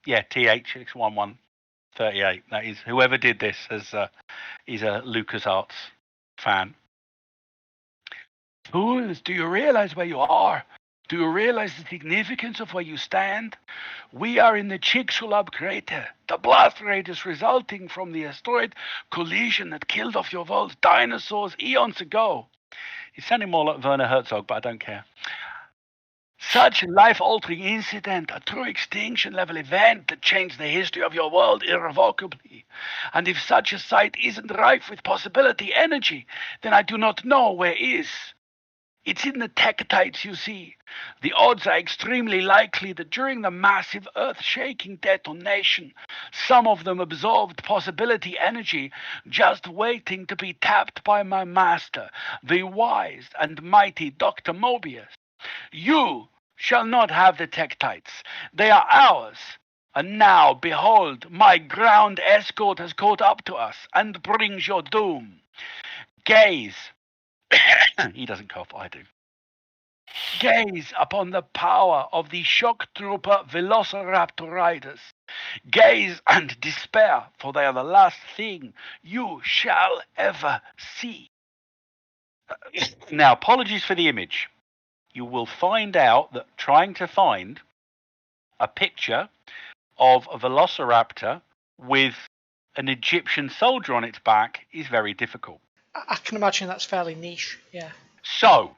TH61138. That is whoever did this is a LucasArts fan. Fools, do you realize where you are? Do you realize the significance of where you stand? We are in the Chicxulub crater. The blast radius resulting from the asteroid collision that killed off your world's dinosaurs eons ago. He's sounding more like Werner Herzog, but I don't care. Such a life-altering incident, a true extinction-level event that changed the history of your world irrevocably. And if such a site isn't rife with possibility energy, then I do not know where is. It's in the tektites, you see. The odds are extremely likely that during the massive earth-shaking detonation, some of them absorbed possibility energy just waiting to be tapped by my master, the wise and mighty Dr. Mobius. You shall not have the tektites. They are ours. And now, behold, my ground escort has caught up to us and brings your doom. Gaze. He doesn't cough, I do. Gaze upon the power of the shock trooper Velociraptor riders. Gaze and despair, for they are the last thing you shall ever see. Now, apologies for the image. You will find out that trying to find a picture of a Velociraptor with an Egyptian soldier on its back is very difficult. I can imagine that's fairly niche, yeah. So,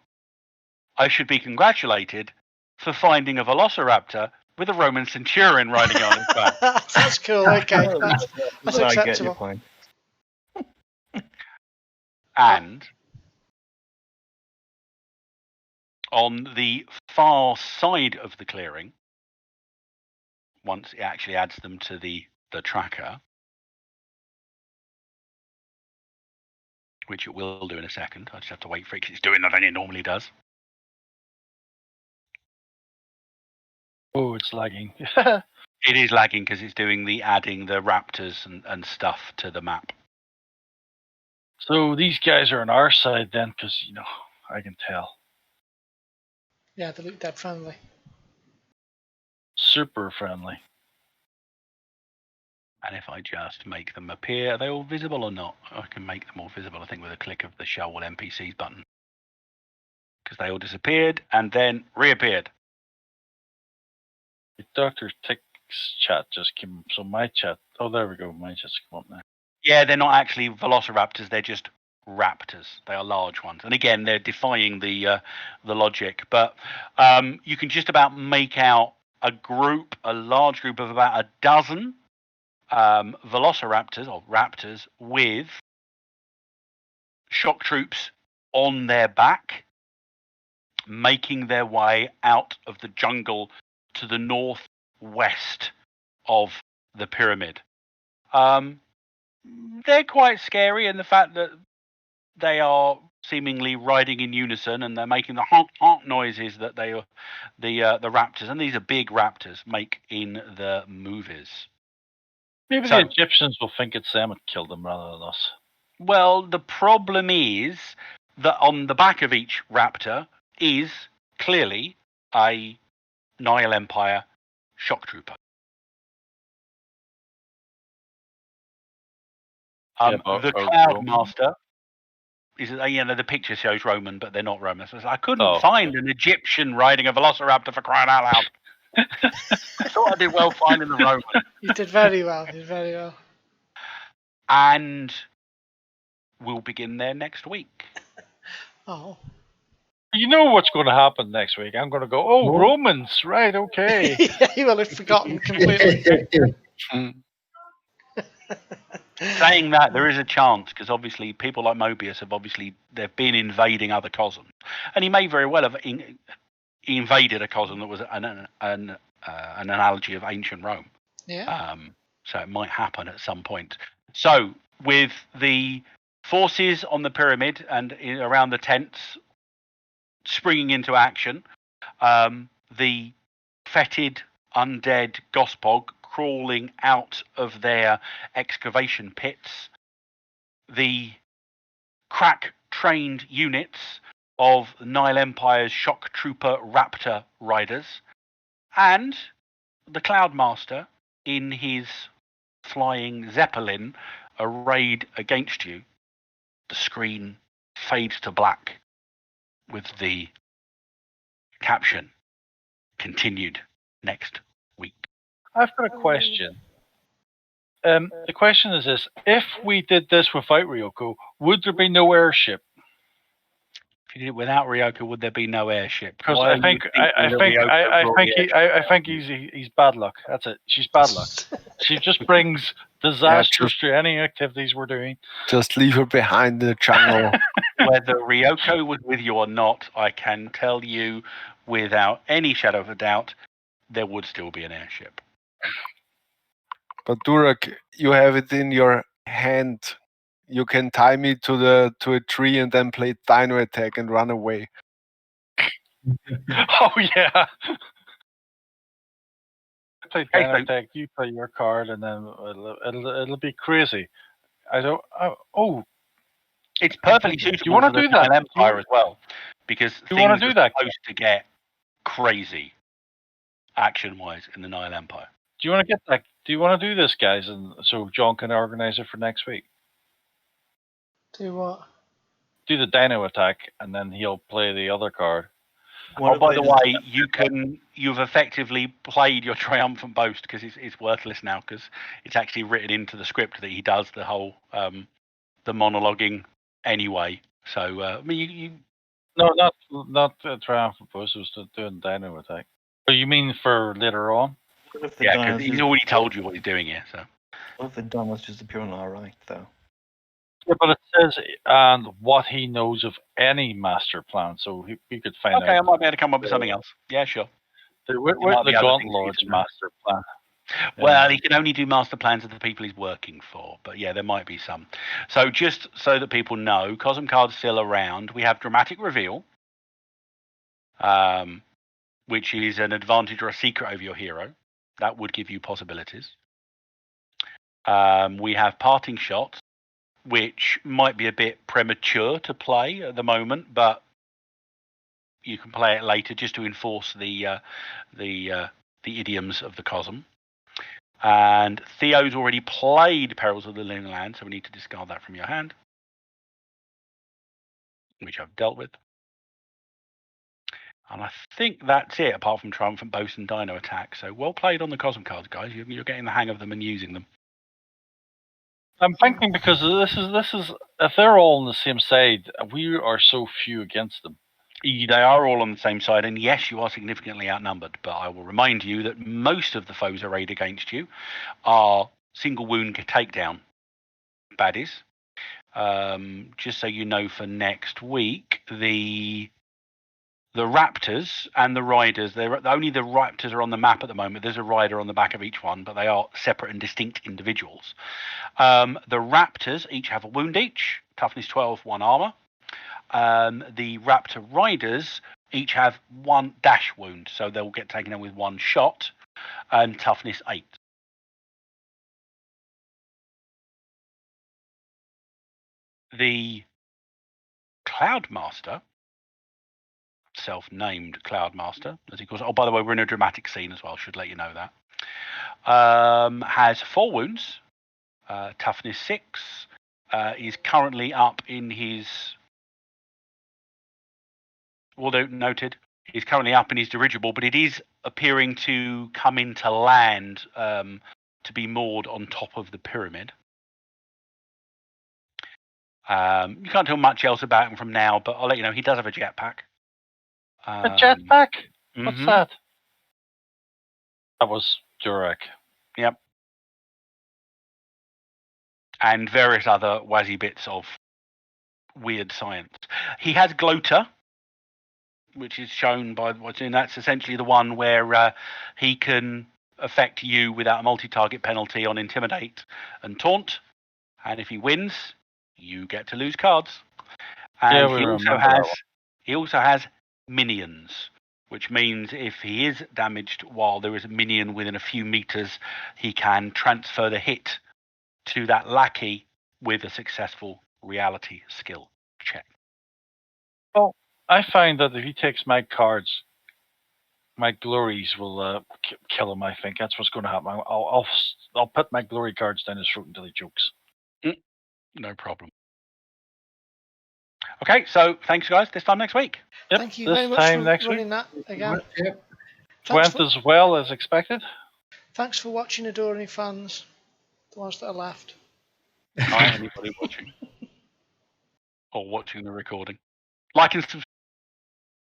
I should be congratulated for finding a Velociraptor with a Roman centurion riding on its back. That's cool, okay. That's I get your acceptable. point. And on the far side of the clearing, once it actually adds them to the tracker, which it will do in a second. I just have to wait for it because it's doing nothing it normally does. Oh, it's lagging. It is lagging because it's doing the adding the raptors and stuff to the map. So these guys are on our side then, because, you know, I can tell. Yeah, they look dead friendly. Super friendly. And if I just make them appear, are they all visible or not? I can make them all visible, I think, with a click of the Show All NPCs button. Because they all disappeared and then reappeared. The Dr. Tick's chat just came up. So my chat. Oh, there we go. Mine just came up now. Yeah, they're not actually velociraptors. They're just raptors. They are large ones. And again, they're defying the logic. But you can just about make out a large group of about a dozen velociraptors or raptors with shock troops on their back, making their way out of the jungle to the northwest of the pyramid. They're quite scary in the fact that they are seemingly riding in unison and they're making the honk honk noises that they are the raptors, and these are big raptors, make in the movies. Maybe So- the Egyptians will think it's them that killed them rather than us. Well, the problem is that on the back of each raptor is clearly a Nile Empire shock trooper. Yeah, but The a Cloud Roman? Master is, the picture shows Roman, but they're not Roman. So I couldn't Oh, find an Egyptian riding a Velociraptor for crying out loud. I thought I did well finding the Roman. You did very well. You did very well. And we'll begin there next week. Oh. You know what's going to happen next week? I'm going to go, What? Romans, right, okay. Yeah, you will have forgotten completely. Saying that, there is a chance, because obviously people like Mobius they've been invading other cosms, and he may very well have invaded a cosm that was an analogy of ancient Rome. Yeah. So it might happen at some point. So with the forces on the pyramid and around the tents springing into action, the fetid undead Gospog crawling out of their excavation pits, the crack-trained units of Nile Empire's shock trooper raptor riders, and the Cloudmaster in his flying zeppelin arrayed against you. The screen fades to black with the caption continued next week. I've got a question. The question is this: if we did this without Ryoko, would there be no airship? If you did it without Ryoko, would there be no airship? Because Why I are you think thinking that Ryoko brought the airship? he's bad luck. That's it. She's bad luck. She just brings disasters to any activities we're doing. Just leave her behind in the jungle. Whether Ryoko was with you or not, I can tell you without any shadow of a doubt, there would still be an airship. But Durak, you have it in your hand. You can tie me to a tree and then play Dino Attack and run away. Oh yeah. Play Hey, Dino so- Attack, you play your card, and then it'll be crazy. I don't. Oh, It's perfectly Do you suitable wanna for the do that? Nile Empire as well, because you wanna things do are that? supposed to get crazy action-wise in the Nile Empire. do you want to get that? Do you want to do this, guys? And so John can organize it for next week. Do what? Do the Dino Attack, and then he'll play the other card. Oh, by the way, you've effectively played your triumphant boast, because it's worthless now, because it's actually written into the script that he does the whole the monologuing anyway. So I mean, you No, not the Triumphant Post. It was doing Dino Attack. Oh, you mean for later on? What if the yeah, dinos because he's just- already told you what he's doing here. So What if the dinos just appear on our right, though? Yeah, but it says and what he knows of any master plan, so we could find okay, I out. might be able to come up with something else. Yeah, sure. The might be other Gaunt things Lord's you can know. master plan. Well, he can only do master plans of the people he's working for, but yeah, there might be some. So just so that people know, Cosm Card's still around. We have Dramatic Reveal, which is an advantage or a secret over your hero. That would give you possibilities. We have Parting Shot, which might be a bit premature to play at the moment, but you can play it later just to enforce the idioms of the Cosm. And Theo's already played Perils of the Lunar Land, so we need to discard that from your hand, which I've dealt with. And I think that's it, apart from Triumphant Boast and Dino Attack. So well played on the Cosm cards, guys. You're getting the hang of them and using them. I'm thinking because this is if they're all on the same side, we are so few against them. They are all on the same side, and yes, you are significantly outnumbered. But I will remind you that most of the foes arrayed against you are single wound takedown baddies. Just so you know, for next week, the Raptors and the Riders, only the Raptors are on the map at the moment. There's a Rider on the back of each one, but they are separate and distinct individuals. The Raptors each have a wound each, toughness 12, 1 armor. The Raptor Riders each have 1 dash wound, so they'll get taken out with 1 shot, and toughness 8. the Cloudmaster, self-named Cloudmaster, as he calls it. Oh, by the way, we're in a dramatic scene as well. Should let you know that. Has 4 wounds, toughness 6. Is currently up in his. Although noted, he's currently up in his dirigible, but it is appearing to come into land to be moored on top of the pyramid. You can't tell much else about him from now, but I'll let you know he does have a jetpack. A jetpack? What's Mhm. that? That was Durek. Yep. And various other wazzy bits of weird science. He has Gloater, which is shown by what's in. That's essentially the one where he can affect you without a multi-target penalty on Intimidate and Taunt. And if he wins, you get to lose cards. And Yeah, we remember that one. he also has minions, which means if he is damaged while there is a minion within a few meters, he can transfer the hit to that lackey with a successful reality skill check. Well, I find that if he takes my cards, my glories will kill him. I think that's what's going to happen. I'll put my glory cards down his throat until he chokes. No problem. Okay, so thanks, guys. This time next week. Yep, Thank you this very much time for next running week that again. Yep. Thanks went as well as expected. Thanks for watching, Adoring fans, the ones that are left. Not anybody watching or watching the recording. Like and subscribe.